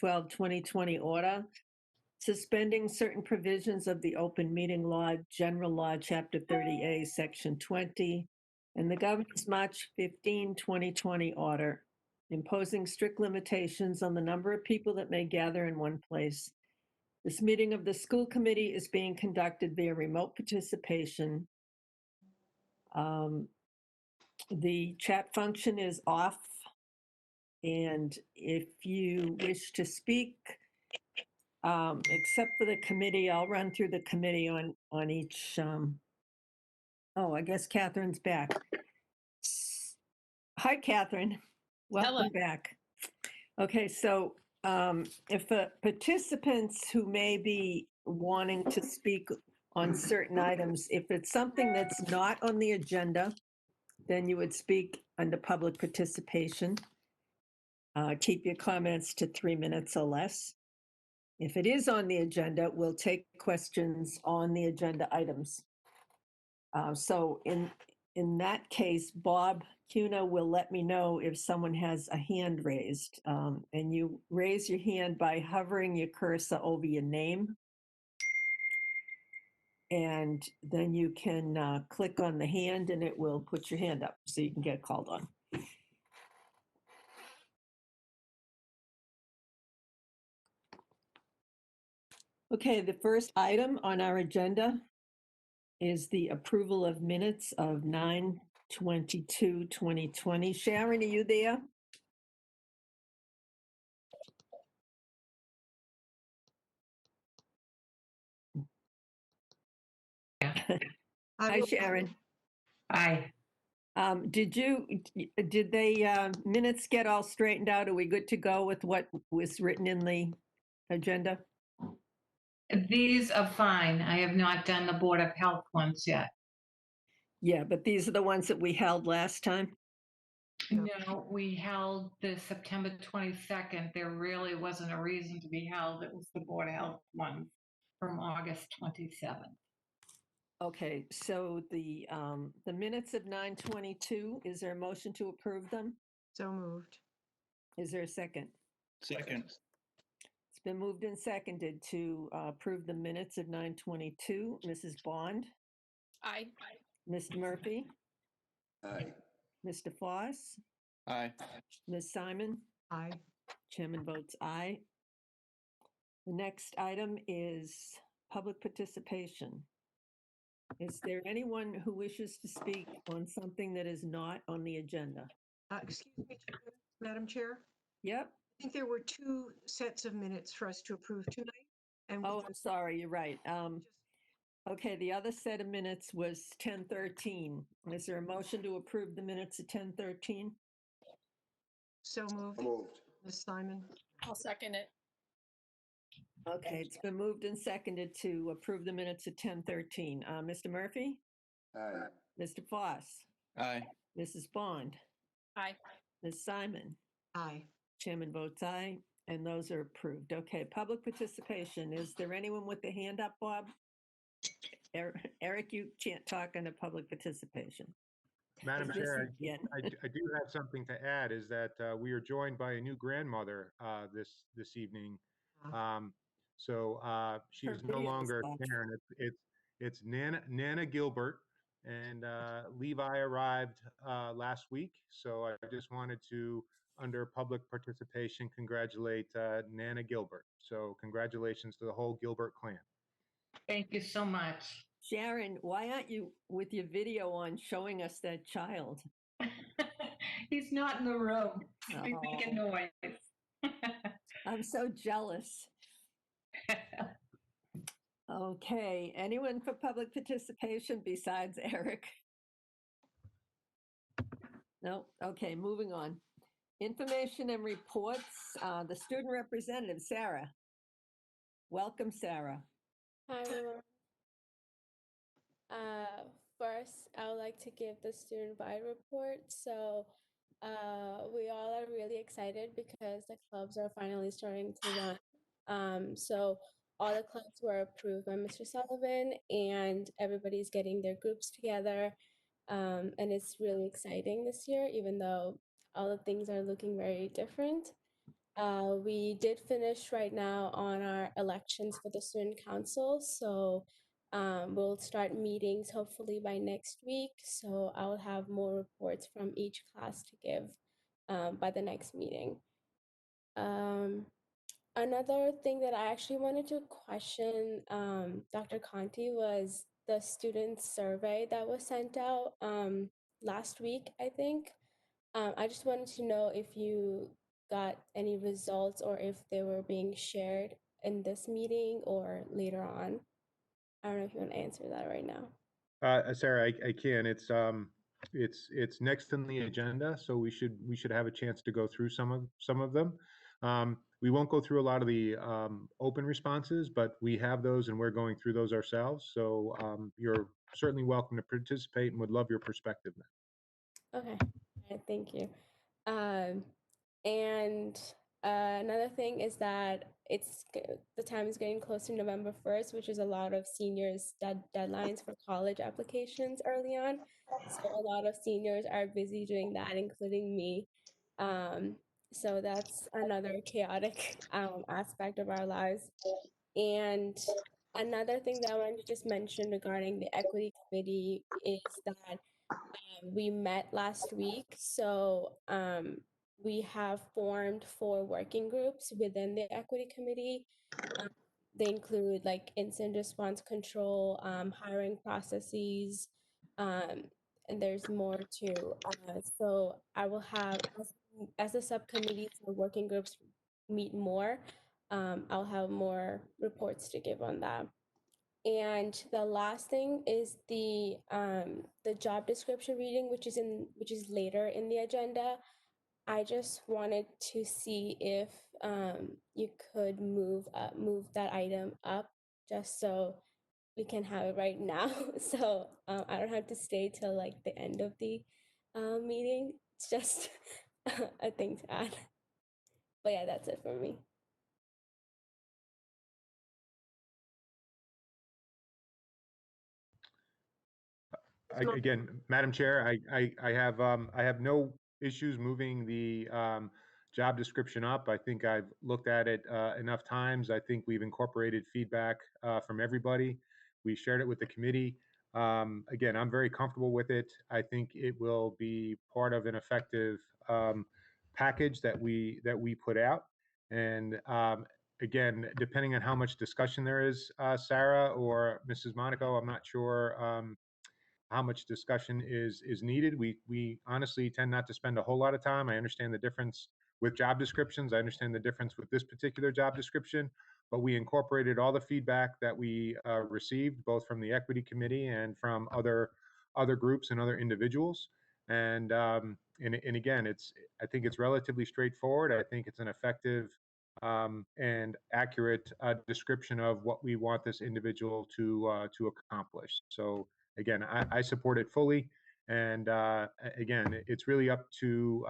2020 order, suspending certain provisions of the Open Meeting Law, General Law, Chapter 30A, Section 20, and the Governor's March 15, 2020 order, imposing strict limitations on the number of people that may gather in one place. This meeting of the school committee is being conducted via remote participation. The chat function is off, and if you wish to speak, except for the committee, I'll run through the committee on each. Oh, I guess Catherine's back. Hi, Catherine. Welcome back. Okay, so if participants who may be wanting to speak on certain items, if it's something that's not on the agenda, then you would speak under public participation. Keep your comments to 3 minutes or less. If it is on the agenda, we'll take questions on the agenda items. So in that case, Bob Cuna will let me know if someone has a hand raised. And you raise your hand by hovering your cursor over your name. And then you can click on the hand and it will put your hand up so you can get called on. Okay, the first item on our agenda is the approval of minutes of 9/22/2020. Sharon, are you there? Hi, Sharon. Aye. Did they minutes get all straightened out? Are we good to go with what was written in the agenda? These are fine. I have not done the Board of Health ones yet. Yeah, but these are the ones that we held last time? No, we held the September 22nd. There really wasn't a reason to be held. It was the Board of Health one from August 27th. Okay, so the minutes of 9/22, is there a motion to approve them? So moved. Is there a second? Second. It's been moved and seconded to approve the minutes of 9/22. Mrs. Bond? Aye. Mr. Murphy? Aye. Mr. Foss? Aye. Ms. Simon? Aye. Chairman votes aye. The next item is public participation. Is there anyone who wishes to speak on something that is not on the agenda? Excuse me, Madam Chair. Yep. I think there were two sets of minutes for us to approve tonight. And Oh, I'm sorry, you're right. Okay, the other set of minutes was 10/13. Is there a motion to approve the minutes of 10/13? so moved. Moved. Ms. Simon. I'll second it. Okay, it's been moved and seconded to approve the minutes of 10/13. Mr. Murphy? Aye. Mr. Foss? Aye. Mrs. Bond? Aye. Ms. Simon? Aye. Chairman votes aye, and those are approved. Okay, public participation. Is there anyone with their hand up, Bob? Eric, you can't talk on the public participation. Madam This Chair, again. I do have something to add, is that we are joined by a new grandmother this evening. She Her is no video's longer off. a parent. It's Nana Gilbert, and Levi arrived last week. So I just wanted to, under public participation, congratulate Nana Gilbert. So congratulations to the whole Gilbert clan. Thank you so much. Sharon, why aren't you with your video on showing us that child? He's not in the room. He's making Oh. noise. I'm so jealous. Okay, anyone for public participation besides Eric? No, okay, moving on. Information and reports, the student representative, Sarah. Welcome, Sarah. Hi, everyone. First, I would like to give the student-wide report. So we all are really excited because the clubs are finally starting to run. So all the clubs were approved by Mr. Sullivan, and everybody's getting their groups together. And it's really exciting this year, even though all the things are looking very different. We did finish right now on our elections for the student council, so we'll start meetings hopefully by next week. So I will have more reports from each class to give by the next meeting. Another thing that I actually wanted to question Dr. Conti was the student survey that was sent out last week, I think. I just wanted to know if you got any results or if they were being shared in this meeting or later on. I don't know if you want to answer that right now. Sarah, I can. It's next on the agenda, so we should have a chance to go through some of them. We won't go through a lot of the open responses, but we have those and we're going through those ourselves. So you're certainly welcome to participate and would love your perspective. Okay, all right, thank you. Um, and another thing is that the time is getting close to November 1st, which is a lot of seniors' deadlines for college applications early on. So a lot of seniors are busy doing that, including me. So that's another chaotic aspect of our lives. And another thing that I wanted to just mention regarding the equity committee is that we met last week. So we have formed 4 working groups within the equity committee. They include like incident response control, hiring processes, and there's more too. So I will have, as the subcommittees or working groups meet more, I'll have more reports to give on that. And the last thing is the job description reading, which is later in the agenda. I just wanted to see if you could move that item up just so we can have it right now. So I don't have to stay till like the end of the meeting. It's just a thing to add. But yeah, that's it for me. Again, Madam Chair, I have no issues moving the job description up. I think I've looked at it enough times. I think we've incorporated feedback from everybody. We shared it with the committee. Again, I'm very comfortable with it. I think it will be part of an effective package that we put out. And again, depending on how much discussion there is, Sarah or Mrs. Monaco, I'm not sure how much discussion is needed. We honestly tend not to spend a whole lot of time. I understand the difference with job descriptions. I understand the difference with this particular job description, but we incorporated all the feedback that we received, both from the equity committee and from other groups and other individuals. And again, I think it's relatively straightforward. I think it's an effective and accurate description of what we want this individual to accomplish. So again, I support it fully. And again, it's really up to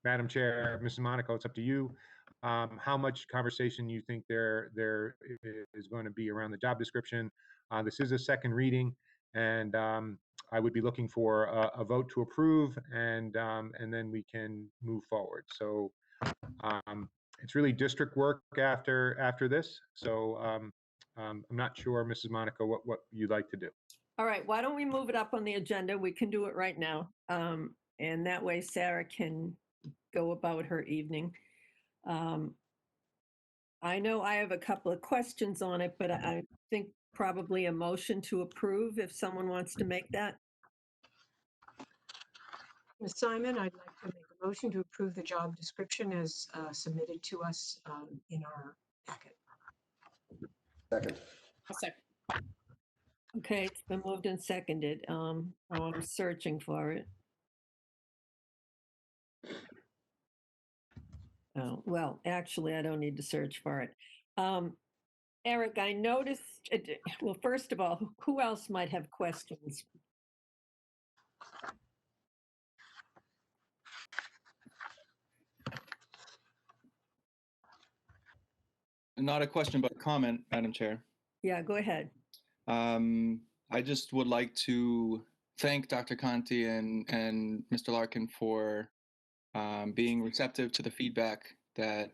Madam Chair, Mrs. Monaco, it's up to you how much conversation you think there is going to be around the job description. This is a second reading, and I would be looking for a vote to approve, and then we can move forward. So it's really district work after this. So I'm not sure, Mrs. Monaco, what you'd like to do. All right, why don't we move it up on the agenda? We can do it right now. And that way Sarah can go about her evening. I know I have a couple of questions on it, but I think probably a motion to approve if someone wants to make that. Ms. Simon, I'd like to make a motion to approve the job description as submitted to us in our packet. Second. I'll second. Okay, it's been moved and seconded. I'm searching for it. Oh, well, actually, I don't need to search for it. Eric, I noticed, well, first of all, who else might have questions? Not a question, but a comment, Madam Chair. Yeah, go ahead. I just would like to thank Dr. Conti and Mr. Larkin for being receptive to the feedback that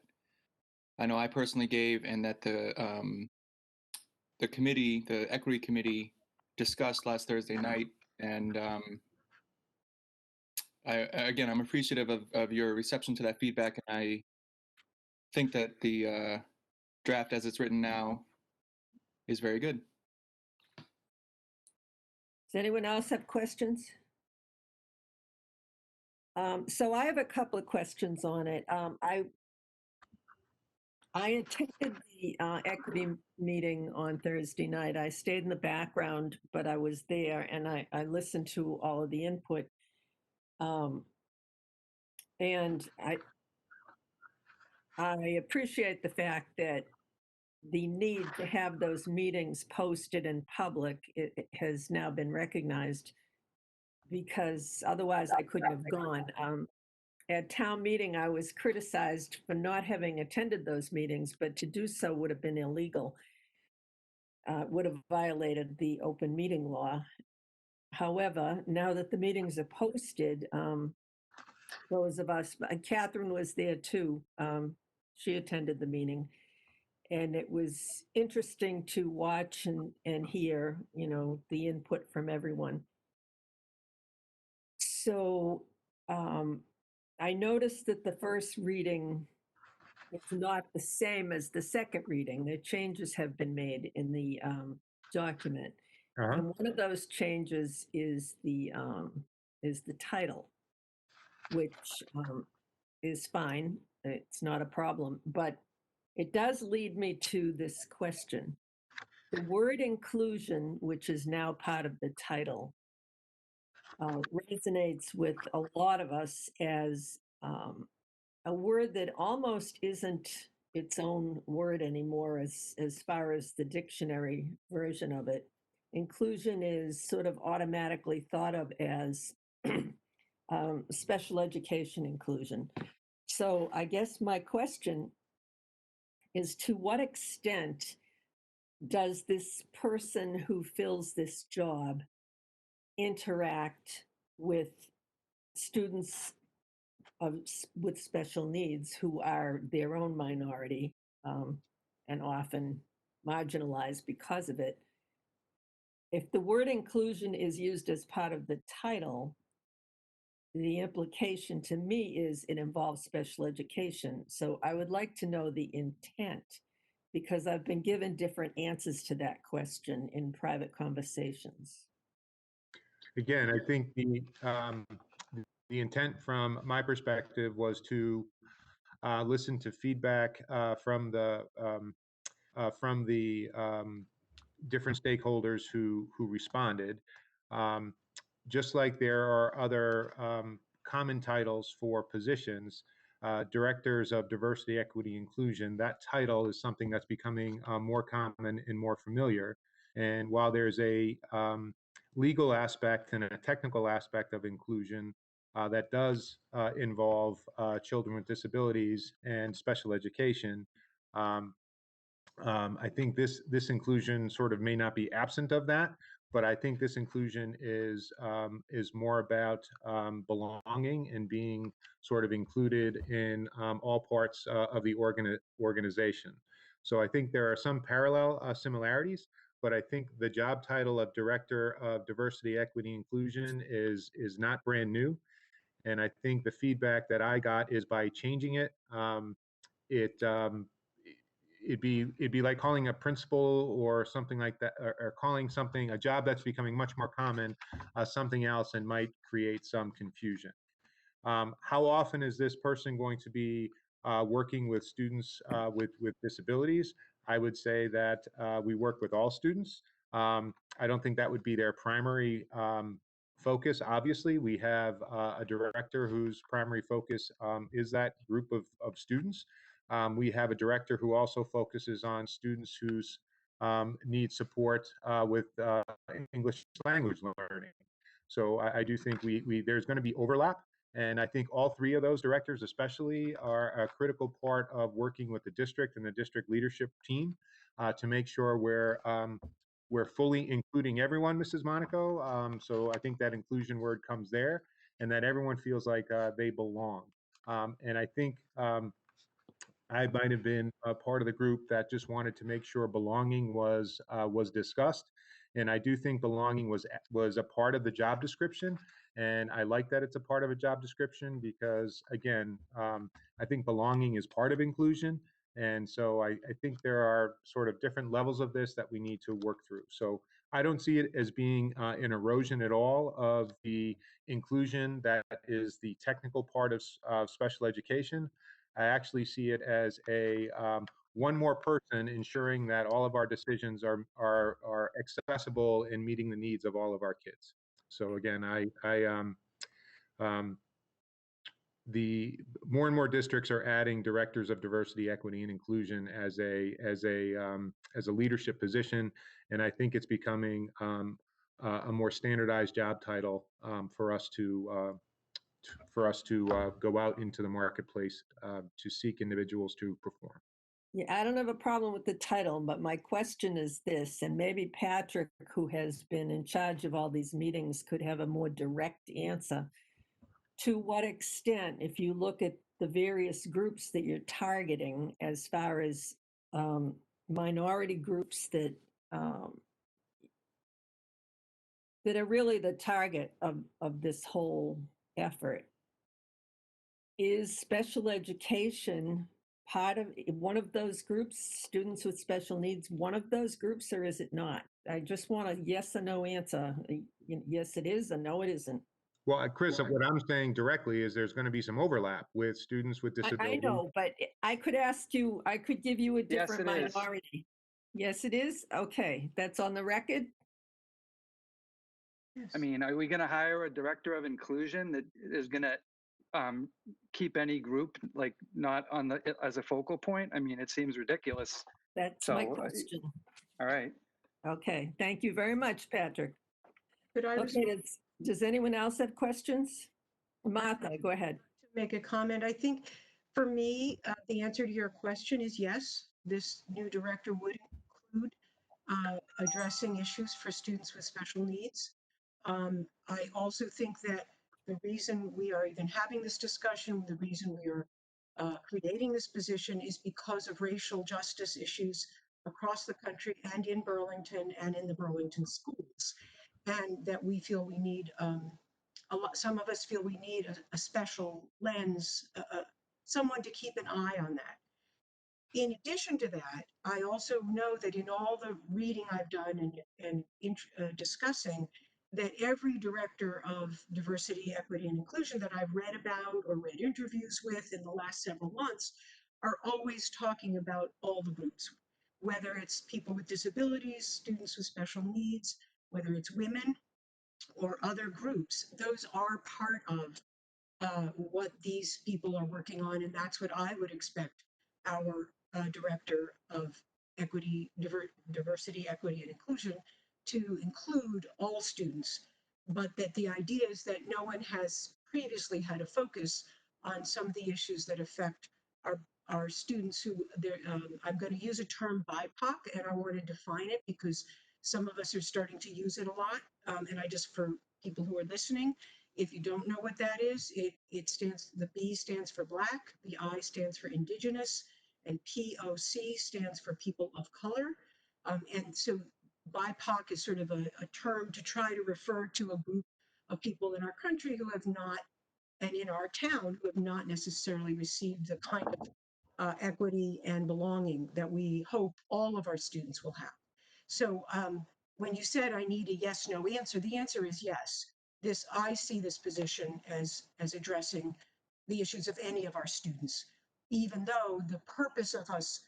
I know I personally gave, and that the committee, the equity committee, discussed last Thursday night. And again, I'm appreciative of your reception to that feedback, and I think that the draft as it's written now is very good. Does anyone else have questions? So I have a couple of questions on it. I attended the equity meeting on Thursday night. I stayed in the background, but I was there and I listened to all of the input. And I appreciate the fact that the need to have those meetings posted in public it has now been recognized, because otherwise I couldn't have gone. At town meeting, I was criticized for not having attended those meetings, but to do so would have been illegal, would have violated the open meeting law. However, now that the meetings are posted, those of us, Catherine was there too. She attended the meeting, and it was interesting to watch and hear, the input from everyone. So I noticed that the first reading is not the same as the second reading. The changes have been made in the document. Uh-huh. And one of those changes is the title, which is fine. It's not a problem, but it does lead me to this question. The word inclusion, which is now part of the title, resonates with a lot of us as a word that almost isn't its own word anymore as far as the dictionary version of it. Inclusion is sort of automatically thought of as special education inclusion. So I guess my question is, to what extent does this person who fills this job interact with students with special needs who are their own minority, and often marginalized because of it? If the word inclusion is used as part of the title, the implication to me is it involves special education. So I would like to know the intent, because I've been given different answers to that question in private conversations. Again, I think the intent from my perspective was to listen to feedback from the different stakeholders who responded. Um, just like there are other common titles for positions, directors of diversity, equity, inclusion, that title is something that's becoming more common and more familiar. And while there's a legal aspect and a technical aspect of inclusion that does involve children with disabilities and special education, I think this inclusion sort of may not be absent of that, but I think this inclusion is more about belonging and being sort of included in all parts of the organization. So I think there are some parallel similarities, but I think the job title of Director of Diversity, Equity, Inclusion is not brand new, and I think the feedback that I got is by changing it. It it'd be like calling a principal or something like that, or calling something, a job that's becoming much more common, something else, and might create some confusion. How often is this person going to be working with students with disabilities? I would say that we work with all students. I don't think that would be their primary focus. Obviously, we have a director whose primary focus is that group of students. We have a director who also focuses on students whose need support with English language learning. So I do think there's going to be overlap. And I think all three of those directors especially are a critical part of working with the district and the district leadership team to make sure we're fully including everyone, Mrs. Monaco. So I think that inclusion word comes there, and that everyone feels like they belong. And I think I might have been a part of the group that just wanted to make sure belonging was discussed. And I do think belonging was a part of the job description. And I like that it's a part of a job description because, again, I think belonging is part of inclusion. And so I think there are sort of different levels of this that we need to work through. So I don't see it as being an erosion at all of the inclusion that is the technical part of special education. I actually see it as a one more person ensuring that all of our decisions are accessible in meeting the needs of all of our kids. So again, um, the more and more districts are adding directors of diversity, equity, and inclusion as a leadership position, and I think it's becoming a more standardized job title for us to go out into the marketplace to seek individuals to perform. Yeah, I don't have a problem with the title, but my question is this, and maybe Patrick, who has been in charge of all these meetings, could have a more direct answer. To what extent, if you look at the various groups that you're targeting, as far as minority groups that that are really the target of this whole effort, is special education part of one of those groups, students with special needs, one of those groups, or is it not? I just want a yes or no answer. Yes, it is, or no, it isn't. Well, Chris, what I'm saying directly is there's going to be some overlap with students with I disabilities. know, but I could ask you, I could give you a different it is. minority. Yes, it is? Okay, that's on the record? I mean, are we going to hire a director of inclusion that is going to keep any group like not on the as a focal point? I mean, it seems ridiculous. That's my question. All right. Okay, thank you very much, Patrick. Could I Okay, does anyone else have questions? Martha, go ahead. make a comment? I think for me, the answer to your question is yes. This new director would include addressing issues for students with special needs. I also think that the reason we are even having this discussion, the reason we are creating this position is because of racial justice issues across the country and in Burlington and in the Burlington schools. And that we feel we need some of us feel we need a special lens, someone to keep an eye on that. In addition to that, I also know that in all the reading I've done and discussing, that every director of diversity, equity, and inclusion that I've read about or read interviews with in the last several months are always talking about all the groups, whether it's people with disabilities, students with special needs, whether it's women or other groups. Those are part of what these people are working on, and that's what I would expect our director of diversity, equity, and inclusion to include all students, but that the idea is that no one has previously had a focus on some of the issues that affect our students who I'm going to use a term BIPOC, and I want to define it because some of us are starting to use it a lot. And I just, for people who are listening, if you don't know what that is, the B stands for Black, the I stands for Indigenous, and POC stands for people of color. And so BIPOC is sort of a term to try to refer to a group of people in our country who have not, and in our town, who have not necessarily received the kind of equity and belonging that we hope all of our students will have. So when you said I need a yes, no answer, the answer is yes. I see this position as addressing the issues of any of our students, even though the purpose of us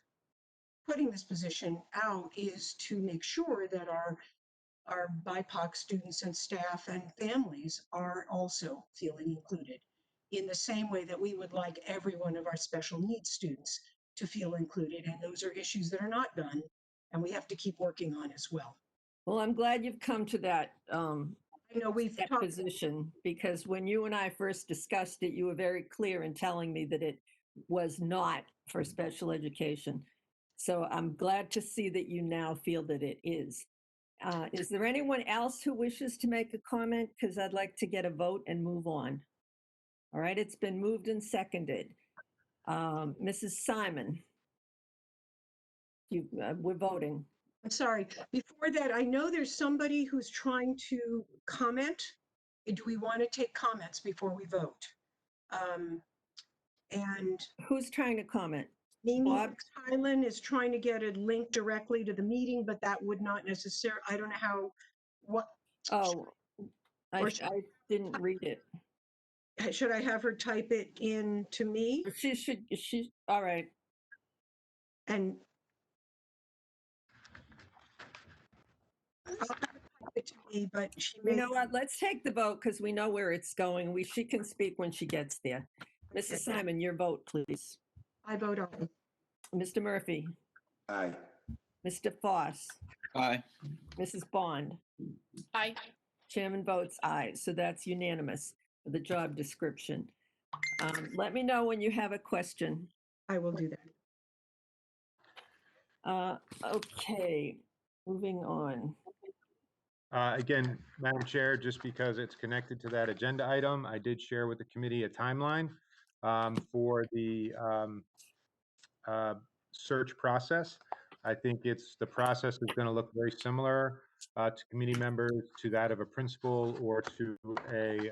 putting this position out is to make sure that our BIPOC students and staff and families are also feeling included in the same way that we would like every one of our special needs students to feel included. And those are issues that are not done and we have to keep working on as well. Well, I'm glad you've come to that I know we've that talked position, because when you and I first discussed it, you were very clear in telling me that it was not for special education. So I'm glad to see that you now feel that it is. Is there anyone else who wishes to make a comment? Because I'd like to get a vote and move on. All right, it's been moved and seconded. Mrs. Simon, we're voting. I'm sorry. Before that, I know there's somebody who's trying to comment. Do we want to take comments before we vote? And Who's trying to comment? Mimi Bob? Hyland is trying to get a link directly to the meeting, but that would not necessarily, I don't know how, what, Oh, I Or should- I didn't read it. should I have her type it in to me? All right. And I'll have her type it to me, but she You may, know what? Let's take the vote because we know where it's going. She can speak when she gets there. Mrs. Simon, your vote, please. I vote aye. Mr. Murphy, Aye. Mr. Foss, Aye. Mrs. Bond. Aye. Chairman votes aye, so that's unanimous for the job description. Let me know when you have a question. I will do that. Okay, moving on. Again, Madam Chair, just because it's connected to that agenda item, I did share with the committee a timeline for the search process. I think the process is going to look very similar to committee members, to that of a principal or to a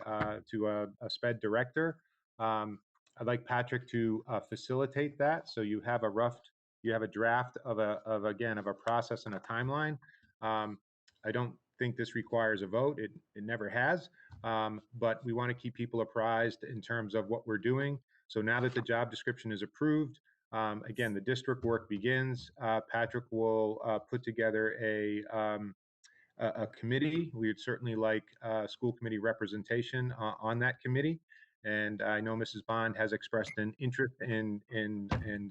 SPED director. I'd like Patrick to facilitate that. So you have a draft of a process and a timeline. I don't think this requires a vote. It never has. But we want to keep people apprised in terms of what we're doing. So now that the job description is approved, again, the district work begins. Patrick will put together a committee. We would certainly like school committee representation on that committee. And I know Mrs. Bond has expressed an interest in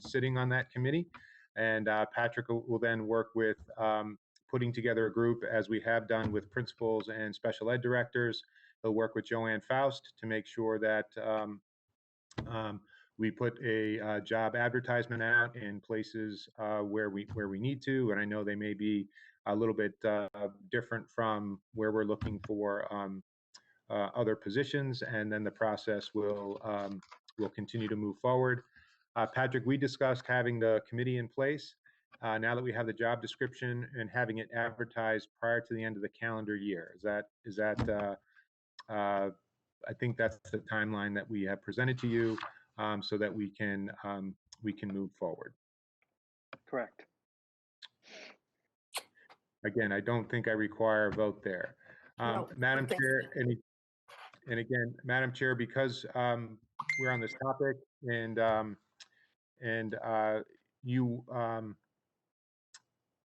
sitting on that committee. And Patrick will then work with putting together a group, as we have done with principals and special ed directors. He'll work with Joanne Faust to make sure that we put a job advertisement out in places where we need to, and I know they may be a little bit different from where we're looking for other positions, and then the process will continue to move forward. Patrick, we discussed having the committee in place now that we have the job description and having it advertised prior to the end of the calendar year. Is that I think that's the timeline that we have presented to you, so that we can move forward. Correct. Again, I don't think I require a vote there. No, Madam okay. Chair, and again, Madam Chair, because we're on this topic and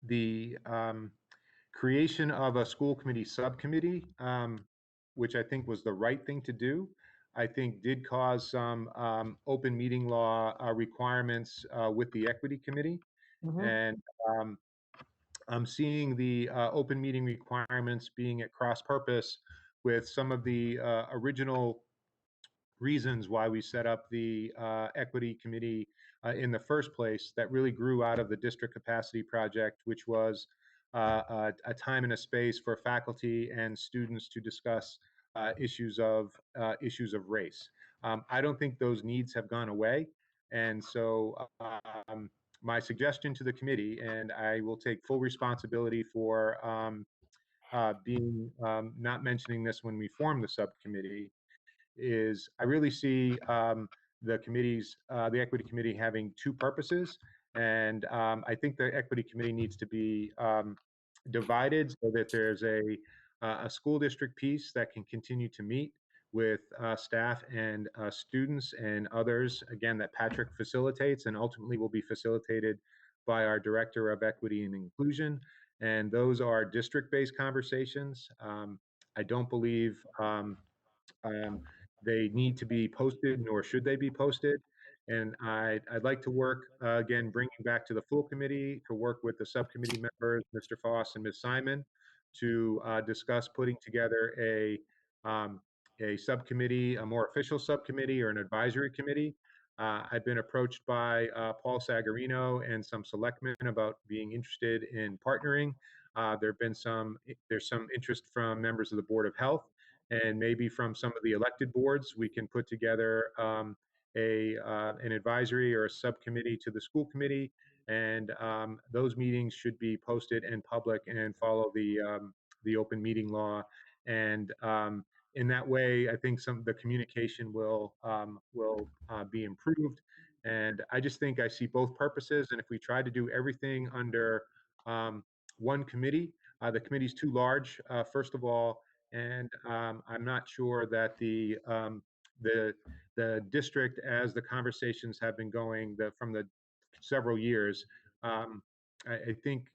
the creation of a school committee subcommittee, which I think was the right thing to do, I think did cause some open meeting law requirements with the equity committee. And I'm seeing the open meeting requirements being at cross purpose with some of the original reasons why we set up the equity committee in the first place, that really grew out of the district capacity project, which was a time and a space for faculty and students to discuss issues of race. I don't think those needs have gone away. And so my suggestion to the committee, and I will take full responsibility for being not mentioning this when we form the subcommittee, is I really see the equity committee having two purposes. And I think the equity committee needs to be divided so that there's a school district piece that can continue to meet with staff and students and others, again, that Patrick facilitates and ultimately will be facilitated by our Director of Equity and Inclusion. And those are district-based conversations. I don't believe they need to be posted, nor should they be posted. And I'd like to work, again, bringing back to the full committee, to work with the subcommittee members, Mr. Foss and Ms. Simon, to discuss putting together a subcommittee, a more official subcommittee or an advisory committee. I've been approached by Paul Sagarino and some selectmen about being interested in partnering. There's some interest from members of the Board of Health, and maybe from some of the elected boards, we can put together an advisory or a subcommittee to the school committee, and those meetings should be posted and public and follow the open meeting law. And in that way, I think the communication will be improved. And I just think I see both purposes. And if we try to do everything under one committee, the committee's too large, first of all, and I'm not sure that the district, as the conversations have been going from the several years, I think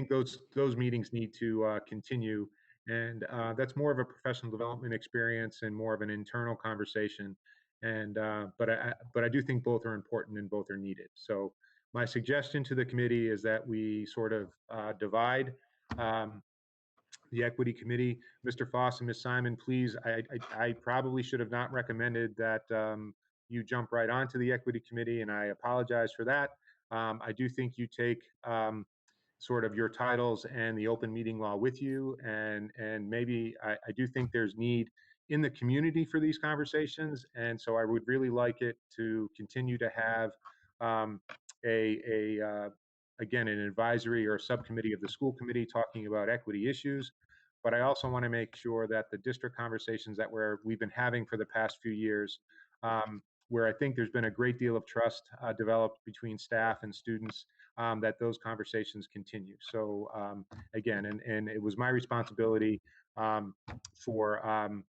those meetings need to continue, and that's more of a professional development experience and more of an internal conversation. And but I do think both are important and both are needed. So my suggestion to the committee is that we sort of divide the equity committee. Mr. Foss and Ms. Simon, please, I probably should have not recommended that you jump right onto the equity committee, and I apologize for that. I do think you take sort of your titles and the open meeting law with you, and maybe I do think there's need in the community for these conversations, and so I would really like it to continue to have again, an advisory or a subcommittee of the school committee talking about equity issues. But I also want to make sure that the district conversations that we've been having for the past few years, where I think there's been a great deal of trust developed between staff and students, that those conversations continue. So again, and it was my responsibility for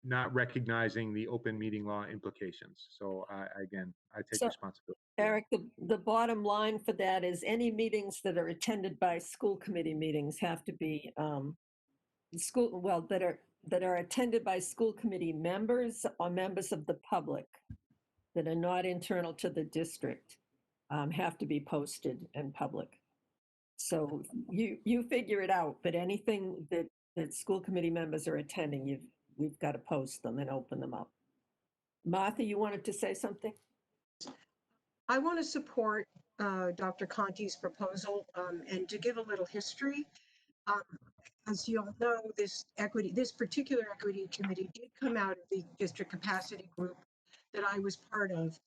not recognizing the open meeting law implications. So again, I take So, responsibility. Eric, the bottom line for that is any meetings that are attended by school committee meetings have to be that are attended by school committee members or members of the public that are not internal to the district have to be posted and public. So you figure it out, but anything that school committee members are attending, we've got to post them and open them up. Martha, you wanted to say something? I want to support Dr. Conti's proposal, and to give a little history. As you all know, this particular equity committee did come out of the district capacity group that I was part of.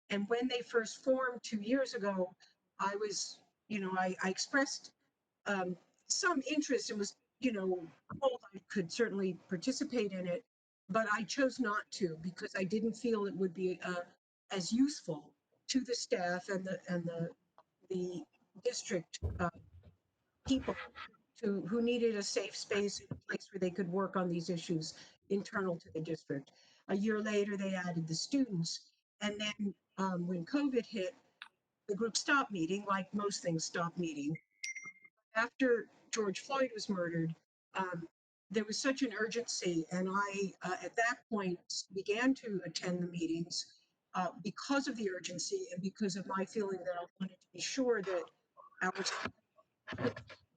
And when they first formed 2 years ago, I was, I expressed some interest and was, told I could certainly participate in it, but I chose not to because I didn't feel it would be as useful to the staff and the district people who needed a safe space, a place where they could work on these issues internal to the district. A year later, they added the students. And then when COVID hit, the group stopped meeting, like most things stopped meeting. After George Floyd was murdered, there was such an urgency. And I, at that point, began to attend the meetings because of the urgency and because of my feeling that I wanted to be sure that our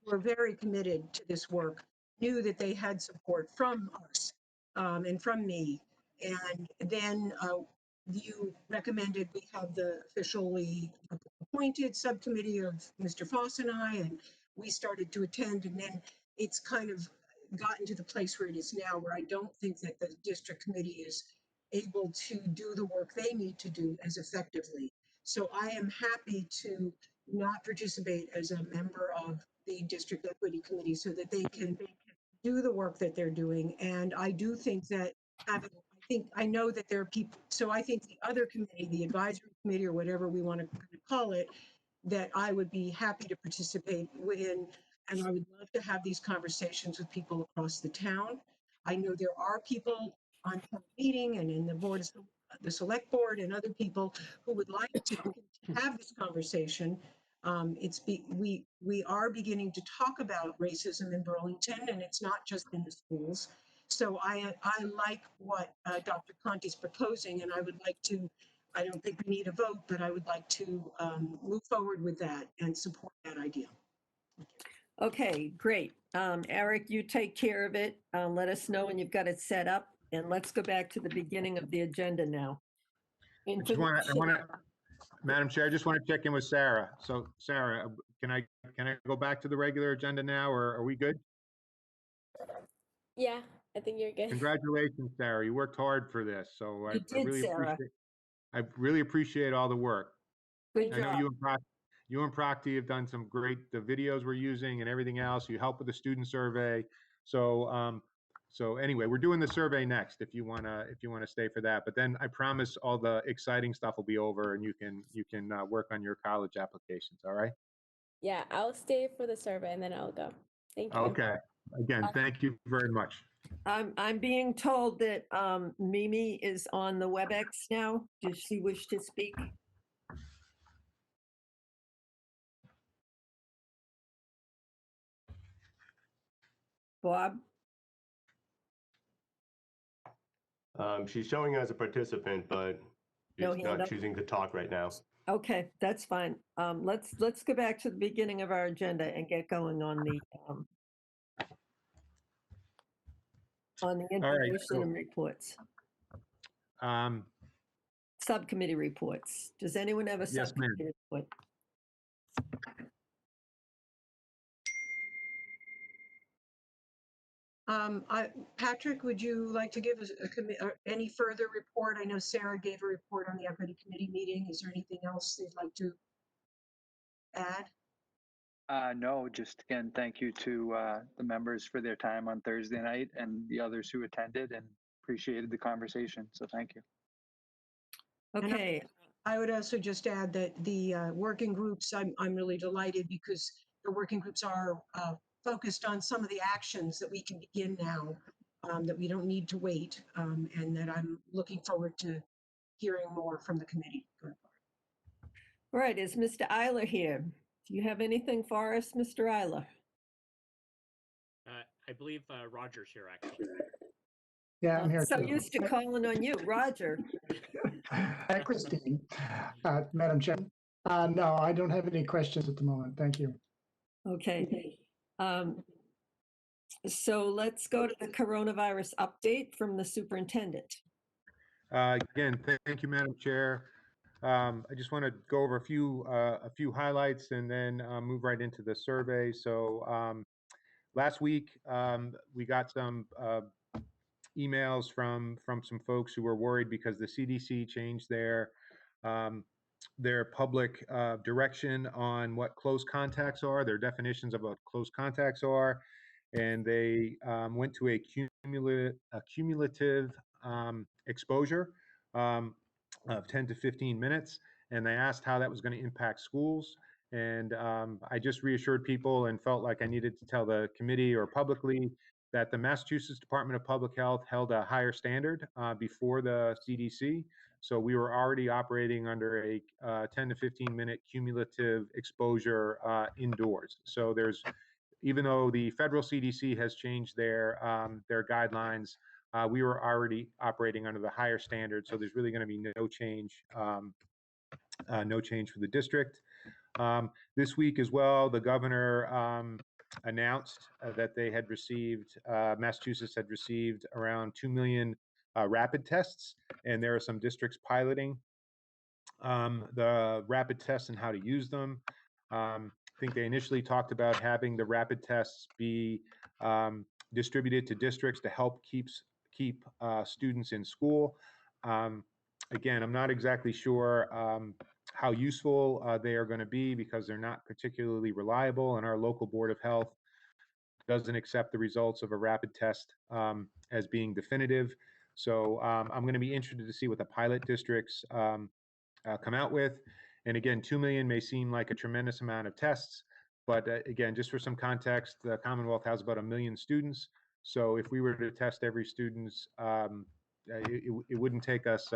were very committed to this work, knew that they had support from us and from me. And then you recommended we have the officially appointed subcommittee of Mr. Foss and I, and we started to attend. And then it's kind of gotten to the place where it is now, where I don't think that the district committee is able to do the work they need to do as effectively. So I am happy to not participate as a member of the district equity committee so that they can do the work that they're doing. And I do think that I know that there are people, so I think the other committee, the advisory committee or whatever we want to call it, that I would be happy to participate in. And I would love to have these conversations with people across the town. I know there are people on town meeting and in the board, the select board and other people who would like to have this conversation. We are beginning to talk about racism in Burlington, and it's not just in the schools. So I like what Dr. Conti's proposing, and I would like to, I don't think we need a vote, but I would like to move forward with that and support that idea. Okay, great. Eric, you take care of it. Let us know when you've got it set up, and let's go back to the beginning of the agenda now. Madam Chair, I just want to check in with Sarah. So Sarah, can I go back to the regular agenda now, or are we good? Yeah, I think you're good. Congratulations, Sarah. You worked hard for this, so I You did, really Sarah. I really appreciate all the work. Good I know job. you and Procty have done some great, the videos we're using and everything else. You help with the student survey. So anyway, we're doing the survey next if you wanna stay for that. But then I promise all the exciting stuff will be over and you can work on your college applications. All right? Yeah, I'll stay for the survey and then I'll go. Thank you. Okay. Again, thank you very much. I'm being told that Mimi is on the WebEx now. Does she wish to speak? Bob? She's showing as a participant, but No she's hand not up? choosing to talk right now. Okay, that's fine. Let's go back to the beginning of our agenda and get going on the All right, information and reports, Um, subcommittee reports. Does anyone have a Yes, ma'am. subcommittee report? Patrick, would you like to give us any further report? I know Sarah gave a report on the equity committee meeting. Is there anything else they'd like to add? No, just again, thank you to the members for their time on Thursday night and the others who attended and appreciated the conversation. So thank you. Okay, I would also just add that the working groups, I'm really delighted because the working groups are focused on some of the actions that we can begin now, that we don't need to wait, and that I'm looking forward to hearing more from the committee. all right, is Mr. Eiler here? Do you have anything for us, Mr. Eiler? I believe Roger's here, actually. Yeah, I'm here So too. used to calling on you, Roger. Hi, Christine. Madam Chair. No, I don't have any questions at the moment. Thank you. Okay. So let's go to the coronavirus update from the superintendent. Again, thank you, Madam Chair. I just want to go over a few highlights and then move right into the survey. So last week we got some emails from some folks who were worried because the CDC changed their public direction on what close contacts are, their definitions of what close contacts are, and they went to a cumulative exposure of 10 to 15 minutes, and they asked how that was going to impact schools. And I just reassured people and felt like I needed to tell the committee or publicly that the Massachusetts Department of Public Health held a higher standard before the CDC. So we were already operating under a 10 to 15 minute cumulative exposure indoors. So even though the federal CDC has changed their guidelines, we were already operating under the higher standard. So there's really going to be no change for the district. This week as well, the governor announced that they had received, Massachusetts had received around 2 million rapid tests, and there are some districts piloting the rapid tests and how to use them. I think they initially talked about having the rapid tests be distributed to districts to help keep students in school. Again, I'm not exactly sure how useful they are going to be because they're not particularly reliable, and our local Board of Health doesn't accept the results of a rapid test as being definitive. So I'm going to be interested to see what the pilot districts come out with. And again, 2 million may seem like a tremendous amount of tests, but again, just for some context, the Commonwealth has about 1 million students. So if we were to test every student, it wouldn't take us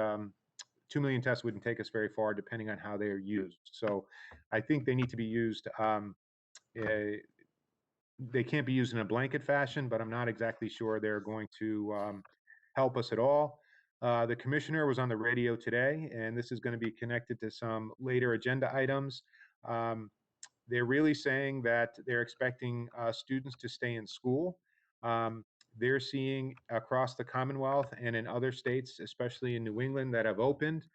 2 million tests wouldn't take us very far depending on how they are used. So I think they need to be used, they can't be used in a blanket fashion, but I'm not exactly sure they're going to help us at all. The commissioner was on the radio today, and this is going to be connected to some later agenda items. They're really saying that they're expecting students to stay in school. They're seeing across the Commonwealth and in other states, especially in New England, that have opened,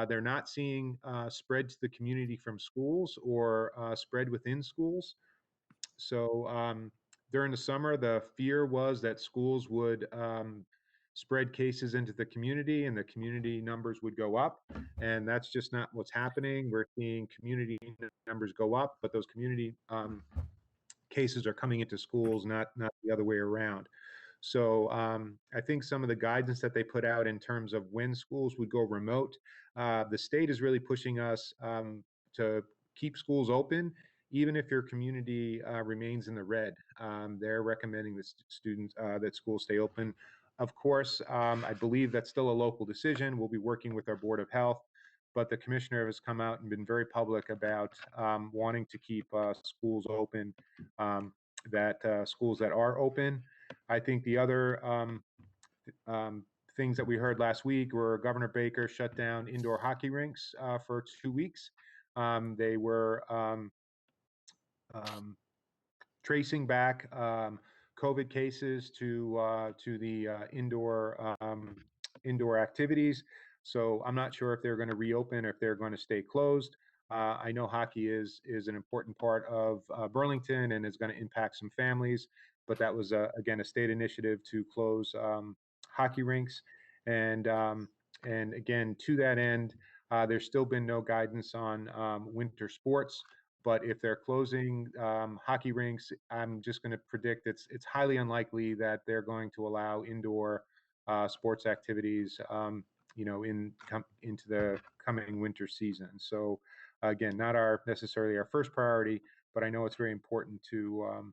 they're not seeing spread to the community from schools or spread within schools. So during the summer, the fear was that schools would spread cases into the community and the community numbers would go up. And that's just not what's happening. We're seeing community numbers go up, but those community cases are coming into schools, not the other way around. So I think some of the guidance that they put out in terms of when schools would go remote, the state is really pushing us to keep schools open, even if your community remains in the red. They're recommending that students that schools stay open. Of course, I believe that's still a local decision. We'll be working with our Board of Health, but the commissioner has come out and been very public about wanting to keep schools open, schools that are open. I think the other things that we heard last week were Governor Baker shut down indoor hockey rinks for 2 weeks. They were tracing back COVID cases to the indoor activities. So I'm not sure if they're going to reopen or if they're going to stay closed. I know hockey is an important part of Burlington and is going to impact some families, but that was again a state initiative to close hockey rinks. And again, to that end, there's still been no guidance on winter sports. But if they're closing hockey rinks, I'm just going to predict it's highly unlikely that they're going to allow indoor sports activities, into the coming winter season. So again, not necessarily our first priority, but I know it's very important to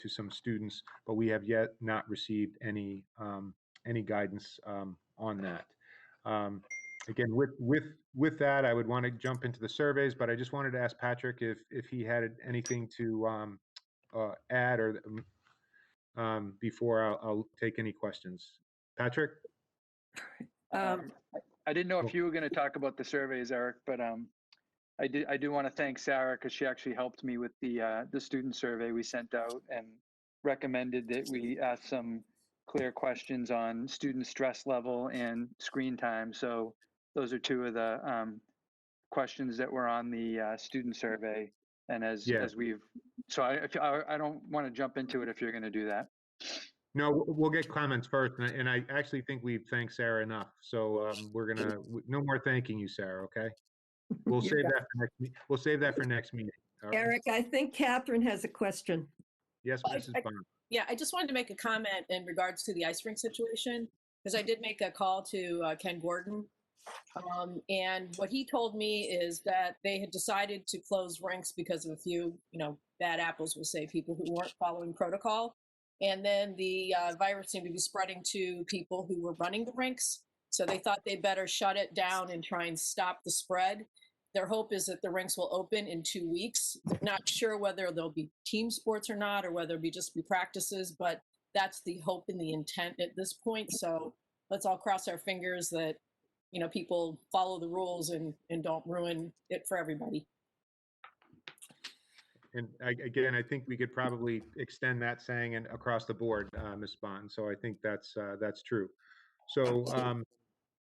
some students. But we have yet not received any guidance on that. Again, with that, I would want to jump into the surveys, but I just wanted to ask Patrick if he had anything to add or before I'll take any questions. Patrick? I didn't know if you were going to talk about the surveys, Eric, but I do want to thank Sarah because she actually helped me with the student survey we sent out and recommended that we ask some clear questions on student stress level and screen time. So those are two of the questions that were on the student survey. And as we've, so I don't want to jump into it if you're going to do that. No, we'll get comments first, and I actually think we've thanked Sarah enough. So we're gonna no more thanking you, Sarah. Okay, we'll save that for next. We'll save that for next meeting. All right. Eric, I think Catherine has a question. Yes, Mrs. Bond. Yeah, I just wanted to make a comment in regards to the ice rink situation, because I did make a call to Ken Gordon. And what he told me is that they had decided to close rinks because of a few, bad apples, we'll say, people who weren't following protocol. And then the virus seemed to be spreading to people who were running the rinks. So they thought they better shut it down and try and stop the spread. Their hope is that the rinks will open in 2 weeks. They're not sure whether there'll be team sports or not, or whether it'll just be practices, but that's the hope and the intent at this point. So let's all cross our fingers that, people follow the rules and don't ruin it for everybody. And again, I think we could probably extend that saying and across the board, Ms. Bond. So I think that's true. So,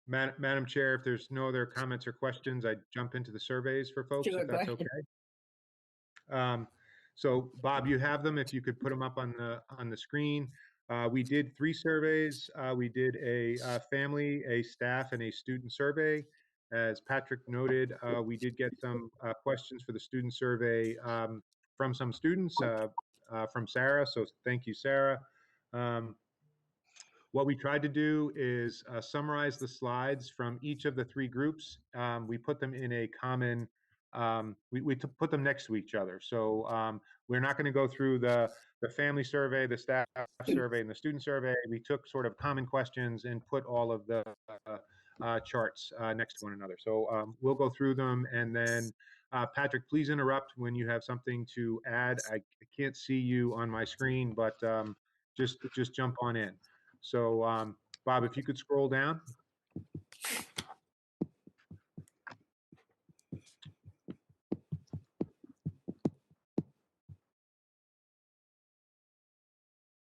Madam Chair, if there's no other comments or questions, I'd jump into the surveys for folks, Sure, if that's go okay. So, Bob, you have them. If you could put them up on the screen. We did 3 surveys. We did a family, a staff, and a student survey. As Patrick noted, we did get some questions for the student survey from some students, from Sarah. So thank you, Sarah. What we tried to do is summarize the slides from each of the 3 groups. We put them in a common, we put them next to each other. So we're not going to go through the family survey, the staff survey, and the student survey. We took sort of common questions and put all of the charts next to one another. So we'll go through them, and then Patrick, please interrupt when you have something to add. I can't see you on my screen, but just jump on in. So Bob, if you could scroll down.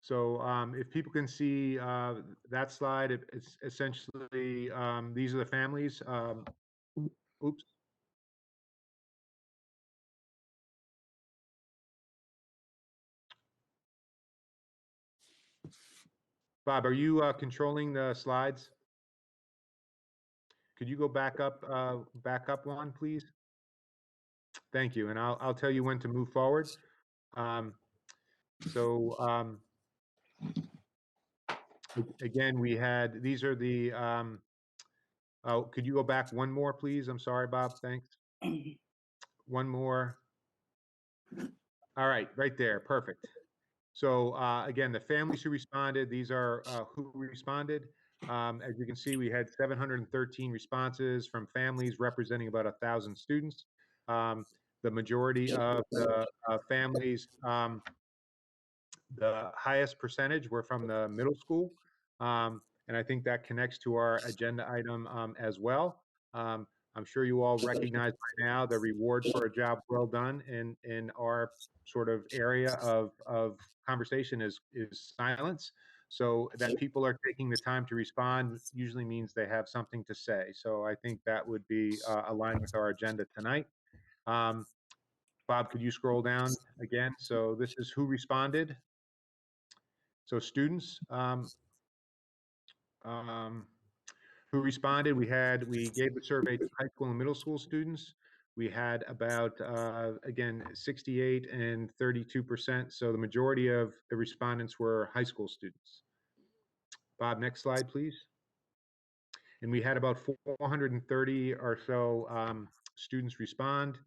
So if people can see that slide, it's essentially, these are the families. Oops. Bob, are you controlling the slides? Could you go back up one, please? Thank you, and I'll tell you when to move forward. Again, we had, these are the, oh, could you go back one more, please? I'm sorry, Bob, thanks. One more. All right, right there, perfect. So again, the families who responded, these are who responded. As you can see, we had 713 responses from families representing about 1,000 students. The majority of the families, the highest percentage were from the middle school. And I think that connects to our agenda item as well. I'm sure you all recognize by now the reward for a job well done in our sort of area of conversation is silence. So that people are taking the time to respond usually means they have something to say. So I think that would be aligned with our agenda tonight. Bob, could you scroll down again? So this is who responded. So students who responded, we gave the survey to high school and middle school students. We had about, again, 68 and 32%. So the majority of the respondents were high school students. Bob, next slide, please. And we had about 430 or so students respond.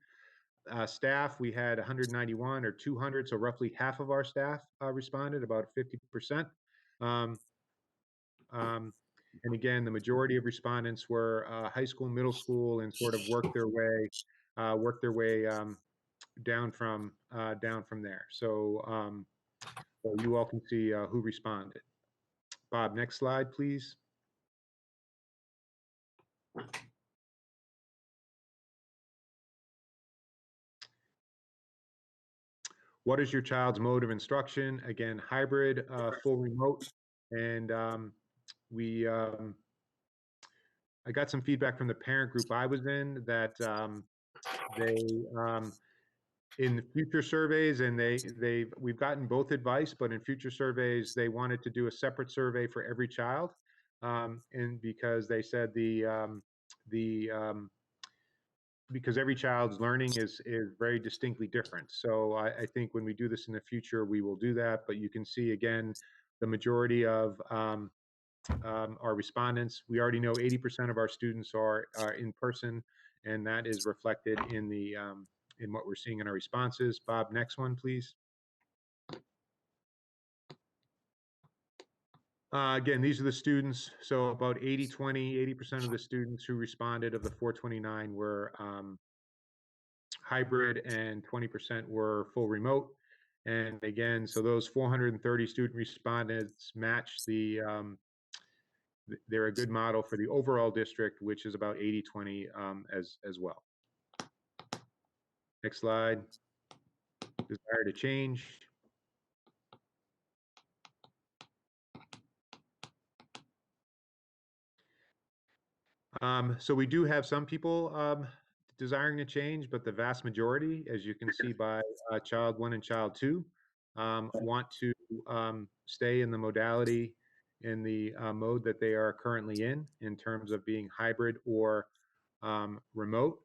Staff, we had 191 or 200, so roughly half of our staff responded, about 50%. And again, the majority of respondents were high school, middle school, and sort of worked their way down from there. So, so you all can see who responded. Bob, next slide, please. What is your child's mode of instruction? Again, hybrid, full remote, and I got some feedback from the parent group I was in that they in the future surveys, and we've gotten both advice, but in future surveys they wanted to do a separate survey for every child, and because they said because every child's learning is very distinctly different. So I think when we do this in the future, we will do that. But you can see again, the majority of our respondents, we already know 80% of our students are in person, and that is reflected in the in what we're seeing in our responses. Bob, next one, please. Again, these are the students. So about 80% of the students who responded of the 429 were hybrid, and 20% were full remote. And again, so those 430 student respondents match they're a good model for the overall district, which is about 80-20 as well. Next slide. Desire to change. So we do have some people desiring to change, but the vast majority, as you can see by child 1 and child 2, want to stay in the modality, in the mode that they are currently in terms of being hybrid or remote.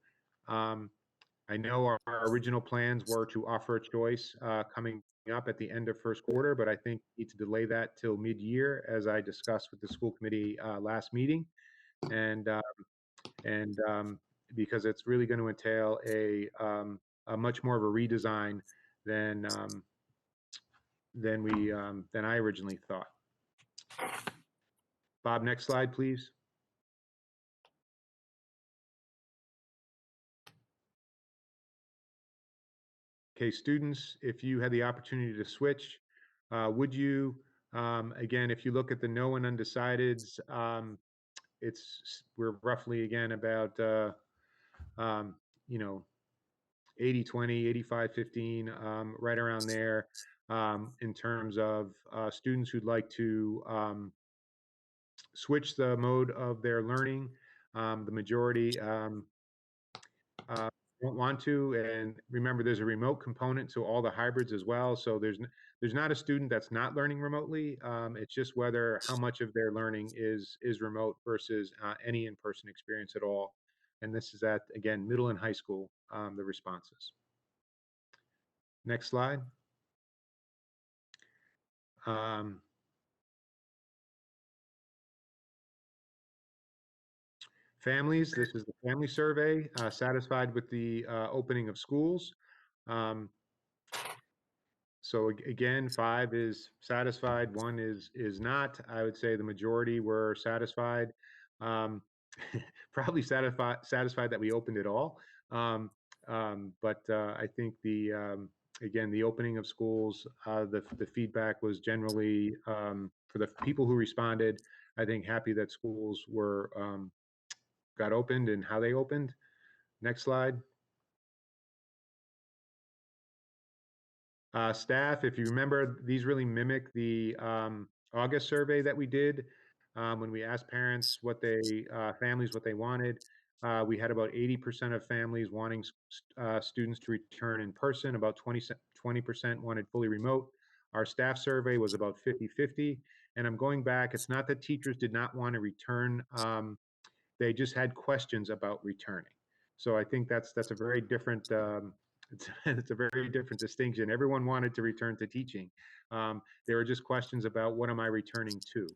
I know our original plans were to offer a choice coming up at the end of first quarter, but I think we need to delay that till mid-year, as I discussed with the school committee last meeting. And because it's really going to entail a much more of a redesign than I originally thought. Bob, next slide, please. Okay, students, if you had the opportunity to switch, would you? Again, if you look at the no and undecideds, we're roughly again about you know, 80-20, 85-15, right around there, in terms of students who'd like to switch the mode of their learning. The majority don't want to. And remember, there's a remote component to all the hybrids as well. So there's not a student that's not learning remotely. It's just whether how much of their learning is remote versus any in-person experience at all. And this is at, again, middle and high school, the responses. Next slide. Families, this is the family survey, satisfied with the opening of schools. So again, 5 is satisfied, 1 is not. I would say the majority were satisfied. Probably satisfied that we opened it all. But I think again, the opening of schools, the feedback was generally, for the people who responded, I think happy that schools were got opened and how they opened. Next slide. Staff, if you remember, these really mimic the August survey that we did when we asked parents what families what they wanted. We had about 80% of families wanting students to return in person, about 20% wanted fully remote. Our staff survey was about 50-50. And I'm going back, it's not that teachers did not want to return, they just had questions about returning. So I think that's a very different it's a very different distinction. Everyone wanted to return to teaching. There were just questions about what am I returning to.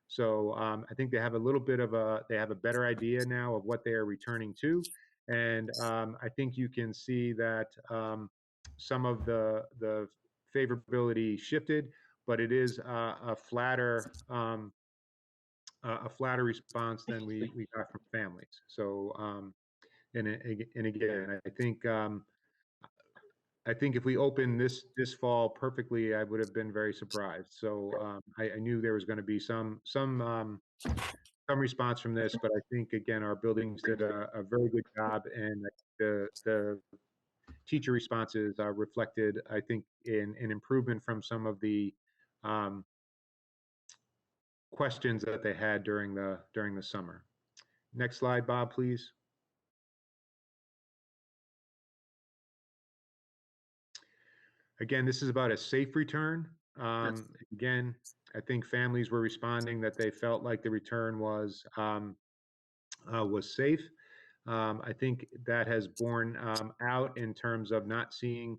So I think they have a little bit of they have a better idea now of what they are returning to, and I think you can see that some of the favorability shifted, but it is a flatter response than we got from families. So, and again, I think if we opened this fall perfectly, I would have been very surprised. So I knew there was going to be some response from this, but I think again our buildings did a very good job, and the teacher responses reflected, I think, in an improvement from some of the questions that they had during the summer. Next slide, Bob, please. Again, this is about a safe return. Again, I think families were responding that they felt like the return was safe. I think that has borne out in terms of not seeing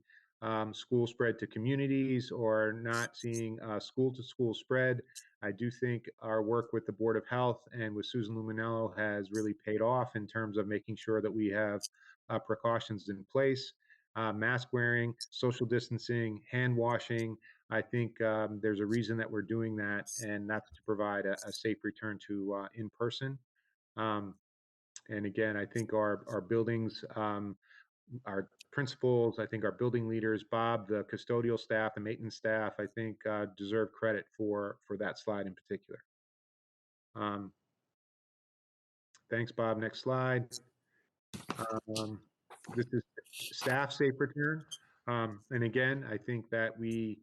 school spread to communities or not seeing school-to-school spread. I do think our work with the Board of Health and with Susan Luminello has really paid off in terms of making sure that we have precautions in place. Mask wearing, social distancing, hand washing. I think there's a reason that we're doing that, and that's to provide a safe return to in-person. And again, I think our buildings, our principals, I think our building leaders, Bob, the custodial staff, the maintenance staff, I think deserve credit for that slide in particular. Thanks, Bob. Next slide. This is staff safe return. And again, I think that we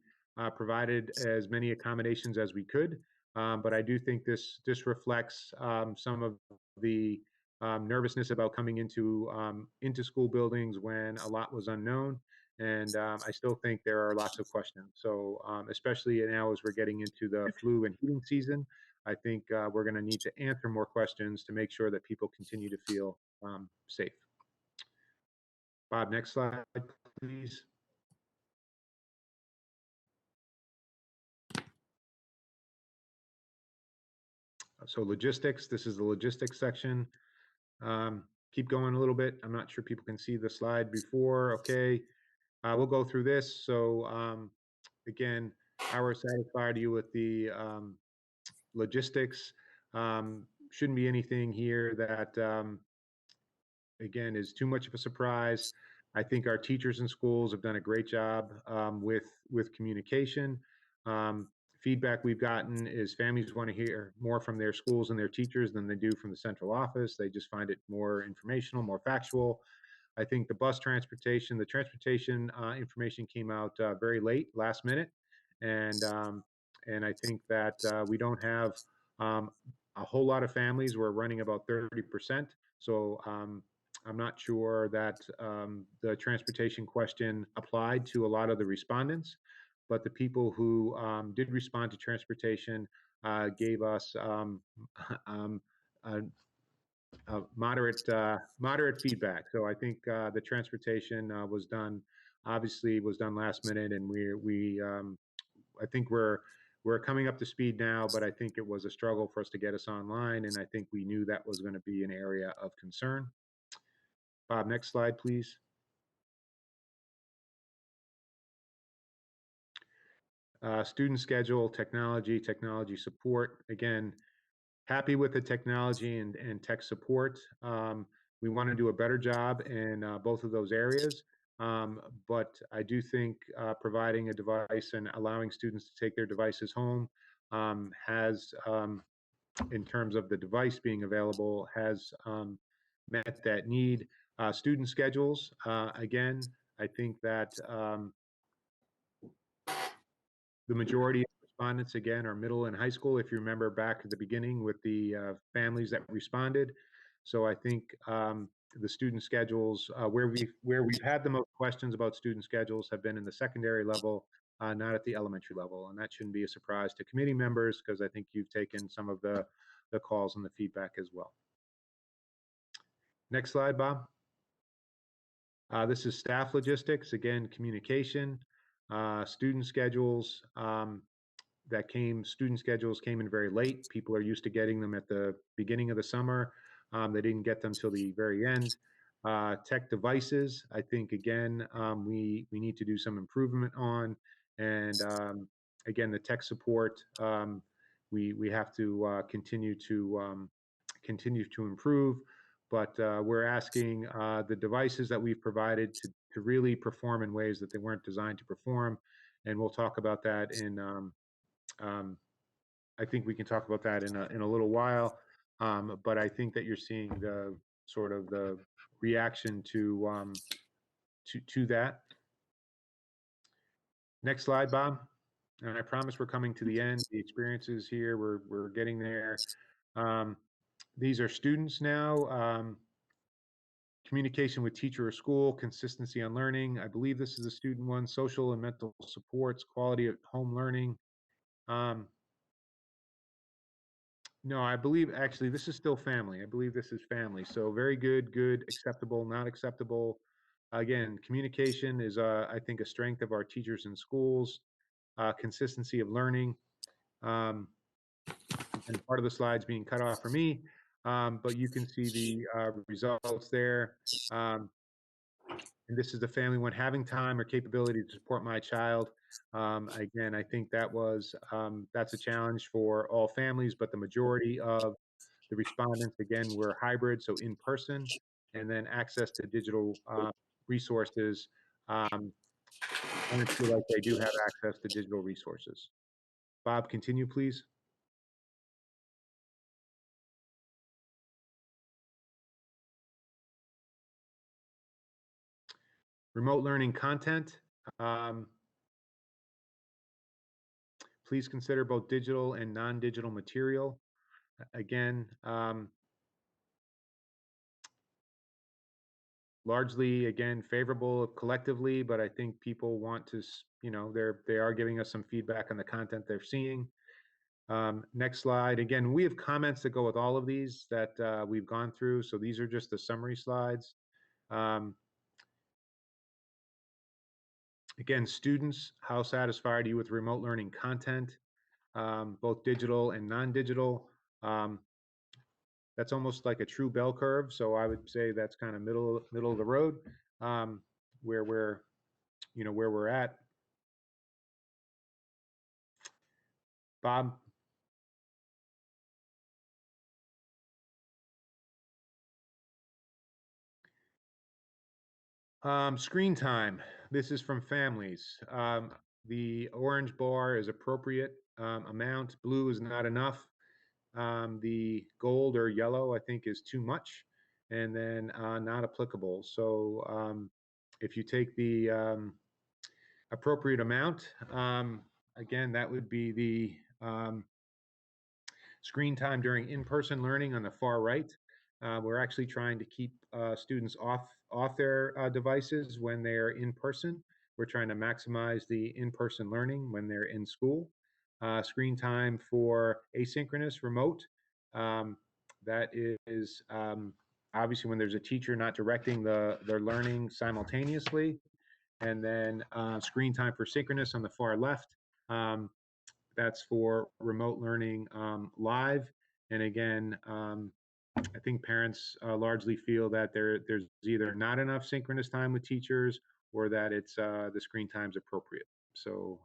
provided as many accommodations as we could. But I do think this reflects some of the nervousness about coming into school buildings when a lot was unknown. And I still think there are lots of questions. So especially now as we're getting into the flu and heating season, I think we're going to need to answer more questions to make sure that people continue to feel safe. Bob, next slide, please. So logistics, this is the logistics section. Keep going a little bit. I'm not sure people can see the slide before. Okay, we'll go through this. So again, how we're satisfied you with the logistics. Shouldn't be anything here that again is too much of a surprise. I think our teachers in schools have done a great job with communication. Feedback we've gotten is families want to hear more from their schools and their teachers than they do from the central office. They just find it more informational, more factual. I think the transportation information came out very late, last minute, and I think that we don't have a whole lot of families. We're running about 30%. So I'm not sure that the transportation question applied to a lot of the respondents, but the people who did respond to transportation gave us um, uh, moderate feedback. So I think the transportation obviously was done last minute, and I think we're coming up to speed now, but I think it was a struggle for us to get us online, and I think we knew that was going to be an area of concern. Bob, next slide, please. Student schedule, technology support. Again, happy with the technology and tech support. We want to do a better job in both of those areas. But I do think providing a device and allowing students to take their devices home has, in terms of the device being available, has met that need. Student schedules, again, I think that the majority of respondents, again, are middle and high school, if you remember back at the beginning with the families that responded. So I think the student schedules, where we've had the most questions about student schedules have been in the secondary level, not at the elementary level. And that shouldn't be a surprise to committee members, because I think you've taken some of the calls and the feedback as well. Next slide, Bob. This is staff logistics, again, communication, student schedules. Student schedules came in very late. People are used to getting them at the beginning of the summer. They didn't get them till the very end. Tech devices, I think, again, we need to do some improvement on. And again, the tech support, we have to continue to improve. But we're asking the devices that we've provided to really perform in ways that they weren't designed to perform. And we'll talk about that in I think we can talk about that in a little while, but I think that you're seeing the sort of the reaction to that. Next slide, Bob. And I promise we're coming to the end. The experiences here, we're getting there. These are students now. Communication with teacher or school, consistency on learning. I believe this is a student one. Social and mental supports, quality of home learning. No, I believe actually this is still family. I believe this is family. So very good, acceptable, not acceptable. Again, communication is, I think, a strength of our teachers and schools. Consistency of learning. And part of the slides being cut off for me, but you can see the results there. And this is the family one, having time or capability to support my child. Again, I think that's a challenge for all families, but the majority of the respondents, again, were hybrid, so in person, and then access to digital resources. Parents feel like they do have access to digital resources. Bob, continue, please. Remote learning content. Please consider both digital and non-digital material. Again, largely, again, favorable collectively, but I think people want to, they are giving us some feedback on the content they're seeing. Next slide. Again, we have comments that go with all of these that we've gone through. So these are just the summary slides. Again, students, how satisfied are you with remote learning content, both digital and non-digital? That's almost like a true bell curve. So I would say that's kind of middle of the road, where we're at. Bob. Screen time. This is from families. The orange bar is appropriate amount. Blue is not enough. The gold or yellow, I think, is too much, and then not applicable. So if you take the appropriate amount, again, that would be the screen time during in-person learning on the far right. We're actually trying to keep students off their devices when they're in person. We're trying to maximize the in-person learning when they're in school. Screen time for asynchronous remote. That is obviously when there's a teacher not directing their learning simultaneously. And then screen time for synchronous on the far left. That's for remote learning live. And again, I think parents largely feel that there's either not enough synchronous time with teachers or that it's the screen time's appropriate. So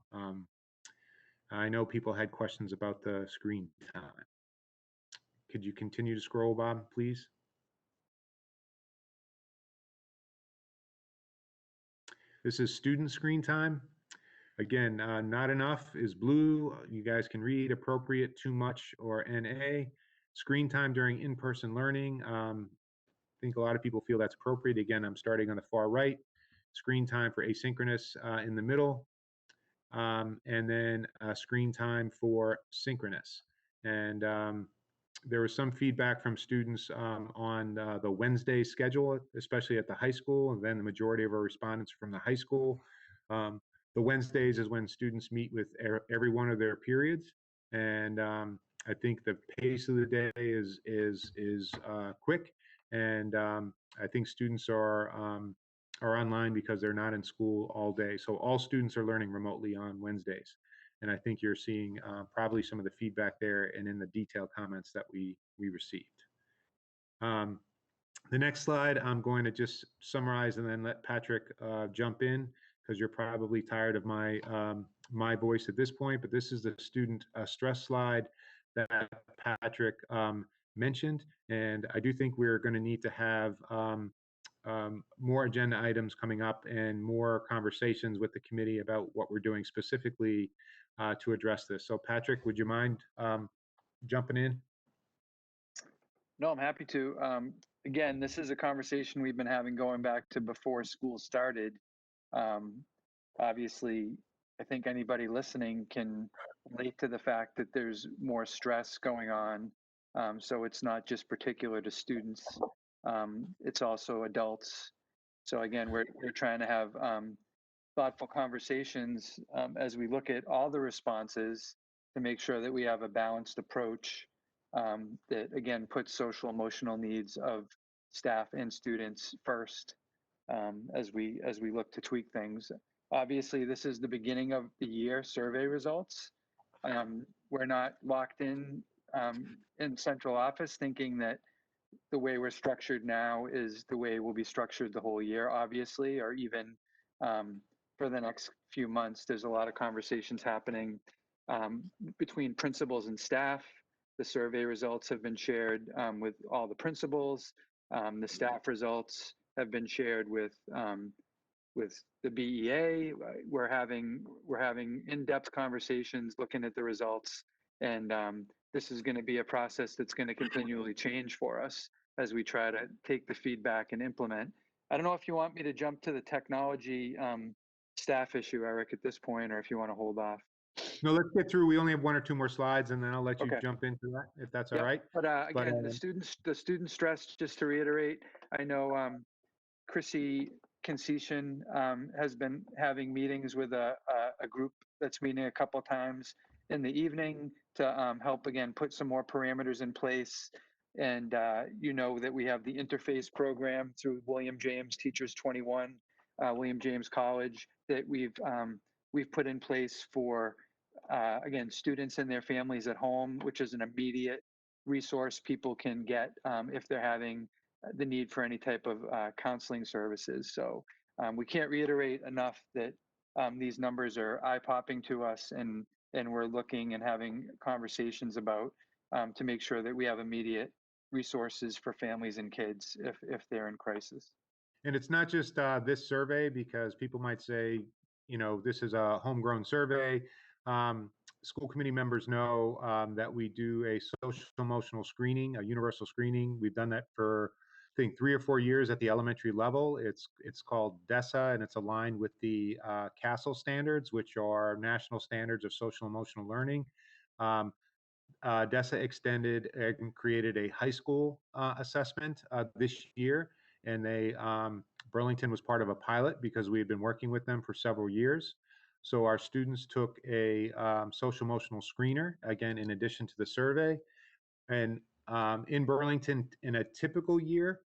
I know people had questions about the screen time. Could you continue to scroll, Bob, please? This is student screen time. Again, not enough is blue. You guys can read appropriate, too much, or NA. Screen time during in-person learning. I think a lot of people feel that's appropriate. Again, I'm starting on the far right. Screen time for asynchronous in the middle. And then screen time for synchronous. And there was some feedback from students on the Wednesday schedule, especially at the high school, and then the majority of our respondents from the high school. The Wednesdays is when students meet with every one of their periods, and I think the pace of the day is quick, and I think students are online because they're not in school all day. So all students are learning remotely on Wednesdays. And I think you're seeing probably some of the feedback there and in the detailed comments that we received. The next slide, I'm going to just summarize and then let Patrick jump in because you're probably tired of my voice at this point, but this is the student stress slide that Patrick mentioned. And I do think we're going to need to have more agenda items coming up and more conversations with the committee about what we're doing specifically to address this. So Patrick, would you mind jumping in? No, I'm happy to. Again, this is a conversation we've been having going back to before school started. Obviously, I think anybody listening can relate to the fact that there's more stress going on. So it's not just particular to students, it's also adults. So again, we're trying to have thoughtful conversations as we look at all the responses to make sure that we have a balanced approach that again puts social emotional needs of staff and students first as we look to tweak things. Obviously, this is the beginning of the year survey results. We're not locked in central office thinking that the way we're structured now is the way we'll be structured the whole year, obviously, or even for the next few months. There's a lot of conversations happening between principals and staff. The survey results have been shared with all the principals. The staff results have been shared with the BEA. We're having in-depth conversations looking at the results, and this is going to be a process that's going to continually change for us as we try to take the feedback and implement. I don't know if you want me to jump to the technology staff issue, Eric, at this point, or if you want to hold off. No, let's get through. We only have one or two more slides, and then I'll let you jump into that, if that's all right. But again, the student stress, just to reiterate, I know Chrissy Concession has been having meetings with a group that's meeting a couple times in the evening to help, again, put some more parameters in place. And you know that we have the interface program through William James Teachers 21, William James College, that we've put in place for, again, students and their families at home, which is an immediate resource people can get if they're having the need for any type of counseling services. So we can't reiterate enough that these numbers are eye-popping to us, and we're looking and having conversations about to make sure that we have immediate resources for families and kids if they're in crisis. And it's not just this survey, because people might say, you know, this is a homegrown survey. School committee members know that we do a social emotional screening, a universal screening. We've done that for, I think, 3 or 4 years at the elementary level. It's called DESA, and it's aligned with the CASEL standards, which are national standards of social emotional learning. DESA extended and created a high school assessment this year, and Burlington was part of a pilot because we had been working with them for several years. So our students took a social emotional screener, again, in addition to the survey. And in Burlington, in a typical year,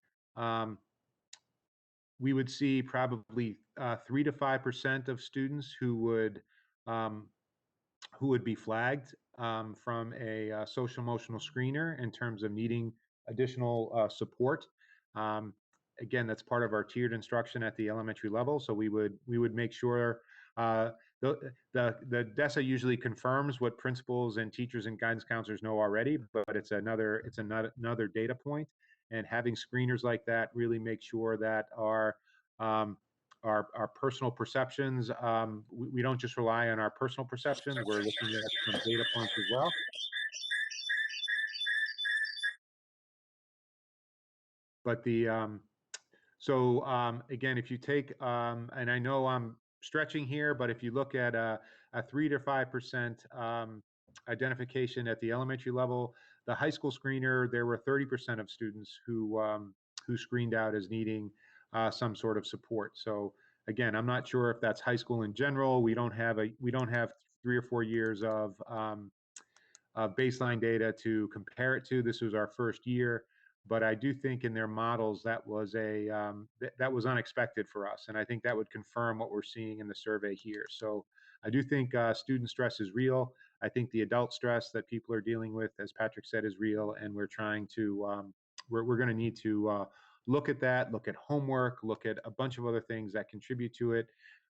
we would see probably 3 to 5% of students who would be flagged from a social emotional screener in terms of needing additional support. Again, that's part of our tiered instruction at the elementary level. So we would make sure the DESA usually confirms what principals and teachers and guidance counselors know already, but it's another data point. And having screeners like that really make sure that our personal perceptions, we don't just rely on our personal perceptions, we're looking at some data points as well. But again, if you take, and I know I'm stretching here, but if you look at a 3 to 5% identification at the elementary level, the high school screener, there were 30% of students who screened out as needing some sort of support. So again, I'm not sure if that's high school in general. We don't have 3 or 4 years of baseline data to compare it to. This was our first year, but I do think in their models that was that was unexpected for us, and I think that would confirm what we're seeing in the survey here. So I do think student stress is real. I think the adult stress that people are dealing with, as Patrick said, is real, and we're trying to we're going to need to look at that, look at homework, look at a bunch of other things that contribute to it.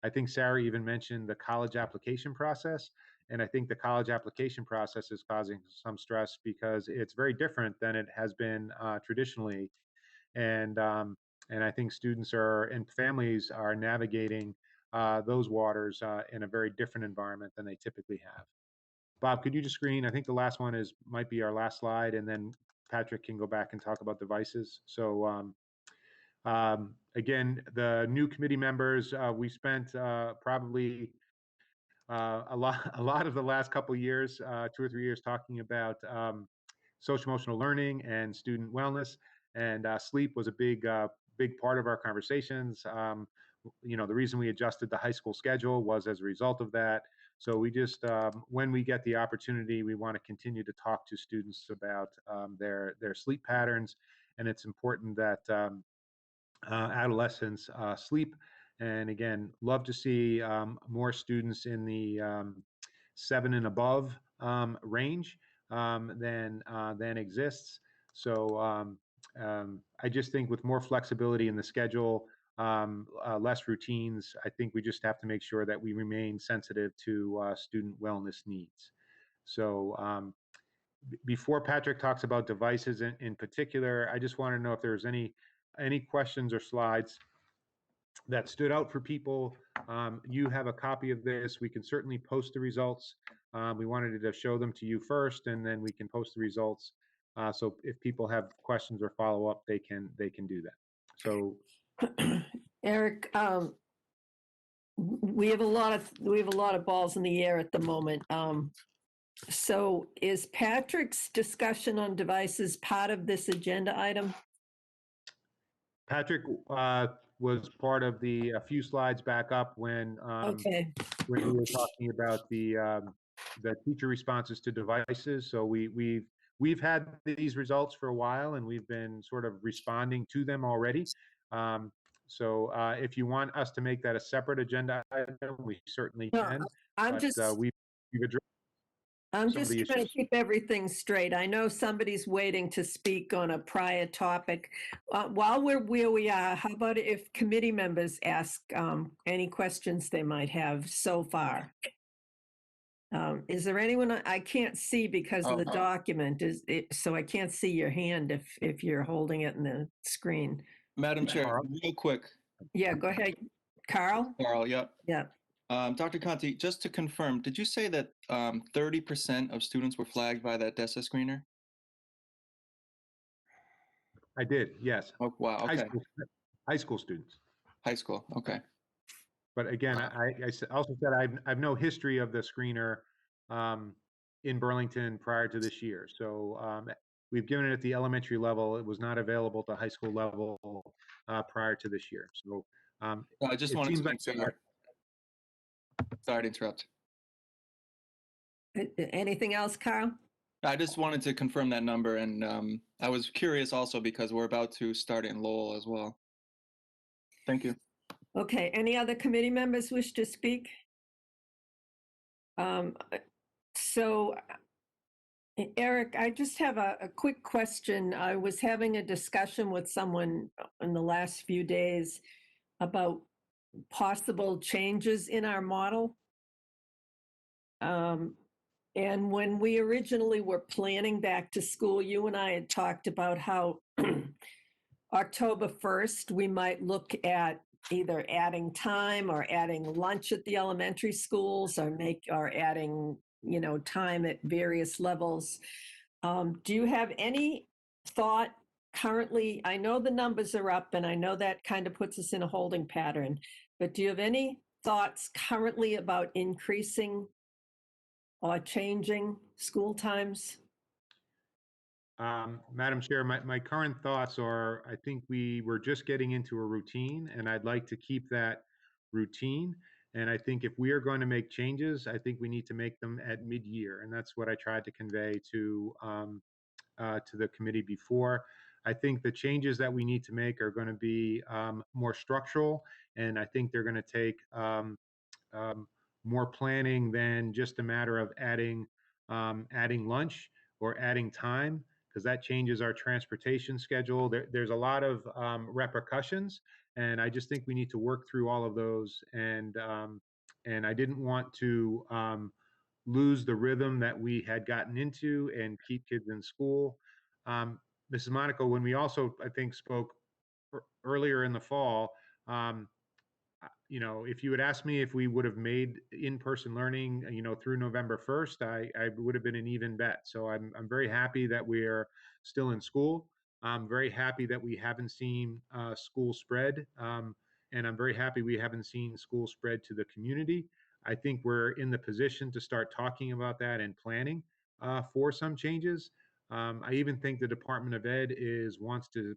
I think Sarah even mentioned the college application process. And I think the college application process is causing some stress because it's very different than it has been traditionally. And I think students and families are navigating those waters in a very different environment than they typically have. Bob, could you just screen? I think the last one might be our last slide, and then Patrick can go back and talk about devices. So again, the new committee members, we spent probably a lot of the last couple of years, 2 or 3 years, talking about social emotional learning and student wellness, and sleep was a big part of our conversations. The reason we adjusted the high school schedule was as a result of that. So we just, when we get the opportunity, we want to continue to talk to students about their sleep patterns, and it's important that adolescents sleep. And again, love to see more students in the 7 and above range than exists. So I just think with more flexibility in the schedule, less routines, I think we just have to make sure that we remain sensitive to student wellness needs. So before Patrick talks about devices in particular, I just want to know if there's any questions or slides that stood out for people. You have a copy of this. We can certainly post the results. We wanted to show them to you first, and then we can post the results. So if people have questions or follow up, they can do that. So, Eric, we have a lot of balls in the air at the moment. So is Patrick's discussion on devices part of this agenda item? Patrick was part of a few slides back up when we were talking about the teacher responses to devices. So we've had these results for a while, and we've been sort of responding to them already. So if you want us to make that a separate agenda item, we certainly can. I'm just trying to keep everything straight. I know somebody's waiting to speak on a prior topic. While we're where we are, how about if committee members ask any questions they might have so far? Is there anyone I can't see because of the document? So I can't see your hand if you're holding it in the screen. Madam Chair, real quick. Yeah, go ahead. Carl? Carl, yep. Yeah. Dr. Conti, just to confirm, did you say that 30% of students were flagged by that DESA screener? I did, yes. Oh, wow, okay. High school students. High school, okay. But again, I also said I've no history of the screener. in Burlington prior to this year. So we've given it at the elementary level. It was not available at the high school level prior to this year. So I just it wanted seems to like confirm. Sorry to interrupt. Anything else, Carl? I just wanted to confirm that number, and I was curious also because we're about to start in Lowell as well. Thank you. Okay, any other committee members wish to speak? So, Eric, I just have a quick question. I was having a discussion with someone in the last few days about possible changes in our model. And when we originally were planning back to school, you and I had talked about how October 1st, we might look at either adding time or adding lunch at the elementary schools or adding, time at various levels. Do you have any thought currently? I know the numbers are up and I know that kind of puts us in a holding pattern, but do you have any thoughts currently about increasing or changing school times? Madam Chair, my current thoughts are, I think we were just getting into a routine, and I'd like to keep that routine. And I think if we are going to make changes, I think we need to make them at mid-year, and that's what I tried to convey to the committee before. I think the changes that we need to make are going to be more structural, and I think they're going to take more planning than just a matter of adding lunch or adding time, because that changes our transportation schedule. There's a lot of repercussions, and I just think we need to work through all of those. And I didn't want to lose the rhythm that we had gotten into and keep kids in school. Mrs. Monaco, when we also, I think, spoke earlier in the fall, if you had asked me if we would have made in-person learning, through November 1st, I would have been an even bet. So I'm very happy that we're still in school. I'm very happy that we haven't seen school spread. And I'm very happy we haven't seen school spread to the community. I think we're in the position to start talking about that and planning for some changes. I even think the Department of Ed wants to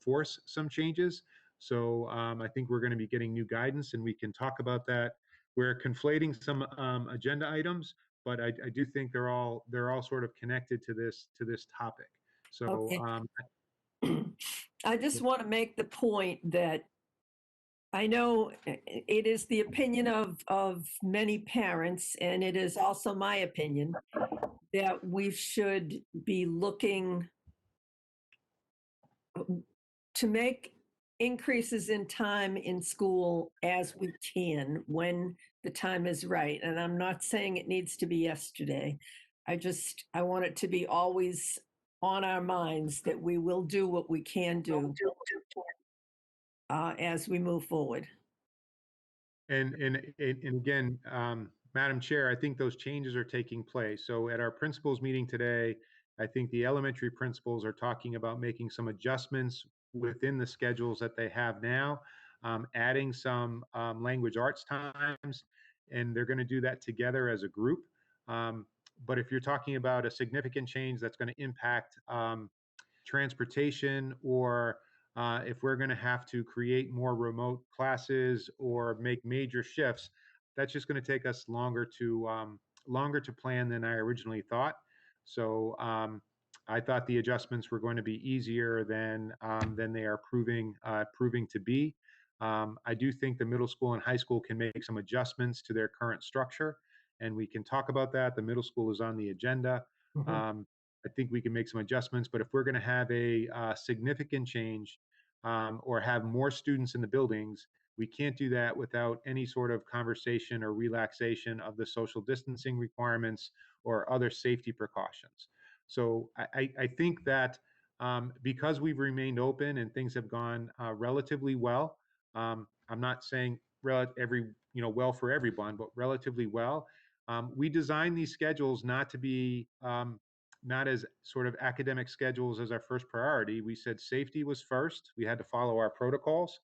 force some changes. So I think we're going to be getting new guidance, and we can talk about that. We're conflating some agenda items, but I do think they're all sort of connected to this topic. So Okay. I just want to make the point that I know it is the opinion of many parents, and it is also my opinion that we should be looking to make increases in time in school as we can when the time is right. And I'm not saying it needs to be yesterday. I want it to be always on our minds that we will do what we can do as we move forward. And again, Madam Chair, I think those changes are taking place. So at our principals meeting today, I think the elementary principals are talking about making some adjustments within the schedules that they have now, adding some language arts times, and they're going to do that together as a group. But if you're talking about a significant change that's going to impact transportation, or if we're going to have to create more remote classes or make major shifts, that's just going to take us longer to plan than I originally thought. So I thought the adjustments were going to be easier than they are proving to be. I do think the middle school and high school can make some adjustments to their current structure, and we can talk about that. The middle school is on the agenda. I think we can make some adjustments, but if we're going to have a significant change or have more students in the buildings, we can't do that without any sort of conversation or relaxation of the social distancing requirements or other safety precautions. So I think that because we've remained open and things have gone relatively well, I'm not saying well for everyone, but relatively well. We designed these schedules not to be not as sort of academic schedules as our first priority. We said safety was first. We had to follow our protocols.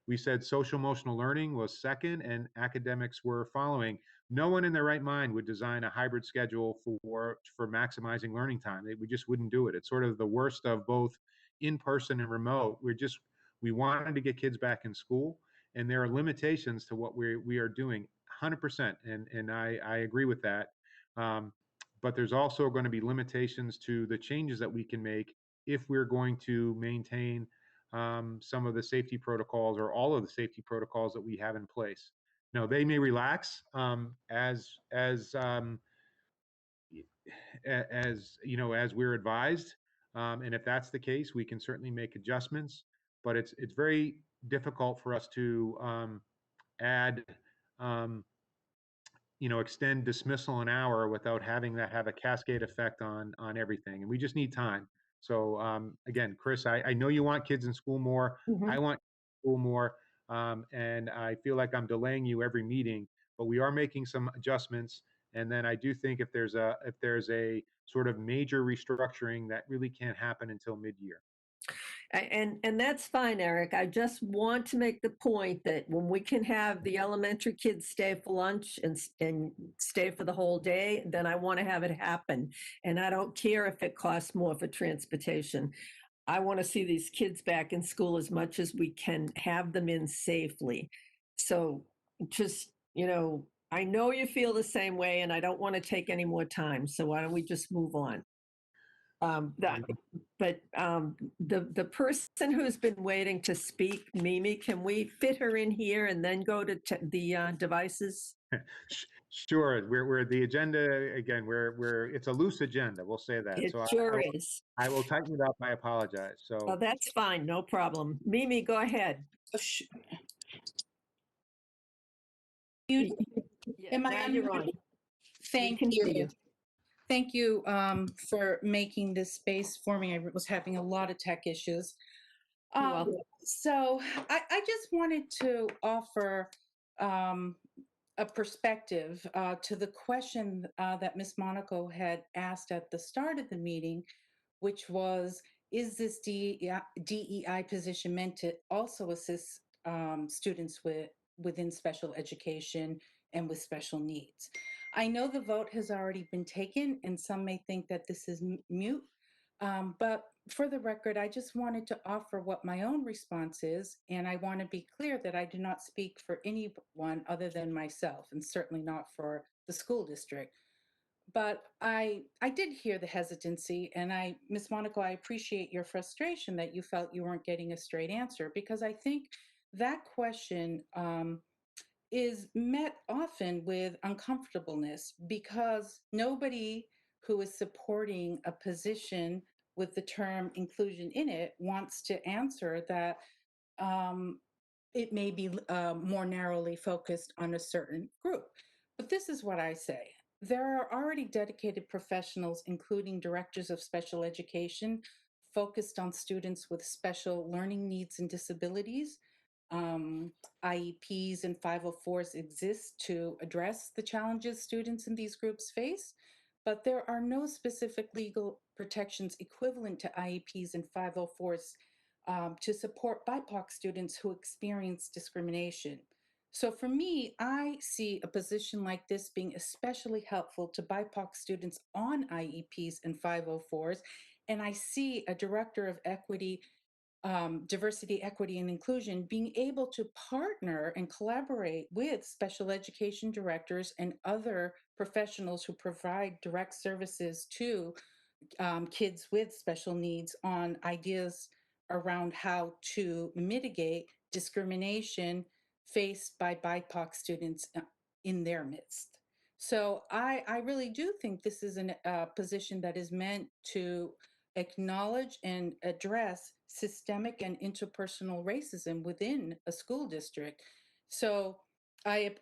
We said social emotional learning was second and academics were following. No one in their right mind would design a hybrid schedule for maximizing learning time. We just wouldn't do it. It's sort of the worst of both in-person and remote. We wanted to get kids back in school, and there are limitations to what we are doing 100%. And I agree with that. But there's also going to be limitations to the changes that we can make if we're going to maintain some of the safety protocols or all of the safety protocols that we have in place. Now, they may relax as you know, as we're advised, and if that's the case, we can certainly make adjustments. But it's very difficult for us to add extend dismissal an hour without having that have a cascade effect on everything. And we just need time. So again, Chris, I know you want kids in school more. I want school more. And I feel like I'm delaying you every meeting, but we are making some adjustments. And then I do think if there's a sort of major restructuring, that really can't happen until mid-year. And that's fine, Eric. I just want to make the point that when we can have the elementary kids stay for lunch and stay for the whole day, then I want to have it happen. And I don't care if it costs more for transportation. I want to see these kids back in school as much as we can have them in safely. So just, I know you feel the same way, and I don't want to take any more time. So why don't we just move on? The person who's been waiting to speak, Mimi, can we fit her in here and then go to the devices? Sure. We're the agenda again. It's a loose agenda. We'll say that. It So sure is. I will tighten it up. I apologize. So Oh, that's fine. No problem. Mimi, go ahead. Am I now on? You're on. Thank can hear you. you. Thank you for making this space for me. I was having a lot of tech issues. So I just wanted to offer a perspective to the question that Ms. Monaco had asked at the start of the meeting, which was, is this DEI position meant to also assist students within special education and with special needs? I know the vote has already been taken, and some may think that this is mute, but for the record, I just wanted to offer what my own response is, and I want to be clear that I do not speak for anyone other than myself, and certainly not for the school district. But I did hear the hesitancy, and Ms. Monaco, I appreciate your frustration that you felt you weren't getting a straight answer, because I think that question is met often with uncomfortableness, because nobody who is supporting a position with the term inclusion in it wants to answer that it may be more narrowly focused on a certain group. But this is what I say. There are already dedicated professionals, including directors of special education, focused on students with special learning needs and disabilities. IEPs and 504s exist to address the challenges students in these groups face, but there are no specific legal protections equivalent to IEPs and 504s to support BIPOC students who experience discrimination. So for me, I see a position like this being especially helpful to BIPOC students on IEPs and 504s, and I see a director of equity, diversity, equity, and inclusion being able to partner and collaborate with special education directors and other professionals who provide direct services to kids with special needs on ideas around how to mitigate discrimination faced by BIPOC students in their midst. So I really do think this is a position that is meant to acknowledge and address systemic and interpersonal racism within a school district. So I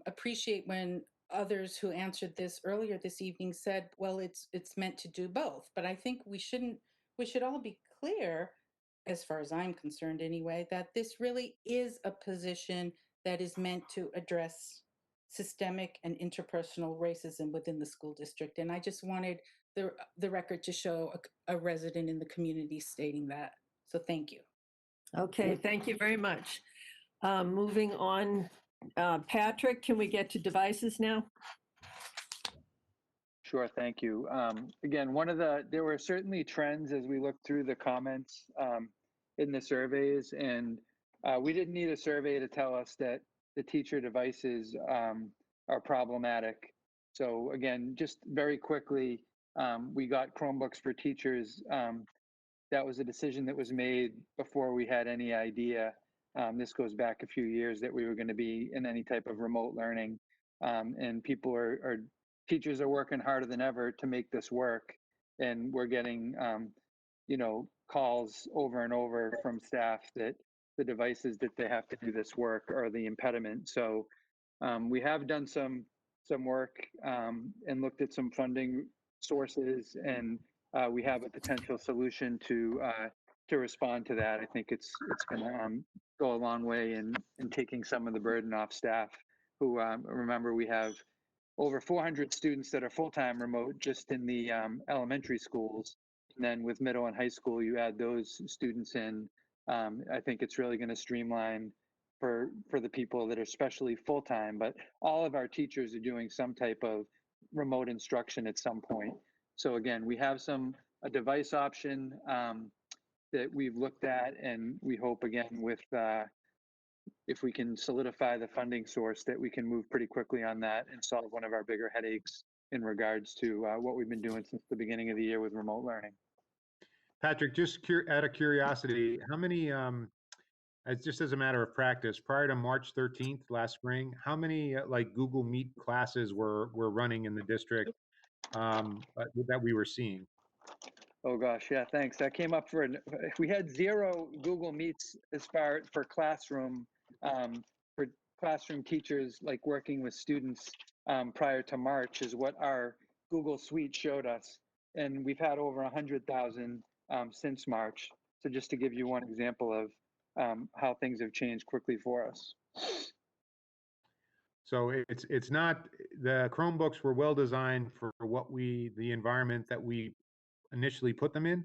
appreciate when others who answered this earlier this evening said, well, it's meant to do both. But I think we should all be clear, as far as I'm concerned anyway, that this really is a position that is meant to address systemic and interpersonal racism within the school district. And I just wanted the record to show a resident in the community stating that. So thank you. Okay, thank you very much. Moving on, Patrick, can we get to devices now? Sure, thank you. Again, there were certainly trends as we looked through the comments in the surveys, and we didn't need a survey to tell us that the teacher devices are problematic. So again, just very quickly, we got Chromebooks for teachers. That was a decision that was made before we had any idea. This goes back a few years that we were going to be in any type of remote learning, and teachers are working harder than ever to make this work, and we're getting calls over and over from staff that the devices that they have to do this work are the impediment. So we have done some work and looked at some funding sources, and we have a potential solution to respond to that. I think it's going to go a long way in taking some of the burden off staff who, remember, we have over 400 students that are full-time remote just in the elementary schools. And then with middle and high school, you add those students in. I think it's really going to streamline for the people that are especially full-time, but all of our teachers are doing some type of remote instruction at some point. So again, we have a device option that we've looked at, and we hope again with if we can solidify the funding source that we can move pretty quickly on that and solve one of our bigger headaches in regards to what we've been doing since the beginning of the year with remote learning. Patrick, just out of curiosity, how many, just as a matter of practice, prior to March 13th last spring, how many like Google Meet classes were running in the district that we were seeing? Oh gosh, yeah, thanks. That came up we had 0 Google Meets for classroom teachers, like working with students prior to March is what our Google Suite showed us. And we've had over 100,000 since March. So just to give you one example of how things have changed quickly for us. So it's not, the Chromebooks were well designed for the environment that we initially put them in.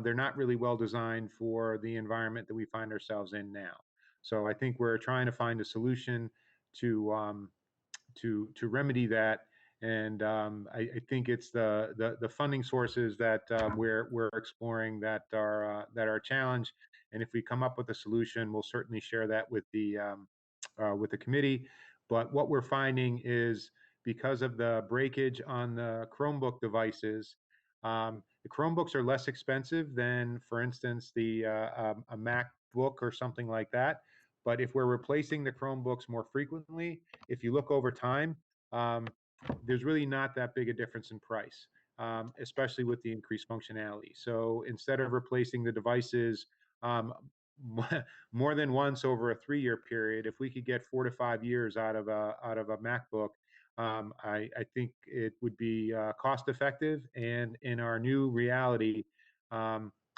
They're not really well designed for the environment that we find ourselves in now. So I think we're trying to find a solution to remedy that. And I think it's the funding sources that we're exploring that are a challenge. And if we come up with a solution, we'll certainly share that with the committee. But what we're finding is because of the breakage on the Chromebook devices, the Chromebooks are less expensive than, for instance, a MacBook or something like that. But if we're replacing the Chromebooks more frequently, if you look over time, there's really not that big a difference in price, especially with the increased functionality. So instead of replacing the devices more than once over a 3-year period, if we could get 4 to 5 years out of a MacBook, I think it would be cost effective. And in our new reality,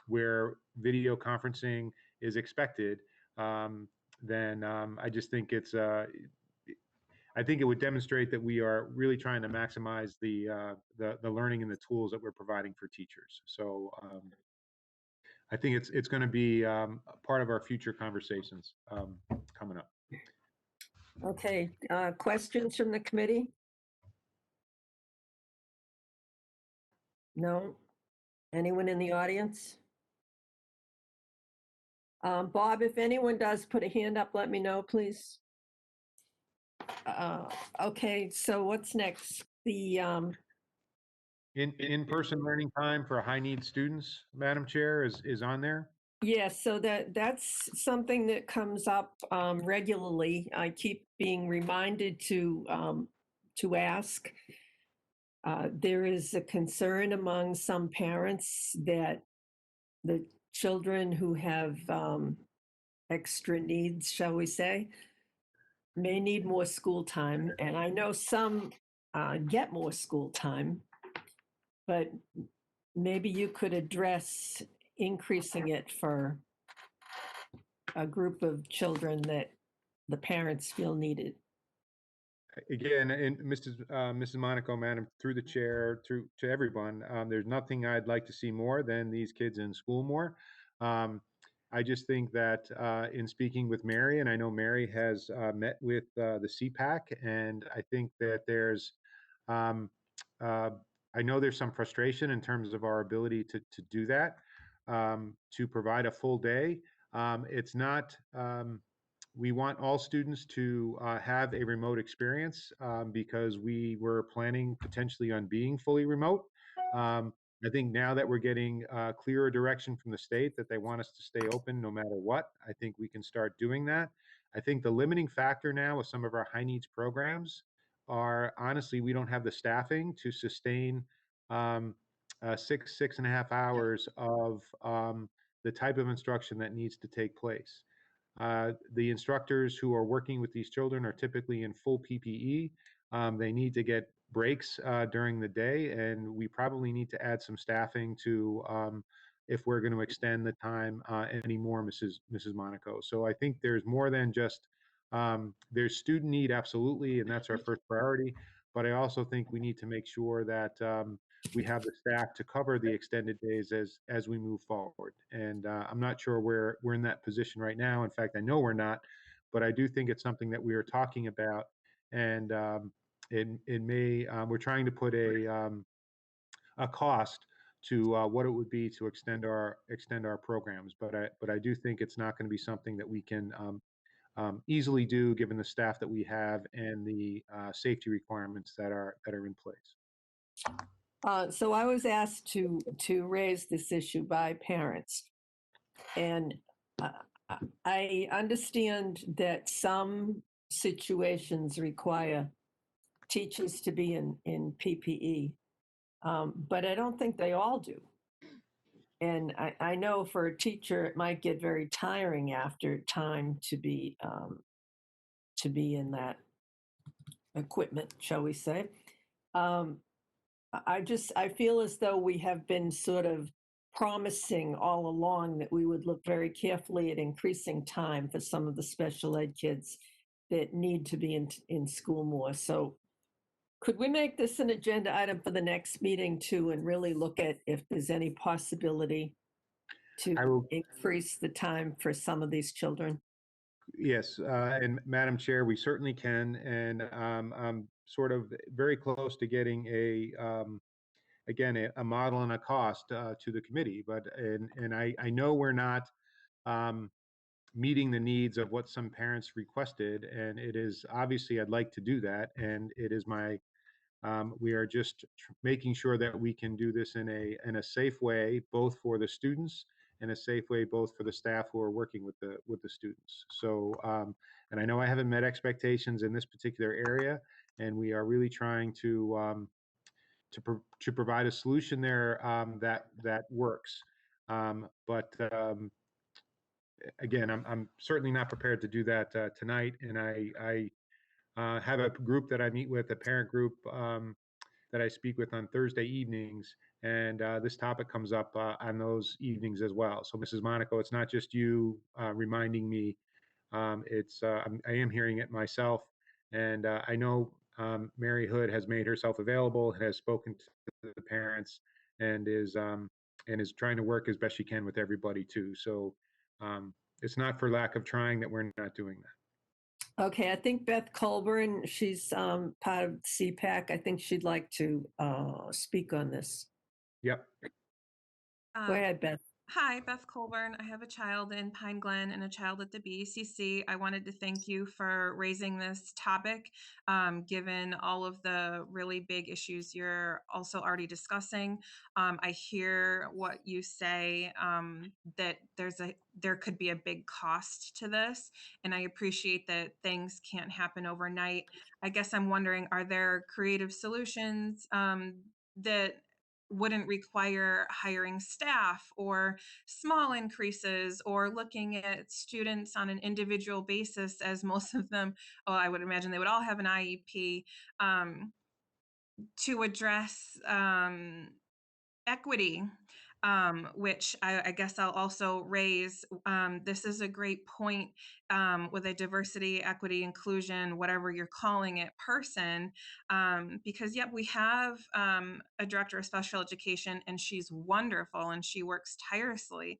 where video conferencing is expected, then I just think I think it would demonstrate that we are really trying to maximize the learning and the tools that we're providing for teachers. So I think it's going to be part of our future conversations coming up. Okay, questions from the committee? No? Anyone in the audience? Bob, if anyone does put a hand up, let me know, please. Okay, so what's next? The in-person learning time for high-need students, Madam Chair, is on there. yes, so that's something that comes up regularly. I keep being reminded to ask. There is a concern among some parents that the children who have extra needs, shall we say, may need more school time. And I know some get more school time, but maybe you could address increasing it for a group of children that the parents feel needed. Again, and Mrs. Monaco, Madam, through the chair, to everyone, there's nothing I'd like to see more than these kids in school more. I just think that in speaking with Mary, and I know Mary has met with the CPAC, and I think that there's, um, uh, I know there's some frustration in terms of our ability to do that, to provide a full day. It's not, we want all students to have a remote experience because we were planning potentially on being fully remote. Um, I think now that we're getting clearer direction from the state that they want us to stay open no matter what, I think we can start doing that. I think the limiting factor now with some of our high needs programs are honestly, we don't have the staffing to sustain um, 6.5 hours of the type of instruction that needs to take place. The instructors who are working with these children are typically in full PPE. They need to get breaks during the day, and we probably need to add some staffing to if we're going to extend the time anymore, Mrs. Monaco. So I think there's more than just there's student need, absolutely, and that's our first priority. But I also think we need to make sure that we have the staff to cover the extended days as we move forward. And I'm not sure we're in that position right now. In fact, I know we're not, but I do think it's something that we are talking about. And it may we're trying to put a cost to what it would be to extend our programs. But I do think it's not going to be something that we can easily do given the staff that we have and the safety requirements that are in place. So I was asked to raise this issue by parents, and I understand that some situations require teachers to be in PPE, but I don't think they all do. And I know for a teacher, it might get very tiring after time to be in that equipment, shall we say. I feel as though we have been sort of promising all along that we would look very carefully at increasing time for some of the special ed kids that need to be in school more. So could we make this an agenda item for the next meeting too, and really look at if there's any possibility to increase the time for some of these children? Yes, and Madam Chair, we certainly can, and I'm sort of very close to getting again, a model and a cost to the committee. But I know we're not meeting the needs of what some parents requested, and it is obviously I'd like to do that, and it is my we are just making sure that we can do this in a safe way, both for the students and a safe way both for the staff who are working with the students. So, and I know I haven't met expectations in this particular area, and we are really trying to provide a solution there that works. But again, I'm certainly not prepared to do that tonight, and I have a group that I meet with, a parent group that I speak with on Thursday evenings, and this topic comes up on those evenings as well. So, Mrs. Monaco, it's not just you reminding me; I am hearing it myself, and I know Mary Hood has made herself available, has spoken to the parents, and is trying to work as best she can with everybody too. So, it's not for lack of trying that we're not doing that. Okay, I think Beth Colburn, she's part of CPAC. I think she'd like to speak on this. Yep. Go ahead, Beth. Hi, Beth Colburn. I have a child in Pine Glen and a child at the BCC. I wanted to thank you for raising this topic, given all of the really big issues you're also already discussing. I hear what you say, that there could be a big cost to this, and I appreciate that things can't happen overnight. I guess I'm wondering, are there creative solutions that wouldn't require hiring staff or small increases or looking at students on an individual basis, as most of them, well, I would imagine they would all have an IEP, to address equity, which I guess I'll also raise. This is a great point with a diversity, equity, inclusion, whatever you're calling it, person, because, yep, we have a director of special education, and she's wonderful and she works tirelessly.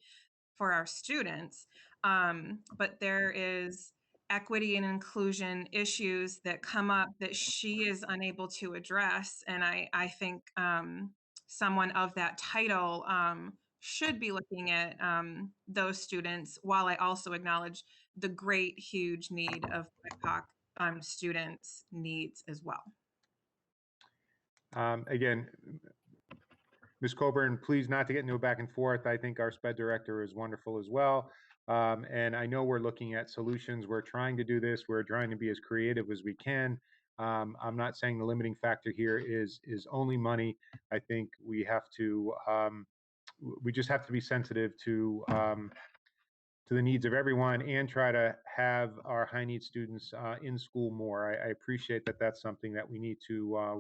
for our students. But there is equity and inclusion issues that come up that she is unable to address. And I think someone of that title should be looking at those students, while I also acknowledge the great, huge need of BIPOC students' needs as well. Again, Ms. Coburn, please not to get into a back and forth. I think our SPED director is wonderful as well. And I know we're looking at solutions. We're trying to do this. We're trying to be as creative as we can. I'm not saying the limiting factor here is only money. I think we have to, we just have to be sensitive to the needs of everyone and try to have our high need students in school more. I appreciate that that's something that we need to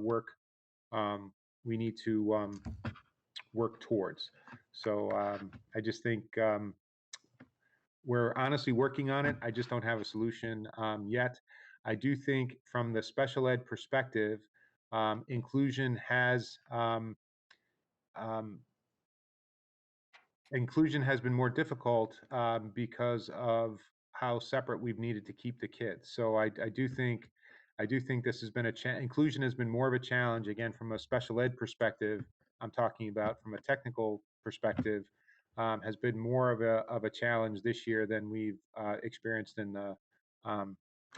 work towards. So I just think we're honestly working on it. I just don't have a solution yet. I do think from the special ed perspective, inclusion has been more difficult because of how separate we've needed to keep the kids. So I do think this has been inclusion has been more of a challenge, again, from a special ed perspective. I'm talking about from a technical perspective, has been more of a challenge this year than we've experienced in the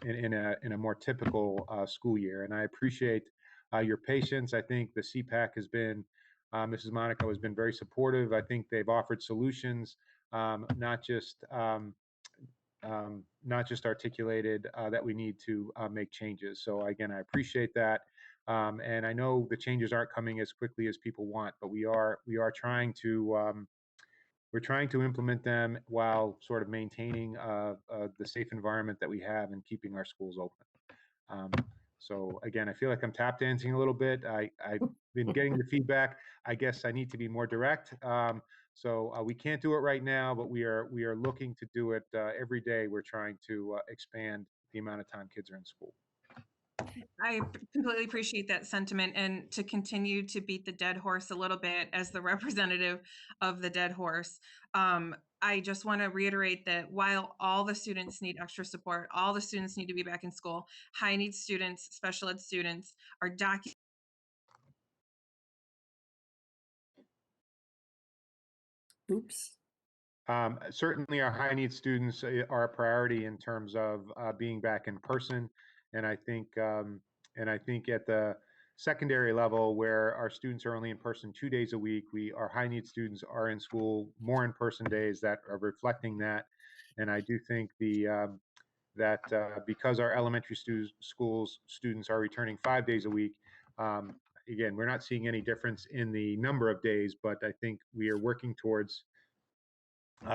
in a more typical school year. And I appreciate your patience. I think the CPAC has been, Mrs. Monaco has been very supportive. I think they've offered solutions, not just articulated that we need to make changes. So again, I appreciate that. And I know the changes aren't coming as quickly as people want, but we are trying to we're trying to implement them while sort of maintaining the safe environment that we have and keeping our schools open. So again, I feel like I'm tap dancing a little bit. I've been getting the feedback. I guess I need to be more direct. So we can't do it right now, but we are looking to do it every day. We're trying to expand the amount of time kids are in school. I completely appreciate that sentiment, and to continue to beat the dead horse a little bit as the representative of the dead horse. I just want to reiterate that while all the students need extra support, all the students need to be back in school, high needs students, special ed students are documented. Oops. Certainly our high needs students are a priority in terms of being back in person. And I think at the secondary level, where our students are only in person 2 days a week, our high needs students are in school more in person days that are reflecting that. And I do think that because our elementary schools students are returning 5 days a week, again, we're not seeing any difference in the number of days, but I think we are working towards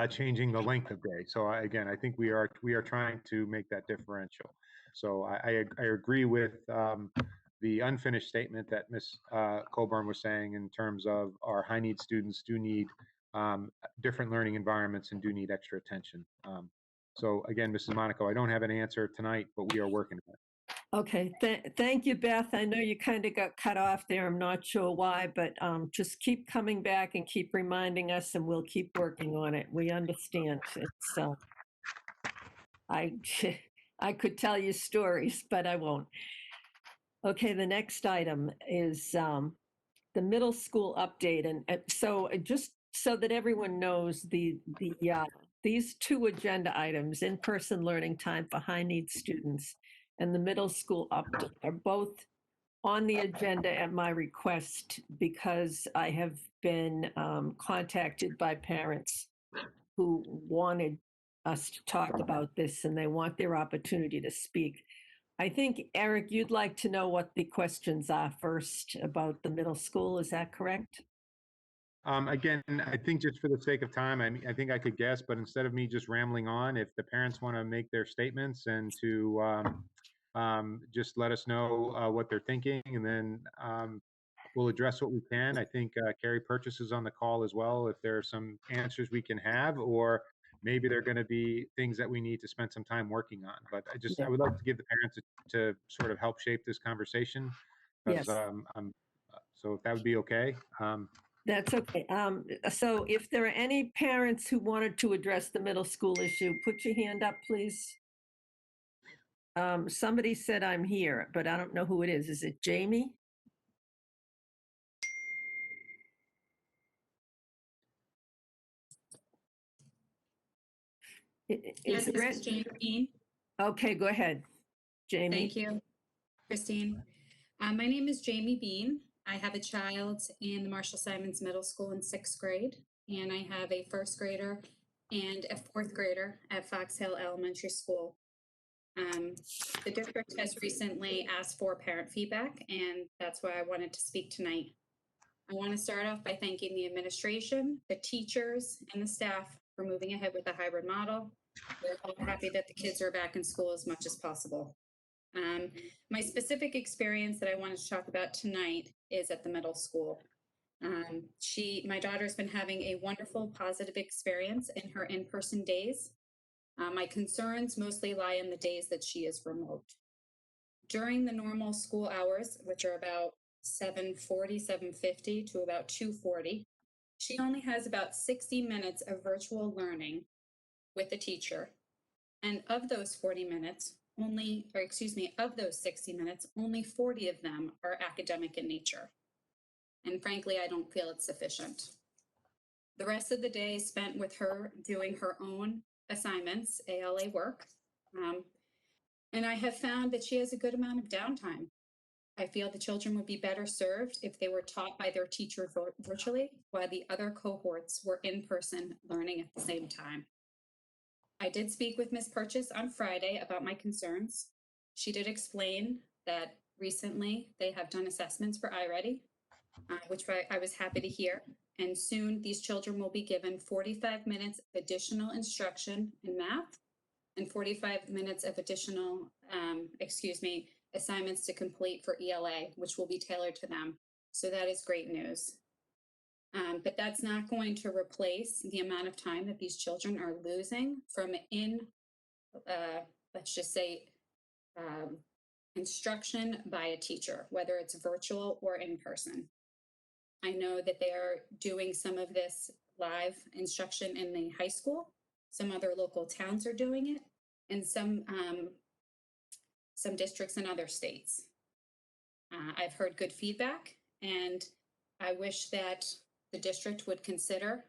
changing the length of day. So again, I think we are trying to make that differential. So I agree with the unfinished statement that Ms. Colburn was saying in terms of our high need students do need different learning environments and do need extra attention. So again, Mrs. Monaco, I don't have an answer tonight, but we are working on it. Okay, thank you, Beth. I know you kind of got cut off there. I'm not sure why, but just keep coming back and keep reminding us, and we'll keep working on it. We understand. It's I could tell you stories, but I won't. Okay, the next item is the middle school update, and so just so that everyone knows, these two agenda items, in-person learning time for high needs students and the middle school update, are both on the agenda at my request because I have been contacted by parents who wanted us to talk about this and they want their opportunity to speak. I think, Eric, you'd like to know what the questions are first about the middle school. Is that correct? Again, I think just for the sake of time, I think I could guess, but instead of me just rambling on, if the parents want to make their statements and to just let us know what they're thinking, and then we'll address what we can. I think Carrie Purchase is on the call as well. If there are some answers we can have, or maybe they're going to be things that we need to spend some time working on. But I would like to give the parents to sort of help shape this conversation. Yes. So if that would be okay. That's okay. So if there are any parents who wanted to address the middle school issue, put your hand up, please. Somebody said I'm here, but I don't know who it is. Is it Jamie? Yes, Is this there is Jamie Bean. Okay, go ahead, Jamie. Thank you, Christine. My name is Jamie Bean. I have a child in the Marshall Simons Middle School in 6th grade, and I have a 1st grader and a 4th grader at Fox Hill Elementary School. The district has recently asked for parent feedback, and that's why I wanted to speak tonight. I want to start off by thanking the administration, the teachers, and the staff for moving ahead with the hybrid model. We're all happy that the kids are back in school as much as possible. My specific experience that I wanted to talk about tonight is at the middle school. My daughter's been having a wonderful, positive experience in her in-person days. My concerns mostly lie in the days that she is remote. During the normal school hours, which are about 7:40, 7:50 to about 2:40, she only has about 60 minutes of virtual learning with the teacher. And of those 40 minutes, of those 60 minutes, only 40 of them are academic in nature. And frankly, I don't feel it's sufficient. The rest of the day is spent with her doing her own assignments, ALA work. And I have found that she has a good amount of downtime. I feel the children would be better served if they were taught by their teacher virtually, while the other cohorts were in person learning at the same time. I did speak with Ms. Purchase on Friday about my concerns. She did explain that recently they have done assessments for iReady, which I was happy to hear. And soon these children will be given 45 minutes of additional instruction in math and 45 minutes of additional, assignments to complete for ELA, which will be tailored to them. So that is great news. But that's not going to replace the amount of time that these children are losing from instruction by a teacher, whether it's virtual or in person. I know that they are doing some of this live instruction in the high school. Some other local towns are doing it, and some districts in other states. I've heard good feedback, and I wish that the district would consider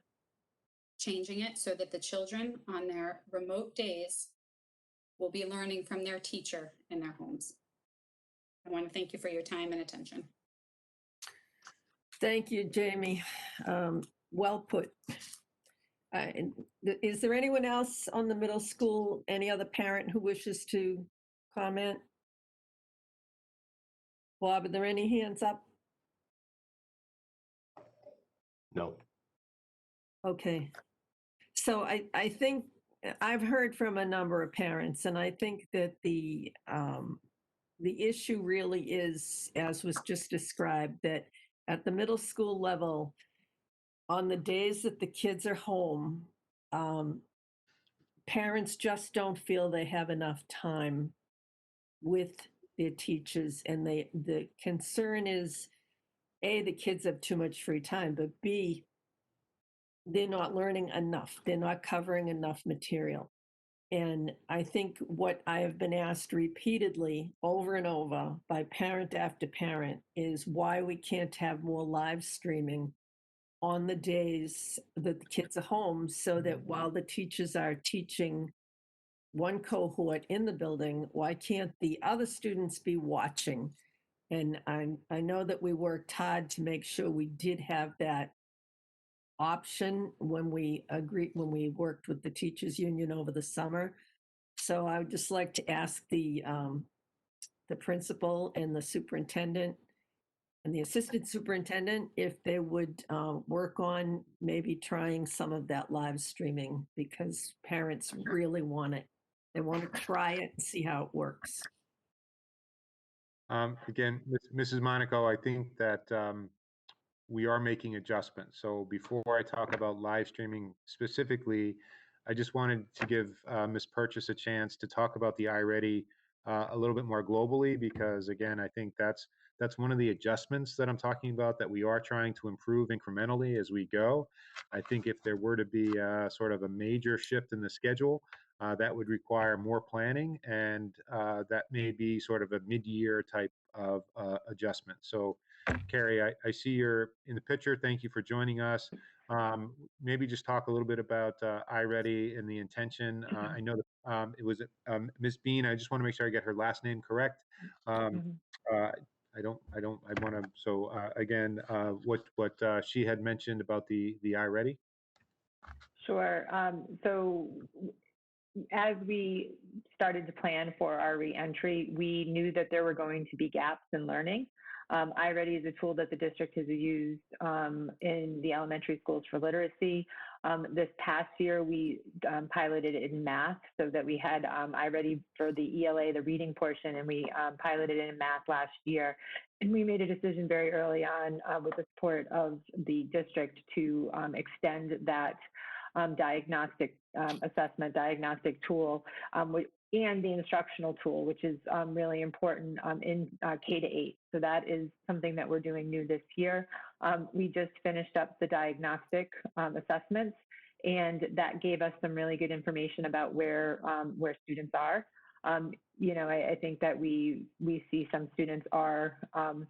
changing it so that the children on their remote days will be learning from their teacher in their homes. I want to thank you for your time and attention. Thank you, Jamie. Well put. Is there anyone else on the middle school, any other parent who wishes to comment? Bob, are there any hands up? No. Okay. So I think I've heard from a number of parents, and I think that the issue really is, as was just described, that at the middle school level, on the days that the kids are home, parents just don't feel they have enough time with their teachers, and the concern is, A, the kids have too much free time, but B, they're not learning enough. They're not covering enough material. And I think what I have been asked repeatedly over and over by parent after parent is why we can't have more live streaming on the days that the kids are home, so that while the teachers are teaching one cohort in the building, why can't the other students be watching? And I know that we worked hard to make sure we did have that option when we worked with the teachers union over the summer. So I would just like to ask the principal and the superintendent and the assistant superintendent if they would work on maybe trying some of that live streaming, because parents really want it. They want to try it and see how it works. Again, Mrs. Monaco, I think that we are making adjustments. So before I talk about live streaming specifically, I just wanted to give Ms. Purchase a chance to talk about the iReady a little bit more globally, because again, I think that's That's one of the adjustments that I'm talking about that we are trying to improve incrementally as we go. I think if there were to be sort of a major shift in the schedule, that would require more planning, and that may be sort of a mid-year type of adjustment. So, Carrie, I see you're in the picture. Thank you for joining us. Maybe just talk a little bit about iReady and the intention. I know that it was Ms. Bean. I just want to make sure I get her last name correct. I want to. So again, what she had mentioned about the iReady. Sure. So as we started to plan for our reentry, we knew that there were going to be gaps in learning. iReady is a tool that the district has used in the elementary schools for literacy. This past year, we piloted it in math, so that we had iReady for the ELA, the reading portion, and we piloted it in math last year. And we made a decision very early on with the support of the district to extend that diagnostic assessment, diagnostic tool, and the instructional tool, which is really important in K-8. So that is something that we're doing new this year. We just finished up the diagnostic assessments, and that gave us some really good information about where students are. I think that we see some students are,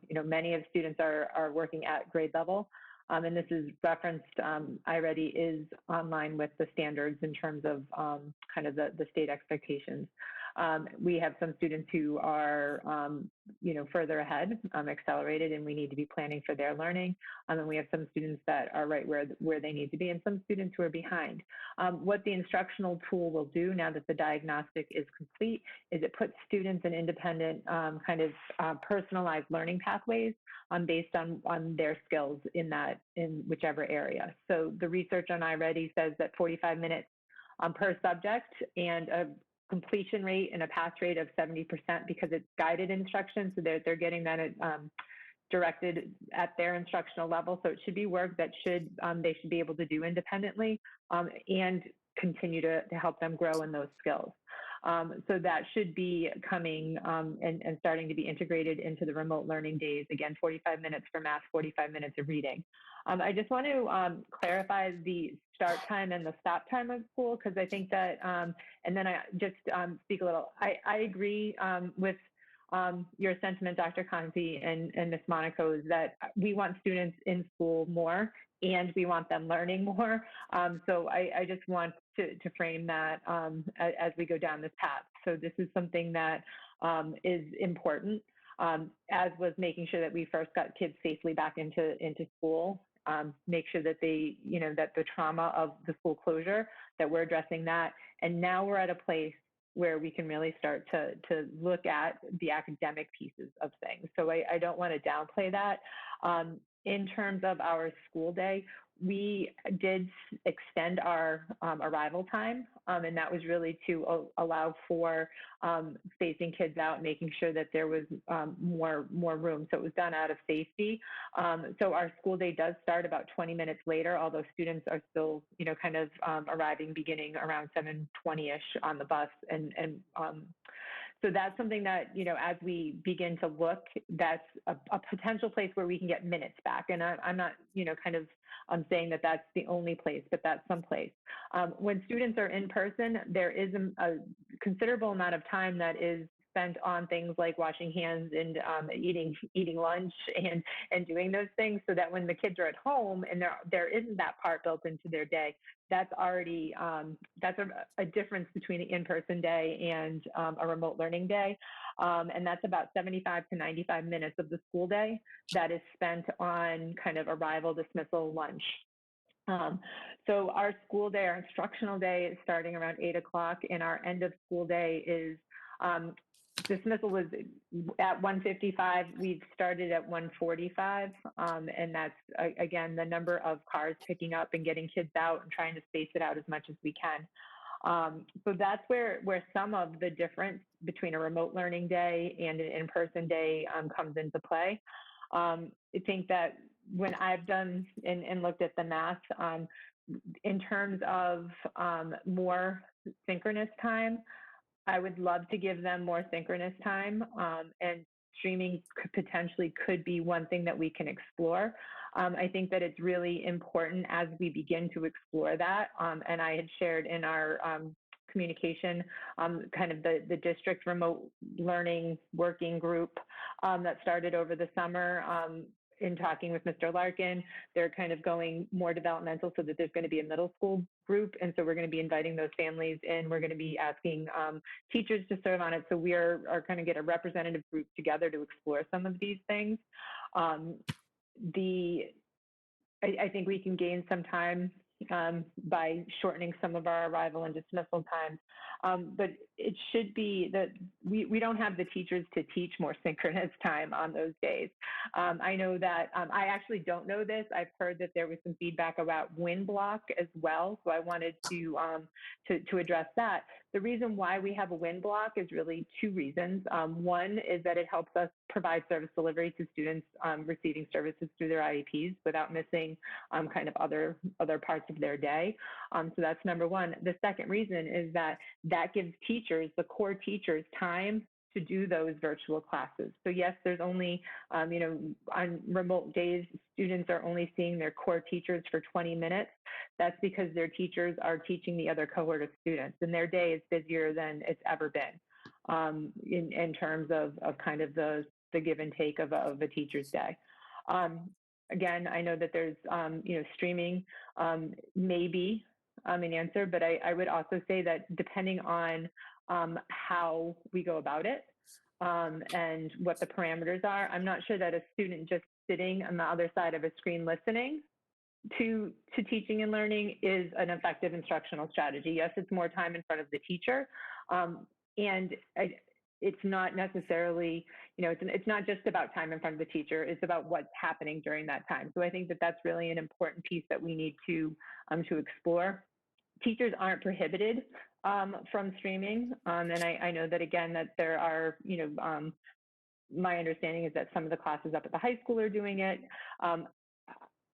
many of students are working at grade level. And this is referenced, iReady is online with the standards in terms of kind of the state expectations. We have some students who are, further ahead, accelerated, and we need to be planning for their learning. And we have some students that are right where they need to be, and some students who are behind. What the instructional tool will do now that the diagnostic is complete is it puts students in independent personalized learning pathways based on their skills in whichever area. So the research on iReady says that 45 minutes per subject, and a completion rate and a pass rate of 70% because it's guided instruction, so they're getting that directed at their instructional level. So it should be work that they should be able to do independently and continue to help them grow in those skills. So that should be coming and starting to be integrated into the remote learning days. Again, 45 minutes for math, 45 minutes of reading. I just want to clarify the start time and the stop time of school, because I think that, and then I just speak a little, I agree with your sentiment, Dr. Conti and Ms. Monaco, is that we want students in school more, and we want them learning more. So I just want to frame that as we go down this path. So this is something that is important, as was making sure that we first got kids safely back into school, make sure that they, that the trauma of the school closure, that we're addressing that. And now we're at a place where we can really start to look at the academic pieces of things. So I don't want to downplay that. In terms of our school day, we did extend our arrival time, and that was really to allow for spacing kids out, making sure that there was more room. So it was done out of safety. So our school day does start about 20 minutes later, although students are still, arriving beginning around 7:20-ish on the bus. So that's something that, as we begin to look, that's a potential place where we can get minutes back. And I'm not, I'm saying that that's the only place, but that's some place. When students are in person, there is a considerable amount of time that is spent on things like washing hands and eating lunch and doing those things, so that when the kids are at home and there isn't that part built into their day, that's already that's a difference between an in-person day and a remote learning day. And that's about 75 to 95 minutes of the school day that is spent on kind of arrival, dismissal, lunch. So our school day, our instructional day, is starting around 8 o'clock, and our end of school day is dismissal was at 1:55. We've started at 1:45, and that's again the number of cars picking up and getting kids out and trying to space it out as much as we can. So that's where some of the difference between a remote learning day and an in-person day comes into play. I think that when I've done and looked at the math, in terms of more synchronous time, I would love to give them more synchronous time and streaming potentially could be one thing that we can explore. I think that it's really important as we begin to explore that. And I had shared in our communication, kind of the district remote learning working group that started over the summer. In talking with Mr. Larkin, they're kind of going more developmental so that there's going to be a middle school group. And so we're going to be inviting those families in. We're going to be asking teachers to serve on it. So we are going to get a representative group together to explore some of these things. I think we can gain some time by shortening some of our arrival and dismissal times. But it should be that we don't have the teachers to teach more synchronous time on those days. I know that I actually don't know this. I've heard that there was some feedback about wind block as well. So I wanted to address that. The reason why we have a wind block is really two reasons. One is that it helps us provide service delivery to students receiving services through their IEPs without missing kind of other parts of their day. So that's number one. The second reason is that gives teachers, the core teachers, time to do those virtual classes. So yes, there's only, on remote days, students are only seeing their core teachers for 20 minutes. That's because their teachers are teaching the other cohort of students, and their day is busier than it's ever been in terms of kind of the give and take of a teacher's day. Again, I know that there's, streaming may be an answer, but I would also say that depending on how we go about it and what the parameters are, I'm not sure that a student just sitting on the other side of a screen listening to teaching and learning is an effective instructional strategy. Yes, it's more time in front of the teacher. And it's not necessarily, it's not just about time in front of the teacher. It's about what's happening during that time. So I think that that's really an important piece that we need to explore. Teachers aren't prohibited from streaming. And I know that, again, that there are, my understanding is that some of the classes up at the high school are doing it.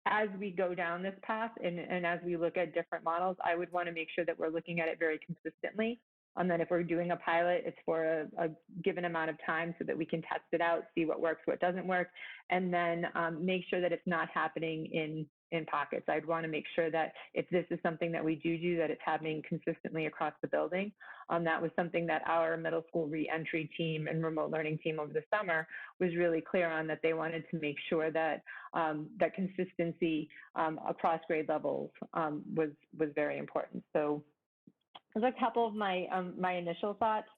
As we go down this path and as we look at different models, I would want to make sure that we're looking at it very consistently. And then if we're doing a pilot, it's for a given amount of time so that we can test it out, see what works, what doesn't work, and then make sure that it's not happening in pockets. I'd want to make sure that if this is something that we do, that it's happening consistently across the building. That was something that our middle school reentry team and remote learning team over the summer was really clear on, that they wanted to make sure that that consistency across grade levels was very important. So there's a couple of my initial thoughts.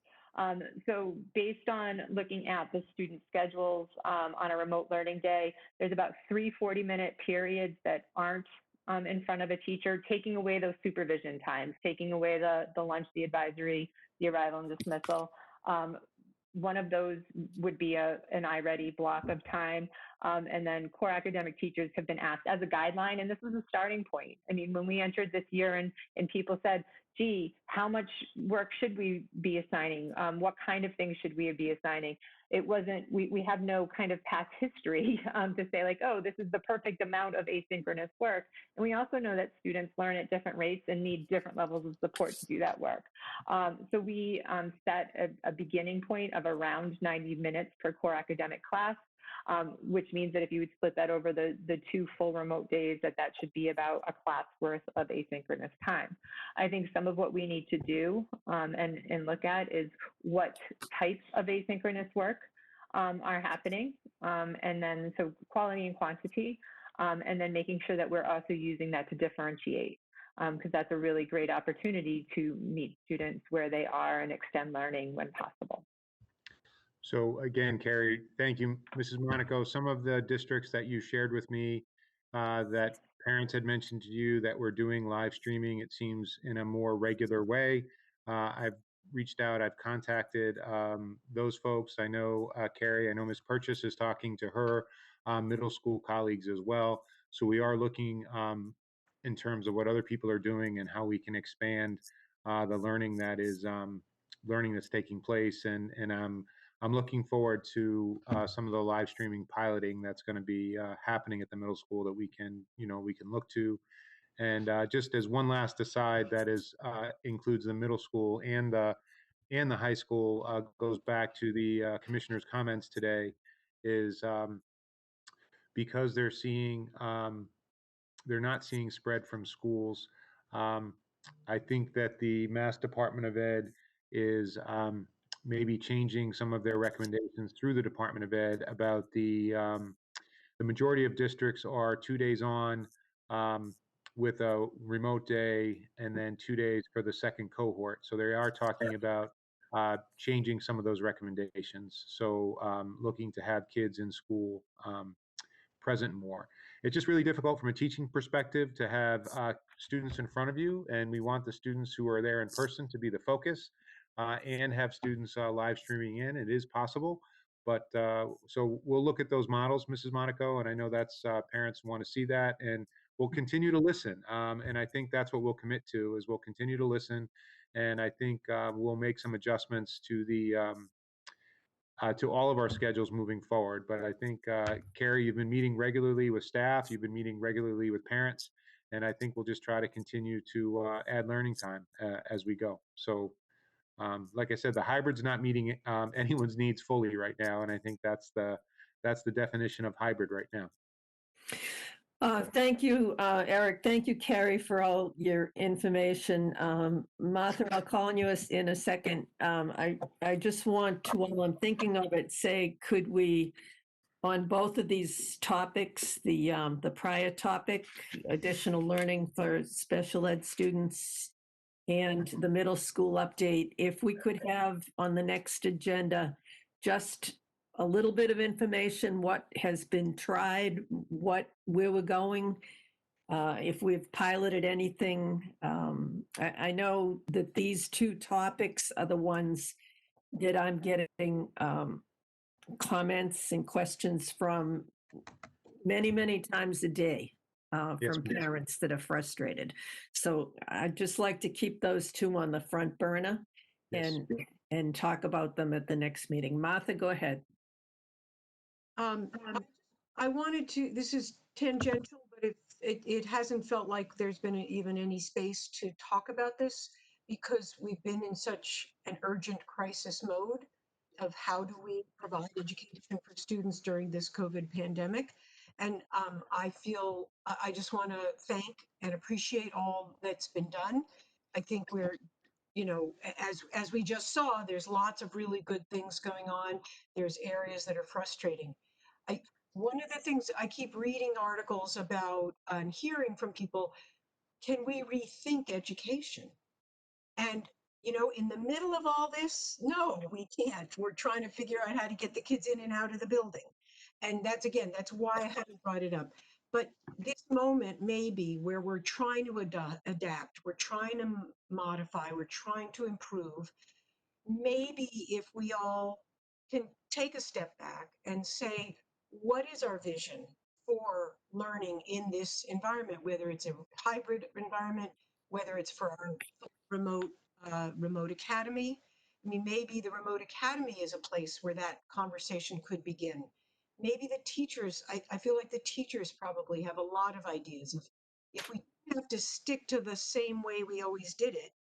So based on looking at the student schedules on a remote learning day, there's about 3 40-minute periods that aren't in front of a teacher, taking away those supervision times, taking away the lunch, the advisory, the arrival and dismissal. One of those would be an iReady block of time. And then core academic teachers have been asked as a guideline, and this was a starting point. I mean, when we entered this year and people said, gee, how much work should we be assigning? What kind of things should we be assigning? It wasn't, we have no kind of past history to say like, oh, this is the perfect amount of asynchronous work. And we also know that students learn at different rates and need different levels of support to do that work. So we set a beginning point of around 90 minutes per core academic class. Which means that if you would split that over the 2 full remote days, that should be about a class worth of asynchronous time. I think some of what we need to do and look at is what types of asynchronous work are happening, and then so quality and quantity, and then making sure that we're also using that to differentiate, because that's a really great opportunity to meet students where they are and extend learning when possible. So again, Carrie, thank you. Mrs. Monaco, some of the districts that you shared with me that parents had mentioned to you that we're doing live streaming, it seems, in a more regular way. I've reached out, I've contacted those folks. I know, Carrie, I know Ms. Purchase is talking to her middle school colleagues as well. So we are looking in terms of what other people are doing and how we can expand the learning that is learning that's taking place. And I'm looking forward to some of the live streaming piloting that's going to be happening at the middle school that we can look to. And just as one last aside, that is includes the middle school and the and the high school goes back to the commissioner's comments today, is because they're not seeing spread from schools. I think that the Mass Department of Ed is maybe changing some of their recommendations through the Department of Ed about the majority of districts are 2 days on with a remote day and then 2 days for the second cohort. So they are talking about changing some of those recommendations. So looking to have kids in school present more. It's just really difficult from a teaching perspective to have students in front of you, and we want the students who are there in person to be the focus and have students live streaming in. It is possible, but so we'll look at those models, Mrs. Monaco, and I know that's parents want to see that, and we'll continue to listen. And I think that's what we'll commit to, is we'll continue to listen, and I think we'll make some adjustments to all of our schedules moving forward. But I think, Carrie, you've been meeting regularly with staff, you've been meeting regularly with parents, and I think we'll just try to continue to add learning time as we go. So, like I said, the hybrid's not meeting anyone's needs fully right now, and I think that's the definition of hybrid right now. Thank you, Eric. Thank you, Carrie, for all your information. Martha, I'll call on you in a second. I just want to, while I'm thinking of it, say, could we, on both of these topics, the prior topic, additional learning for special ed students, and the middle school update, if we could have on the next agenda just a little bit of information, what has been tried, where we're going, if we've piloted anything. I know that these two topics are the ones that I'm getting comments and questions from many times a day Yes, from ma'am. parents that are frustrated. So I'd just like to keep those two on the front burner Yes. and talk about them at the next meeting. Martha, go ahead. I wanted to, this is tangential, but it hasn't felt like there's been even any space to talk about this because we've been in such an urgent crisis mode of how do we provide education for students during this COVID pandemic. And I feel, I just want to thank and appreciate all that's been done. I think we're, you know, as we just saw, there's lots of really good things going on. There's areas that are frustrating. One of the things I keep reading articles about and hearing from people, can we rethink education? And, you know, in the middle of all this, no, we can't. We're trying to figure out how to get the kids in and out of the building. And that's, again, that's why I haven't brought it up. But this moment may be where we're trying to adapt, we're trying to modify, we're trying to improve. Maybe if we all can take a step back and say, what is our vision for learning in this environment, whether it's a hybrid environment, whether it's for our remote academy. I mean, maybe the remote academy is a place where that conversation could begin. Maybe the teachers, I feel like the teachers probably have a lot of ideas of if we have to stick to the same way we always did it,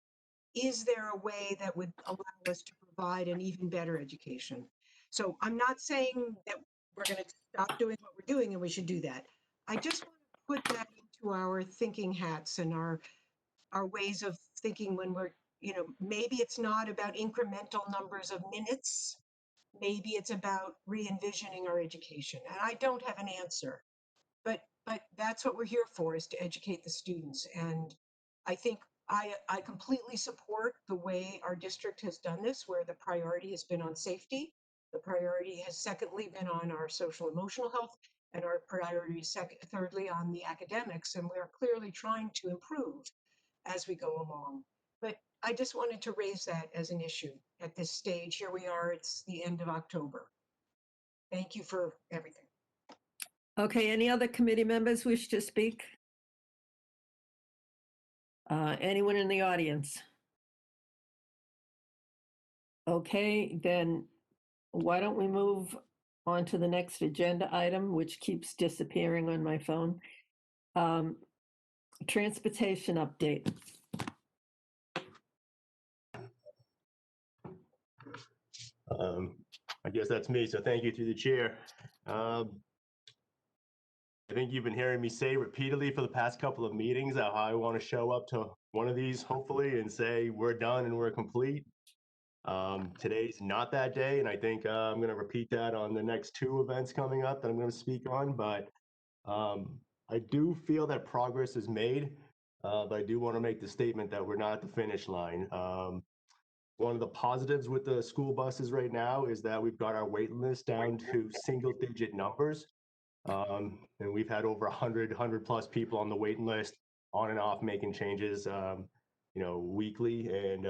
is there a way that would allow us to provide an even better education? So I'm not saying that we're going to stop doing what we're doing and we should do that. I just want to put that into our thinking hats and our ways of thinking when we're, you know, maybe it's not about incremental numbers of minutes. Maybe it's about re-envisioning our education. And I don't have an answer, but that's what we're here for, is to educate the students. And I think I completely support the way our district has done this, where the priority has been on safety. The priority has secondly been on our social emotional health, and our priority is thirdly on the academics. And we're clearly trying to improve as we go along. But I just wanted to raise that as an issue at this stage. Here we are, it's the end of October. Thank you for everything. Okay, any other committee members wish to speak? Anyone in the audience? Okay, then why don't we move on to the next agenda item, which keeps disappearing on my phone. Transportation update. I guess that's me. So thank you through the chair. I think you've been hearing me say repeatedly for the past couple of meetings how I want to show up to one of these, hopefully, and say we're done and we're complete. Today's not that day, and I think I'm going to repeat that on the next two events coming up that I'm going to speak on. But I do feel that progress is made, but I do want to make the statement that we're not at the finish line. One of the positives with the school buses right now is that we've got our waiting list down to single-digit numbers. And we've had over 100 plus people on the waiting list on and off making changes, weekly and,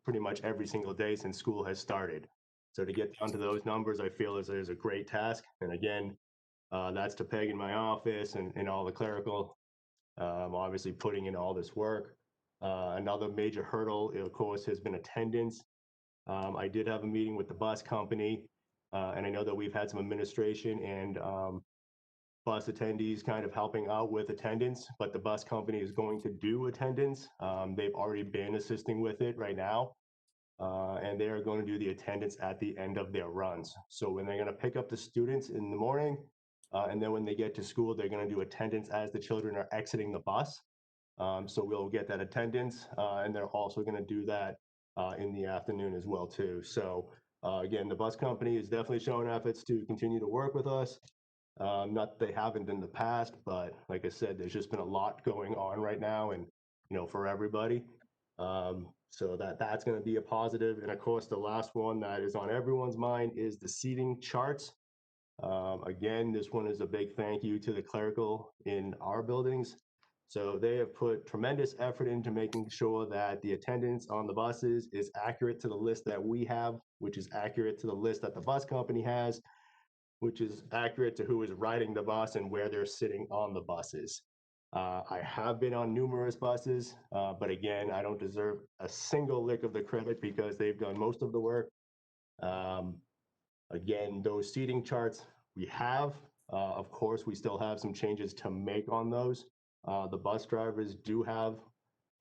pretty much every single day since school has started. So to get down to those numbers, I feel is a great task. And again, that's to Peg in my office and all the clerical, obviously putting in all this work. Another major hurdle, of course, has been attendance. I did have a meeting with the bus company, and I know that we've had some administration and bus attendees kind of helping out with attendance, but the bus company is going to do attendance. They've already been assisting with it right now, and they are going to do the attendance at the end of their runs. So when they're going to pick up the students in the morning, and then when they get to school, they're going to do attendance as the children are exiting the bus. So we'll get that attendance, and they're also going to do that in the afternoon as well too. So again, the bus company is definitely showing efforts to continue to work with us. Not that they haven't in the past, but like I said, there's just been a lot going on right now, and for everybody. So that's going to be a positive. And of course, the last one that is on everyone's mind is the seating charts. Again, this one is a big thank you to the clerical in our buildings. So they have put tremendous effort into making sure that the attendance on the buses is accurate to the list that we have, which is accurate to the list that the bus company has, which is accurate to who is riding the bus and where they're sitting on the buses. I have been on numerous buses, but again, I don't deserve a single lick of the credit because they've done most of the work. Again, those seating charts we have, of course, we still have some changes to make on those. The bus drivers do have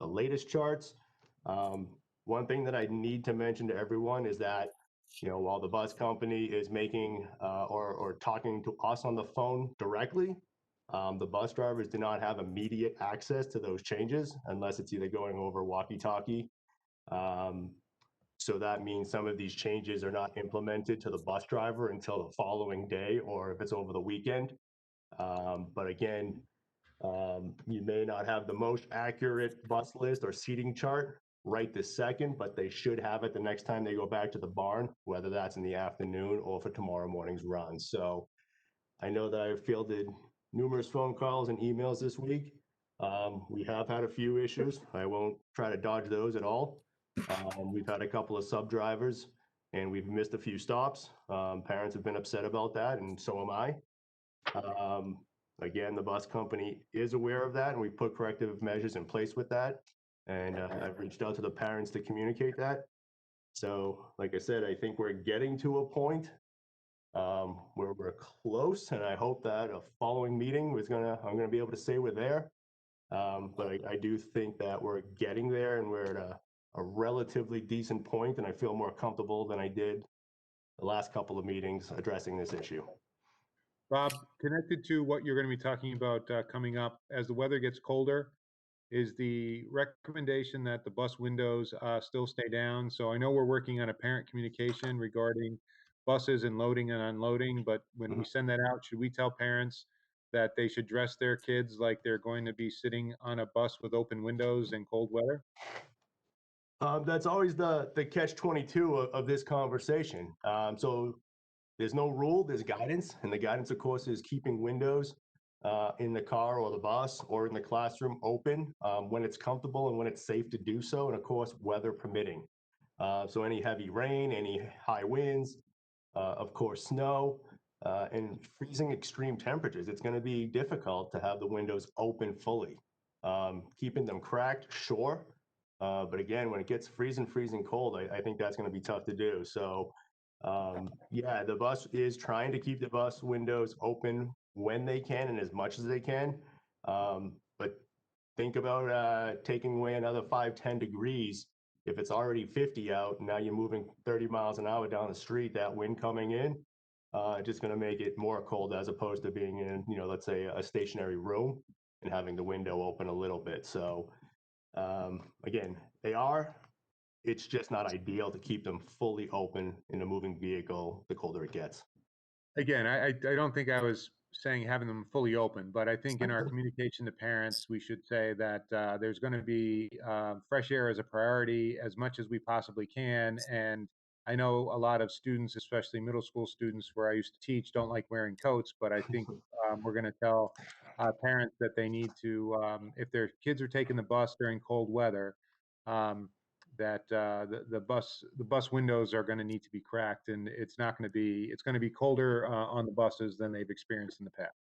the latest charts. One thing that I need to mention to everyone is that while the bus company is making or talking to us on the phone directly, the bus drivers do not have immediate access to those changes unless it's either going over walkie-talkie. So that means some of these changes are not implemented to the bus driver until the following day, or if it's over the weekend. But again, you may not have the most accurate bus list or seating chart right this second, but they should have it the next time they go back to the barn, whether that's in the afternoon or for tomorrow morning's run. So I know that I've fielded numerous phone calls and emails this week. We have had a few issues. I won't try to dodge those at all. We've had a couple of sub drivers and we've missed a few stops. Parents have been upset about that, and so am I. Again, the bus company is aware of that, and we put corrective measures in place with that. And I've reached out to the parents to communicate that. So, like I said, I think we're getting to a point where we're close, and I hope that a following meeting I'm gonna be able to say we're there. But I do think that we're getting there, and we're at a relatively decent point, and I feel more comfortable than I did the last couple of meetings addressing this issue. Bob, connected to what you're going to be talking about coming up, as the weather gets colder, is the recommendation that the bus windows still stay down. So I know we're working on a parent communication regarding buses and loading and unloading, but when we send that out, should we tell parents that they should dress their kids like they're going to be sitting on a bus with open windows in cold weather? That's always the catch-22 of this conversation. So there's no rule, there's guidance, and the guidance, of course, is keeping windows in the car or the bus or in the classroom open when it's comfortable and when it's safe to do so, and of course, weather permitting. So any heavy rain, any high winds, of course, snow, and freezing extreme temperatures, it's going to be difficult to have the windows open fully. Keeping them cracked, sure. But again, when it gets freezing cold, I think that's going to be tough to do. So yeah, the bus is trying to keep the bus windows open when they can and as much as they can. But think about taking away another 5-10 degrees if it's already 50 out, now you're moving 30 miles an hour down the street, that wind coming in, just going to make it more cold as opposed to being in, let's say a stationary room and having the window open a little bit. So again, it's just not ideal to keep them fully open in a moving vehicle the colder it gets. Again, I don't think I was saying having them fully open, but I think in our communication to parents, we should say that there's going to be fresh air as a priority as much as we possibly can. And I know a lot of students, especially middle school students where I used to teach, don't like wearing coats, but I think we're going to tell parents that they need to, if their kids are taking the bus during cold weather, that the bus windows are going to need to be cracked, and it's going to be colder on the buses than they've experienced in the past.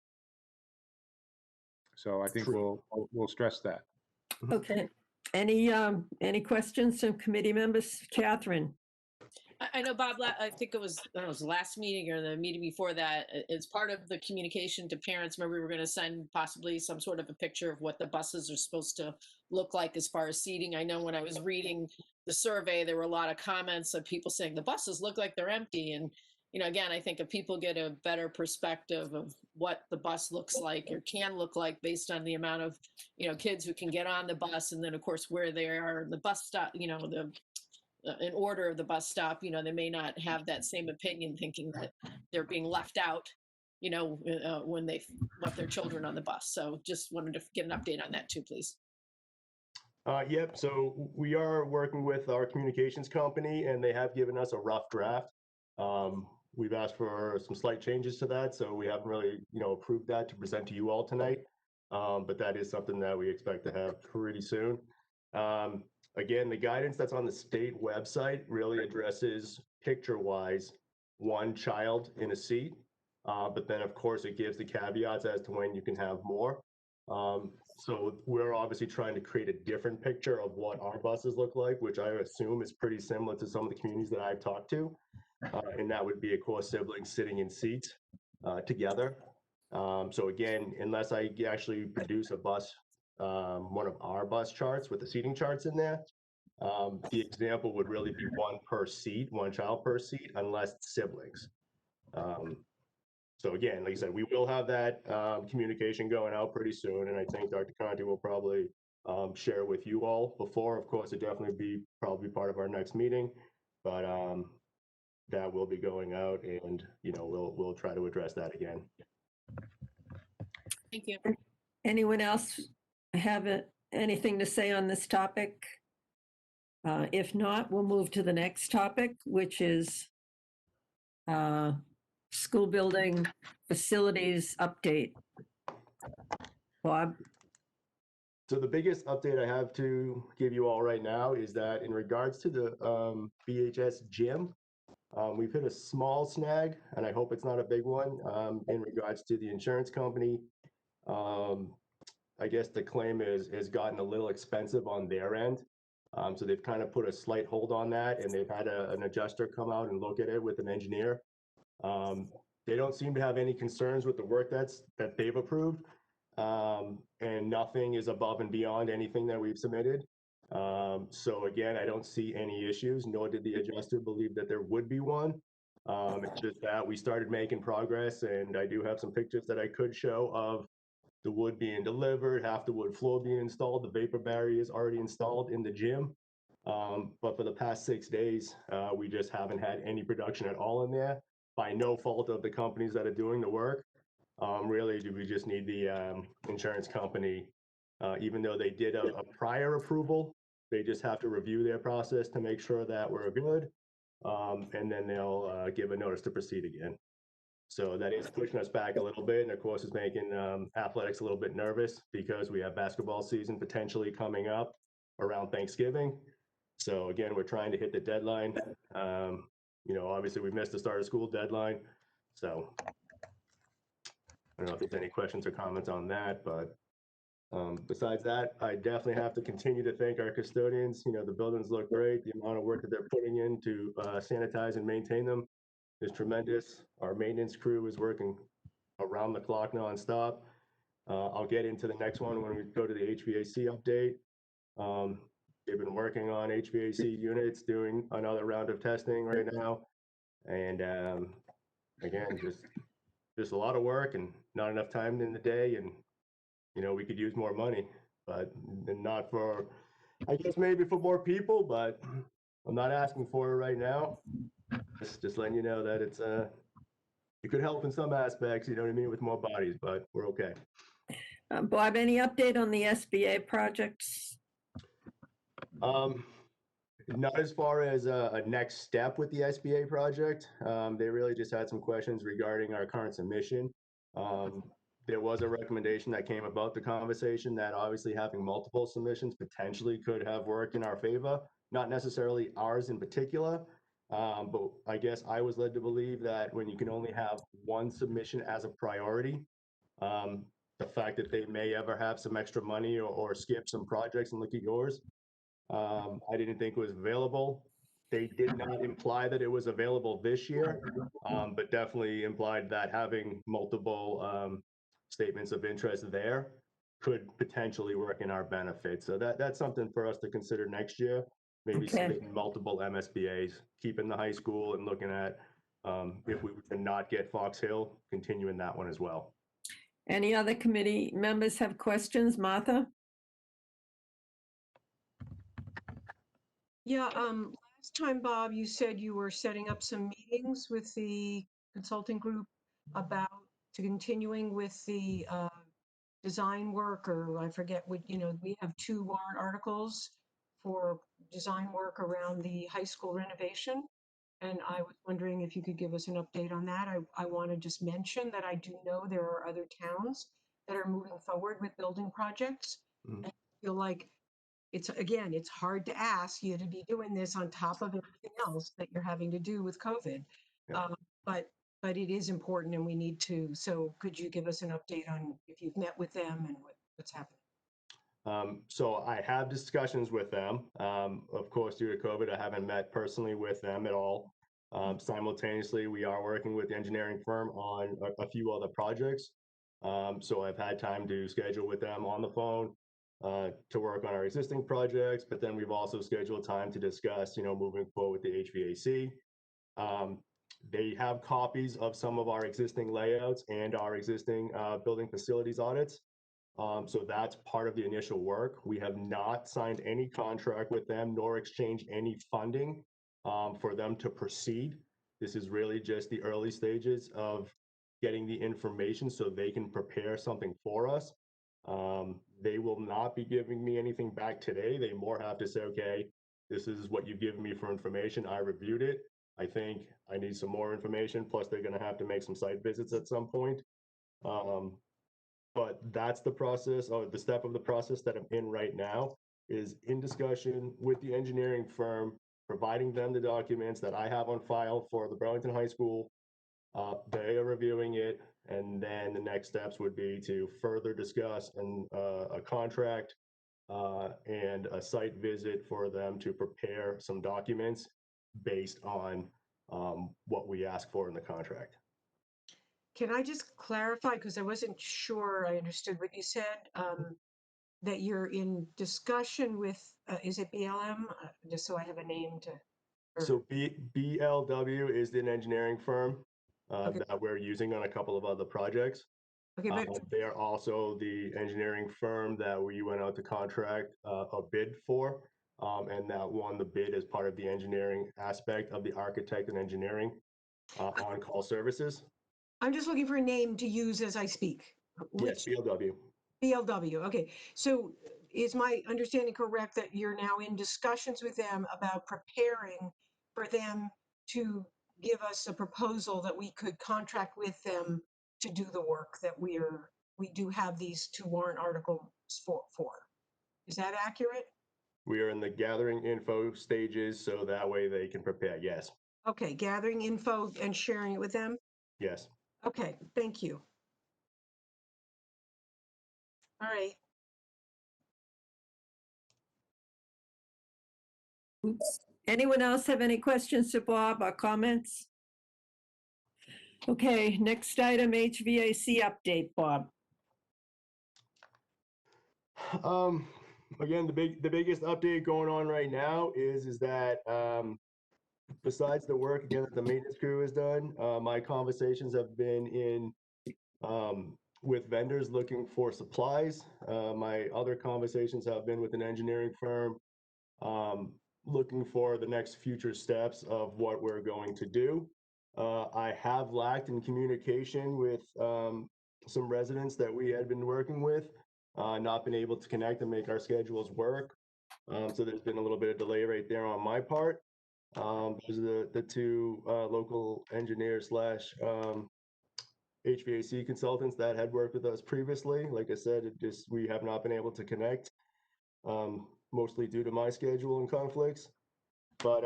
So I think we'll stress that. Okay. Any questions from committee members? Catherine? I know, Bob, I think it was the last meeting or the meeting before that. It's part of the communication to parents. Remember, we were going to send possibly some sort of a picture of what the buses are supposed to look like as far as seating. I know when I was reading the survey, there were a lot of comments of people saying the buses look like they're empty. And, again, I think if people get a better perspective of what the bus looks like or can look like based on the amount of, kids who can get on the bus, and then, of course, where they are, the bus stop, in order of the bus stop, they may not have that same opinion, thinking that they're being left out, when they left their children on the bus. So just wanted to get an update on that too, please. Yep. So we are working with our communications company, and they have given us a rough draft. We've asked for some slight changes to that, so we haven't really, approved that to present to you all tonight. But that is something that we expect to have pretty soon. Again, the guidance that's on the state website really addresses picture-wise one child in a seat. But then, of course, it gives the caveats as to when you can have more. So we're obviously trying to create a different picture of what our buses look like, which I assume is pretty similar to some of the communities that I've talked to. And that would be, of course, siblings sitting in seats together. So again, unless I actually produce a bus, one of our bus charts with the seating charts in there, the example would really be one per seat, one child per seat, unless siblings. So again, like I said, we will have that communication going out pretty soon, and I think Dr. Conti will probably share with you all before. Of course, it definitely be probably part of our next meeting, but that will be going out, and we'll try to address that again. Thank you. Anyone else have anything to say on this topic? If not, we'll move to the next topic, which is school building facilities update. Bob? So the biggest update I have to give you all right now is that in regards to the BHS gym, we've hit a small snag, and I hope it's not a big one, in regards to the insurance company. I guess the claim has gotten a little expensive on their end. So they've kind of put a slight hold on that, and they've had an adjuster come out and look at it with an engineer. They don't seem to have any concerns with the work that they've approved, and nothing is above and beyond anything that we've submitted. So again, I don't see any issues, nor did the adjuster believe that there would be one. It's just that we started making progress, and I do have some pictures that I could show of the wood being delivered, half the wood floor being installed, the vapor barrier is already installed in the gym. But for the past 6 days, we just haven't had any production at all in there, by no fault of the companies that are doing the work. Really, do we just need the insurance company, even though they did a prior approval, they just have to review their process to make sure that we're good, and then they'll give a notice to proceed again. So that is pushing us back a little bit, and of course, is making athletics a little bit nervous because we have basketball season potentially coming up around Thanksgiving. So again, we're trying to hit the deadline. Obviously, we missed the start of school deadline. So I don't know if there's any questions or comments on that, but besides that, I definitely have to continue to thank our custodians. The buildings look great. The amount of work that they're putting in to sanitize and maintain them is tremendous. Our maintenance crew is working around the clock nonstop. I'll get into the next one when we go to the HVAC update. They've been working on HVAC units, doing another round of testing right now. And again, just a lot of work and not enough time in the day. And, you know, we could use more money, but not for, I guess maybe for more people, but I'm not asking for it right now. Just letting you know that it's, it could help in some aspects, you know what I mean, with more bodies, but we're okay. Bob, any update on the SBA projects? Not as far as a next step with the SBA project. They really just had some questions regarding our current submission. There was a recommendation that came about the conversation that obviously having multiple submissions potentially could have worked in our favor, not necessarily ours in particular. But I guess I was led to believe that when you can only have one submission as a priority, the fact that they may ever have some extra money or skip some projects and look at yours, I didn't think it was available. They did not imply that it was available this year, but definitely implied that having multiple statements of interest there could potentially work in our benefit. So that's something for us to consider next year. Maybe submitting multiple MSBAs, keeping the high school and looking at if we were to not get Fox Hill, continuing that one as well. Any other committee members have questions? Martha? Yeah, last time, Bob, you said you were setting up some meetings with the consulting group about continuing with the design work, or I forget what, you know, we have 2 warrant articles for design work around the high school renovation. And I was wondering if you could give us an update on that. I want to just mention that I do know there are other towns that are moving forward with building projects. And I feel like it's hard to ask you to be doing this on top of everything else that you're having to do with COVID. Yeah. But it is important and we need to. So could you give us an update on if you've met with them and what's happening? So I have discussions with them. Of course, due to COVID, I haven't met personally with them at all. Simultaneously, we are working with the engineering firm on a few other projects. So I've had time to schedule with them on the phone to work on our existing projects, but then we've also scheduled time to discuss, you know, moving forward with the HVAC. They have copies of some of our existing layouts and our existing building facilities audits. So that's part of the initial work. We have not signed any contract with them nor exchanged any funding for them to proceed. This is really just the early stages of getting the information so they can prepare something for us. They will not be giving me anything back today. They more have to say, okay, this is what you've given me for information. I reviewed it. I think I need some more information. Plus, they're going to have to make some site visits at some point. But that's the process, or the step of the process that I'm in right now, is in discussion with the engineering firm, providing them the documents that I have on file for the Burlington High School. They are reviewing it, and then the next steps would be to further discuss a contract and a site visit for them to prepare some documents based on what we ask for in the contract. Can I just clarify, because I wasn't sure I understood what you said, that you're in discussion with, is it BLM? Just so I have a name to. So BLW is an engineering firm that we're using on a couple of other projects. Okay, but they are also the engineering firm that we went out to contract a bid for, and that won the bid as part of the engineering aspect of the architect and engineering on-call services. I'm just looking for a name to use as I speak. Yes, BLW. BLW, okay. So is my understanding correct that you're now in discussions with them about preparing for them to give us a proposal that we could contract with them to do the work that we do have these 2 warrant articles for? Is that accurate? We are in the gathering info stages, so that way they can prepare. Yes. Okay, gathering info and sharing it with them? Yes. Okay, thank you. All right. Oops. Anyone else have any questions to Bob or comments? Okay, next item, HVAC update, Bob. again, the biggest update going on right now is that besides the work again that the maintenance crew has done, my conversations have been in with vendors looking for supplies. My other conversations have been with an engineering firm looking for the next future steps of what we're going to do. I have lacked in communication with some residents that we had been working with, not been able to connect and make our schedules work. So there's been a little bit of delay right there on my part. Those are the two local engineers slash HVAC consultants that had worked with us previously. Like I said, we have not been able to connect, mostly due to my schedule and conflicts. But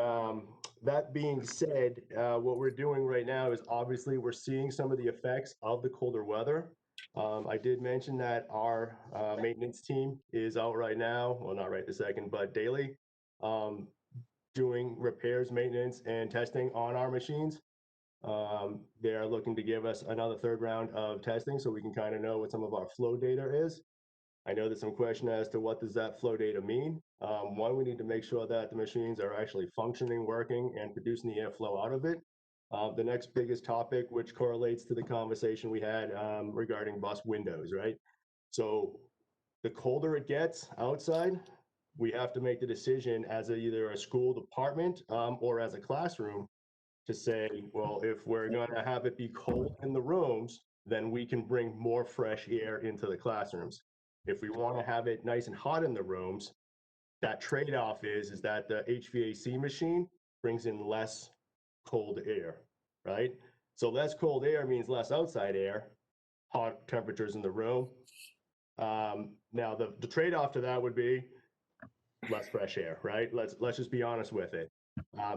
that being said, what we're doing right now is obviously we're seeing some of the effects of the colder weather. I did mention that our maintenance team is out right now, well, not right this second, but daily, doing repairs, maintenance, and testing on our machines. They are looking to give us another third round of testing so we can kind of know what some of our flow data is. I know there's some question as to what does that flow data mean. One, we need to make sure that the machines are actually functioning, working, and producing the airflow out of it. The next biggest topic, which correlates to the conversation we had regarding bus windows, right? So the colder it gets outside, we have to make the decision as either a school department or as a classroom to say, well, if we're going to have it be cold in the rooms, then we can bring more fresh air into the classrooms. If we want to have it nice and hot in the rooms, that trade-off is that the HVAC machine brings in less cold air, right? So less cold air means less outside air, hot temperatures in the room. Now the trade-off to that would be less fresh air, right? Let's just be honest with it.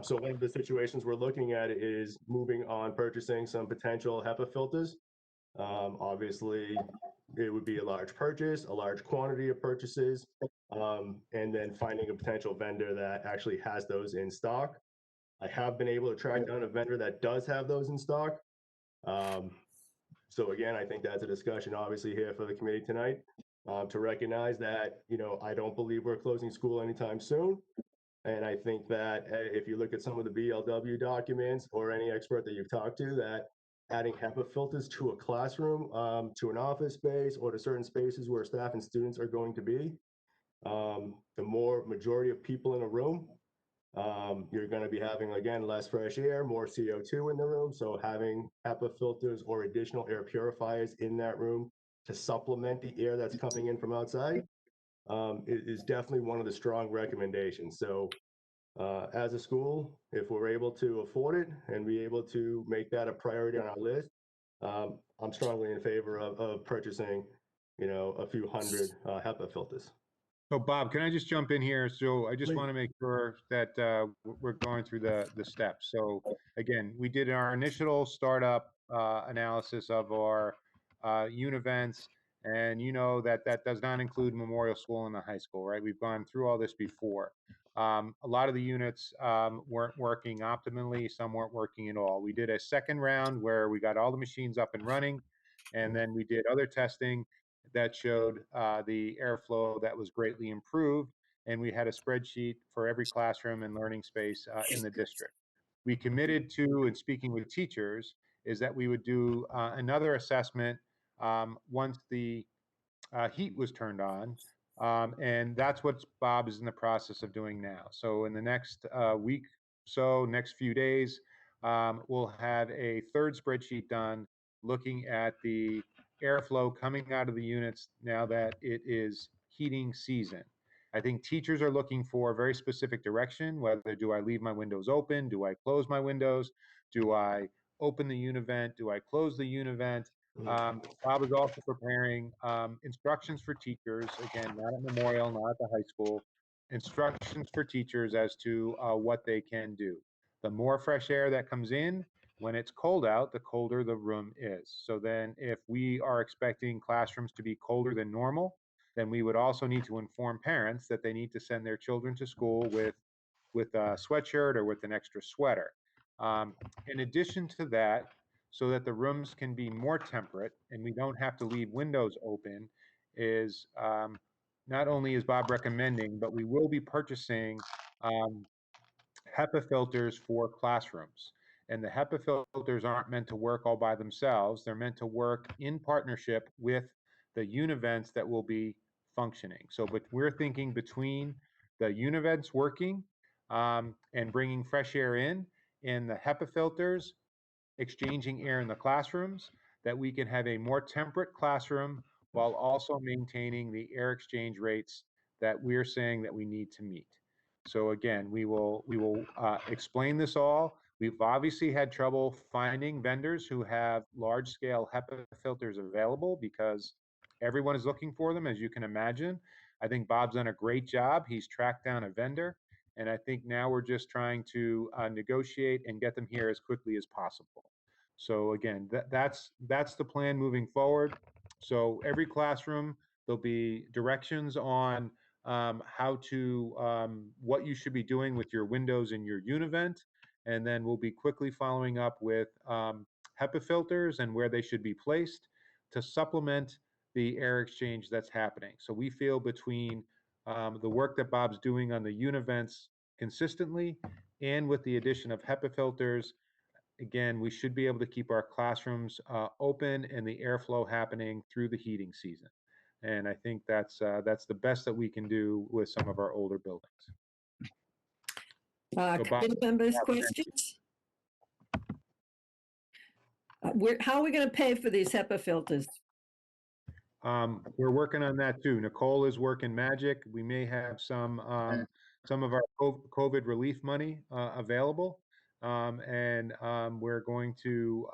So one of the situations we're looking at is moving on purchasing some potential HEPA filters. Obviously, it would be a large purchase, a large quantity of purchases, and then finding a potential vendor that actually has those in stock. I have been able to track down a vendor that does have those in stock. So again, I think that's a discussion obviously here for the committee tonight, to recognize that, I don't believe we're closing school anytime soon. And I think that if you look at some of the BLW documents or any expert that you've talked to, that adding HEPA filters to a classroom, to an office space, or to certain spaces where staff and students are going to be, the more majority of people in a room, you're going to be having, again, less fresh air, more CO2 in the room. So having HEPA filters or additional air purifiers in that room to supplement the air that's coming in from outside is definitely one of the strong recommendations. So as a school, if we're able to afford it and be able to make that a priority on our list, I'm strongly in favor of purchasing, a few hundred HEPA filters. So Bob, can I just jump in here? So I just want to make sure that we're going through the steps. So again, we did our initial startup analysis of our univents, and that does not include Memorial School and the high school, right? We've gone through all this before. A lot of the units weren't working optimally, some weren't working at all. We did a second round where we got all the machines up and running, and then we did other testing that showed the airflow that was greatly improved. And we had a spreadsheet for every classroom and learning space in the district. We committed to, and speaking with teachers, is that we would do another assessment once the heat was turned on. And that's what Bob is in the process of doing now. So in the next week, next few days, we'll have a third spreadsheet done looking at the airflow coming out of the units now that it is heating season. I think teachers are looking for a very specific direction, whether do I leave my windows open? Do I close my windows? Do I open the univent? Do I close the univent? Bob is also preparing instructions for teachers, again, not at Memorial, not at the high school, instructions for teachers as to what they can do. The more fresh air that comes in, when it's cold out, the colder the room is. So then if we are expecting classrooms to be colder than normal, then we would also need to inform parents that they need to send their children to school with a sweatshirt or with an extra sweater. In addition to that, so that the rooms can be more temperate and we don't have to leave windows open, is not only is Bob recommending, but we will be purchasing HEPA filters for classrooms. And the HEPA filters aren't meant to work all by themselves. They're meant to work in partnership with the univents that will be functioning. So, but we're thinking between the univents working and bringing fresh air in, and the HEPA filters exchanging air in the classrooms, that we can have a more temperate classroom while also maintaining the air exchange rates that we're saying that we need to meet. So again, we will explain this all. We've obviously had trouble finding vendors who have large-scale HEPA filters available because everyone is looking for them, as you can imagine. I think Bob's done a great job. He's tracked down a vendor, and I think now we're just trying to negotiate and get them here as quickly as possible. So again, that's the plan moving forward. So every classroom, there'll be directions on how to, what you should be doing with your windows in your Univent. And then we'll be quickly following up with HEPA filters and where they should be placed to supplement the air exchange that's happening. So we feel between the work that Bob's doing on the Univents consistently and with the addition of HEPA filters, again, we should be able to keep our classrooms open and the airflow happening through the heating season. And I think that's the best that we can do with some of our older buildings. Committee members, questions? How are we going to pay for these HEPA filters? We're working on that too. Nicole is working magic. We may have some of our COVID relief money available. And we're going to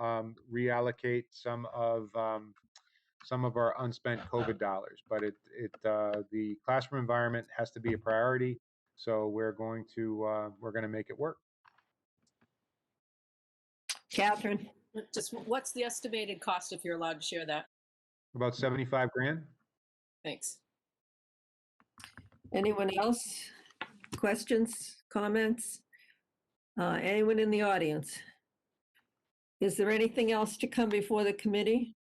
reallocate some of our unspent COVID dollars. But the classroom environment has to be a priority, so we're going to make it work. Catherine? Just what's the estimated cost, if you're allowed to share that? About 75 grand. Thanks. Anyone else? Questions, comments? Anyone in the audience? Is there anything else to come before the committee?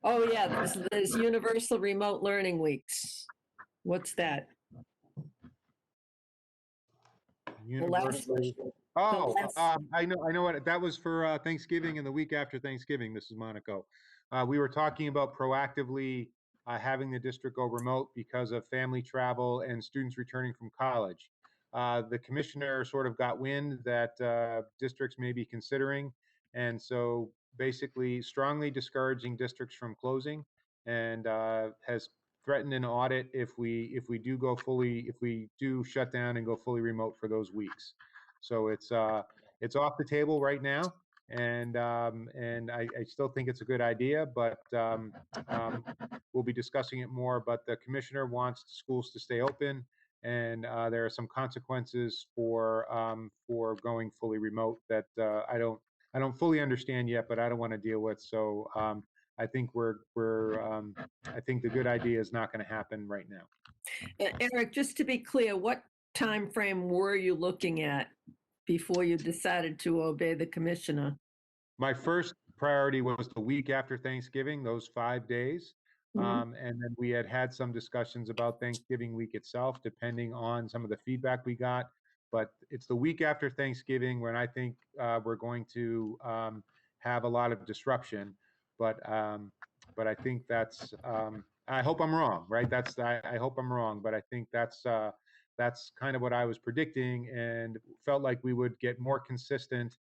Oh yeah, there's Universal Remote Learning Weeks. What's that? I know what that was for Thanksgiving and the week after Thanksgiving, Mrs. Monaco. We were talking about proactively having the district go remote because of family travel and students returning from college. The commissioner sort of got wind that districts may be considering, and so basically strongly discouraging districts from closing, and has threatened an audit if we do shut down and go fully remote for those weeks. So it's off the table right now, and I still think it's a good idea, but we'll be discussing it more. But the commissioner wants schools to stay open, and there are some consequences for going fully remote that I don't fully understand yet, but I don't want to deal with. So I think I think the good idea is not going to happen right now. Eric, just to be clear, what time frame were you looking at before you decided to obey the commissioner? My first priority was the week after Thanksgiving, those 5 days. And then we had some discussions about Thanksgiving week itself, depending on some of the feedback we got. But it's the week after Thanksgiving when I think we're going to have a lot of disruption. But I think that's, I hope I'm wrong, right? I hope I'm wrong, but I think that's kind of what I was predicting, and felt like we would get more consistent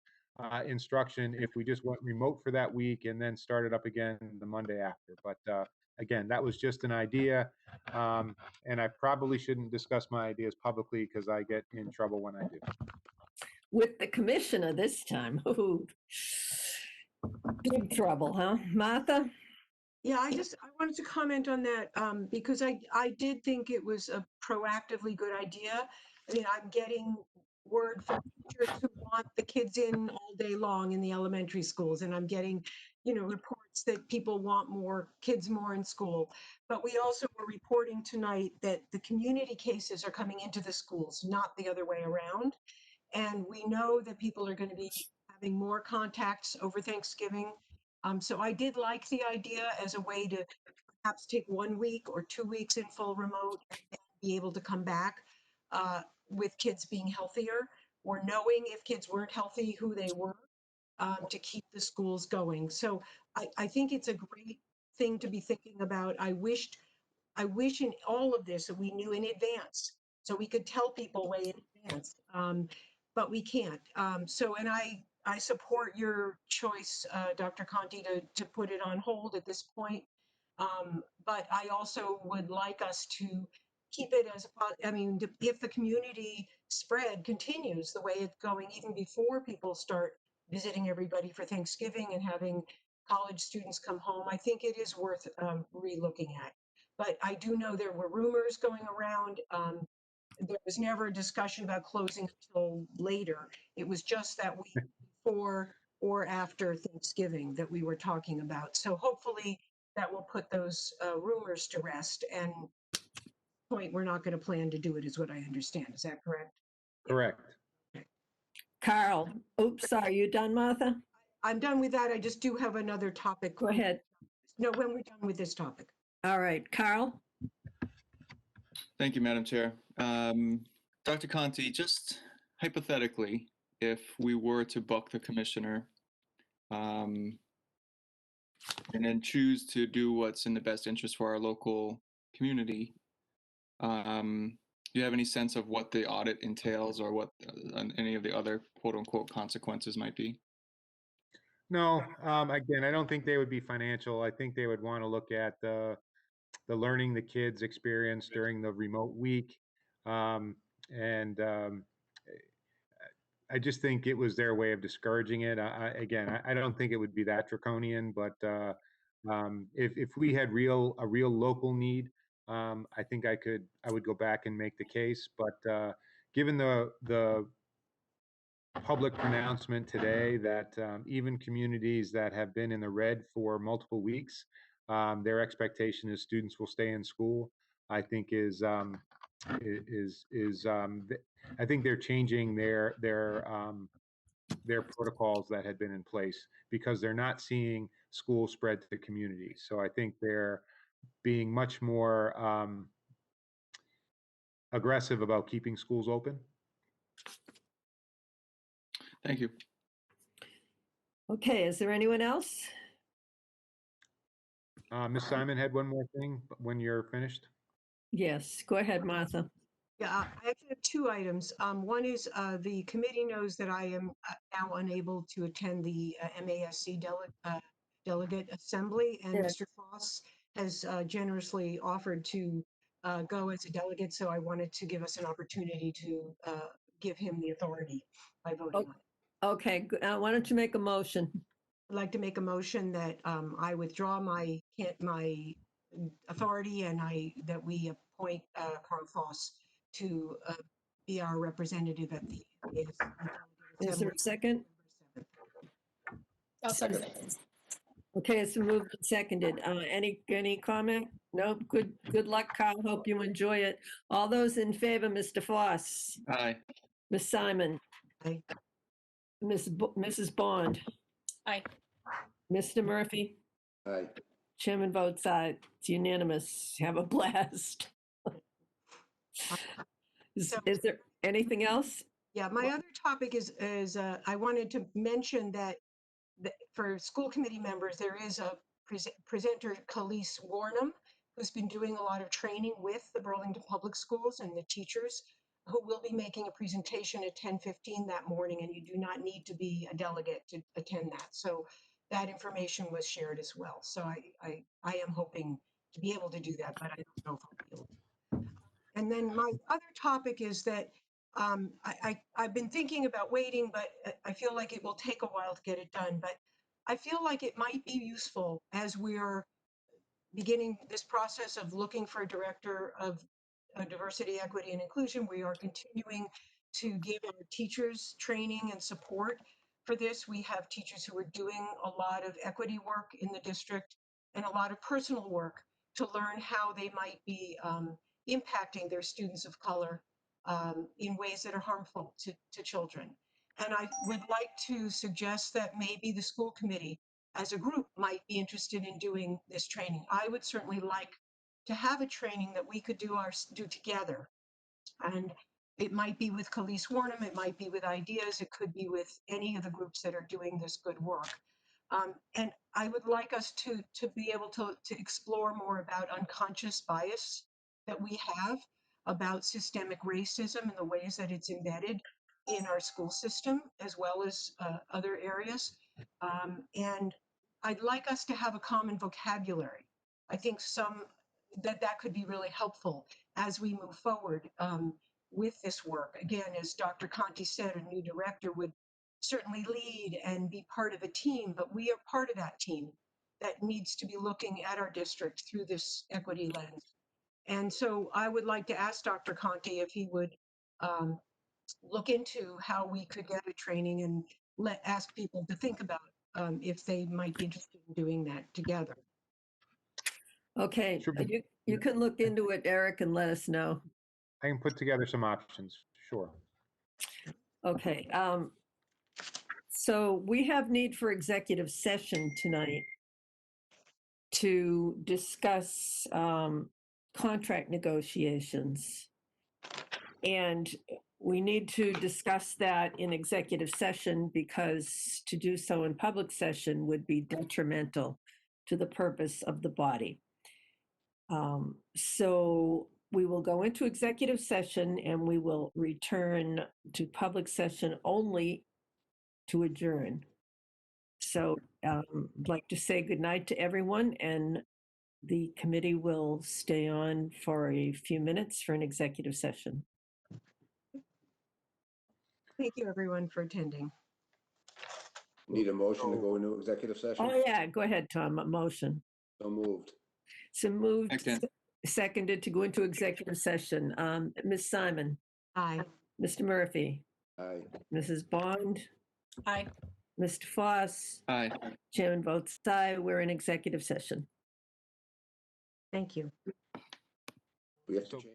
instruction if we just went remote for that week and then started up again the Monday after. But again, that was just an idea, and I probably shouldn't discuss my ideas publicly because I get in trouble when I do. With the commissioner this time. Ooh. Big trouble, huh? Martha? Yeah, I wanted to comment on that because I did think it was a proactively good idea. I mean, I'm getting word from teachers who want the kids in all day long in the elementary schools, and I'm getting, reports that people want kids more in school. But we also were reporting tonight that the community cases are coming into the schools, not the other way around. And we know that people are going to be having more contacts over Thanksgiving. So I did like the idea as a way to perhaps take 1 week or 2 weeks in full remote and be able to come back with kids being healthier, or knowing if kids weren't healthy, who they were, to keep the schools going. So I think it's a great thing to be thinking about. I wish in all of this that we knew in advance, so we could tell people way in advance, but we can't. And I support your choice, Dr. Conti, to put it on hold at this point. But I also would like us to keep it as, if the community spread continues the way it's going, even before people start visiting everybody for Thanksgiving and having college students come home, I think it is worth re-looking at. But I do know there were rumors going around. There was never a discussion about closing until later. It was just that week before or after Thanksgiving that we were talking about. So hopefully that will put those rumors to rest. And point, we're not going to plan to do it, is what I understand. Is that correct? Correct. Carl, oops, are you done, Martha? I'm done with that. I just do have another topic. Go ahead. No, when we're done with this topic. All right, Carl? Thank you, Madam Chair. Dr. Conti, just hypothetically, if we were to book the commissioner and then choose to do what's in the best interest for our local community, do you have any sense of what the audit entails or what any of the other quote unquote consequences might be? No, again, I don't think they would be financial. I think they would want to look at the learning the kids experience during the remote week. I just think it was their way of discouraging it. I don't think it would be that draconian, but if we had a real local need, I think I would go back and make the case. But given the public pronouncement today that even communities that have been in the red for multiple weeks, their expectation is students will stay in school, I think I think they're changing their protocols that had been in place because they're not seeing school spread to the community. So I think they're being much more aggressive about keeping schools open. Thank you. Okay, is there anyone else? Ms. Simon had one more thing when you're finished. Yes, go ahead, Martha. Yeah, I actually have two items. One is the committee knows that I am now unable to attend the MASC delegate assembly, and Mr. Foss has generously offered to go as a delegate, so I wanted to give us an opportunity to give him the authority by voting on it. Okay, why don't you make a motion? I'd like to make a motion that I withdraw my authority and that we appoint Carl Foss to be our representative at the Is there a second? I'll second. Okay, it's been moved and seconded. Any comment? No. Good luck, Carl. Hope you enjoy it. All those in favor, Mr. Foss. Aye. Ms. Simon. Aye. Mrs. Bond. Aye. Mr. Murphy. Aye. Chairman votes aye. It's unanimous. Have a blast. Is there anything else? Yeah, my other topic is I wanted to mention that for school committee members, there is a presenter, Khalees Warnham, who's been doing a lot of training with the Burlington Public Schools and the teachers, who will be making a presentation at 10:15 that morning, and you do not need to be a delegate to attend that. So that information was shared as well. So I am hoping to be able to do that, but I don't know if I'll be able to. And then my other topic is that I've been thinking about waiting, but I feel like it will take a while to get it done. But I feel like it might be useful as we're beginning this process of looking for a director of diversity, equity, and inclusion. We are continuing to give our teachers training and support for this. We have teachers who are doing a lot of equity work in the district and a lot of personal work to learn how they might be impacting their students of color in ways that are harmful to children. And I would like to suggest that maybe the school committee as a group might be interested in doing this training. I would certainly like to have a training that we could do together. And it might be with Khalees Warnham, it might be with Ideas, it could be with any of the groups that are doing this good work. And I would like us to be able to explore more about unconscious bias that we have, about systemic racism and the ways that it's embedded in our school system, as well as other areas. And I'd like us to have a common vocabulary. I think that could be really helpful as we move forward with this work. Again, as Dr. Conti said, a new director would certainly lead and be part of a team, but we are part of that team that needs to be looking at our district through this equity lens. And so I would like to ask Dr. Conti if he would look into how we could get a training and ask people to think about if they might be interested in doing that together. Okay, you can look into it, Eric, and let us know. I can put together some options, sure. Okay, so we have need for executive session tonight to discuss contract negotiations. And we need to discuss that in executive session because to do so in public session would be detrimental to the purpose of the body. So we will go into executive session and we will return to public session only to adjourn. So I'd like to say goodnight to everyone, and the committee will stay on for a few minutes for an executive session. Thank you, everyone, for attending. Need a motion to go into executive session? Oh, yeah, go ahead, Tom, a motion. So moved. So moved, seconded to go into executive session. Ms. Simon? Aye. Mr. Murphy? Aye. Mrs. Bond? Aye. Mr. Foss? Aye. Chairman votes aye. We're in executive session. Thank you. We have to change.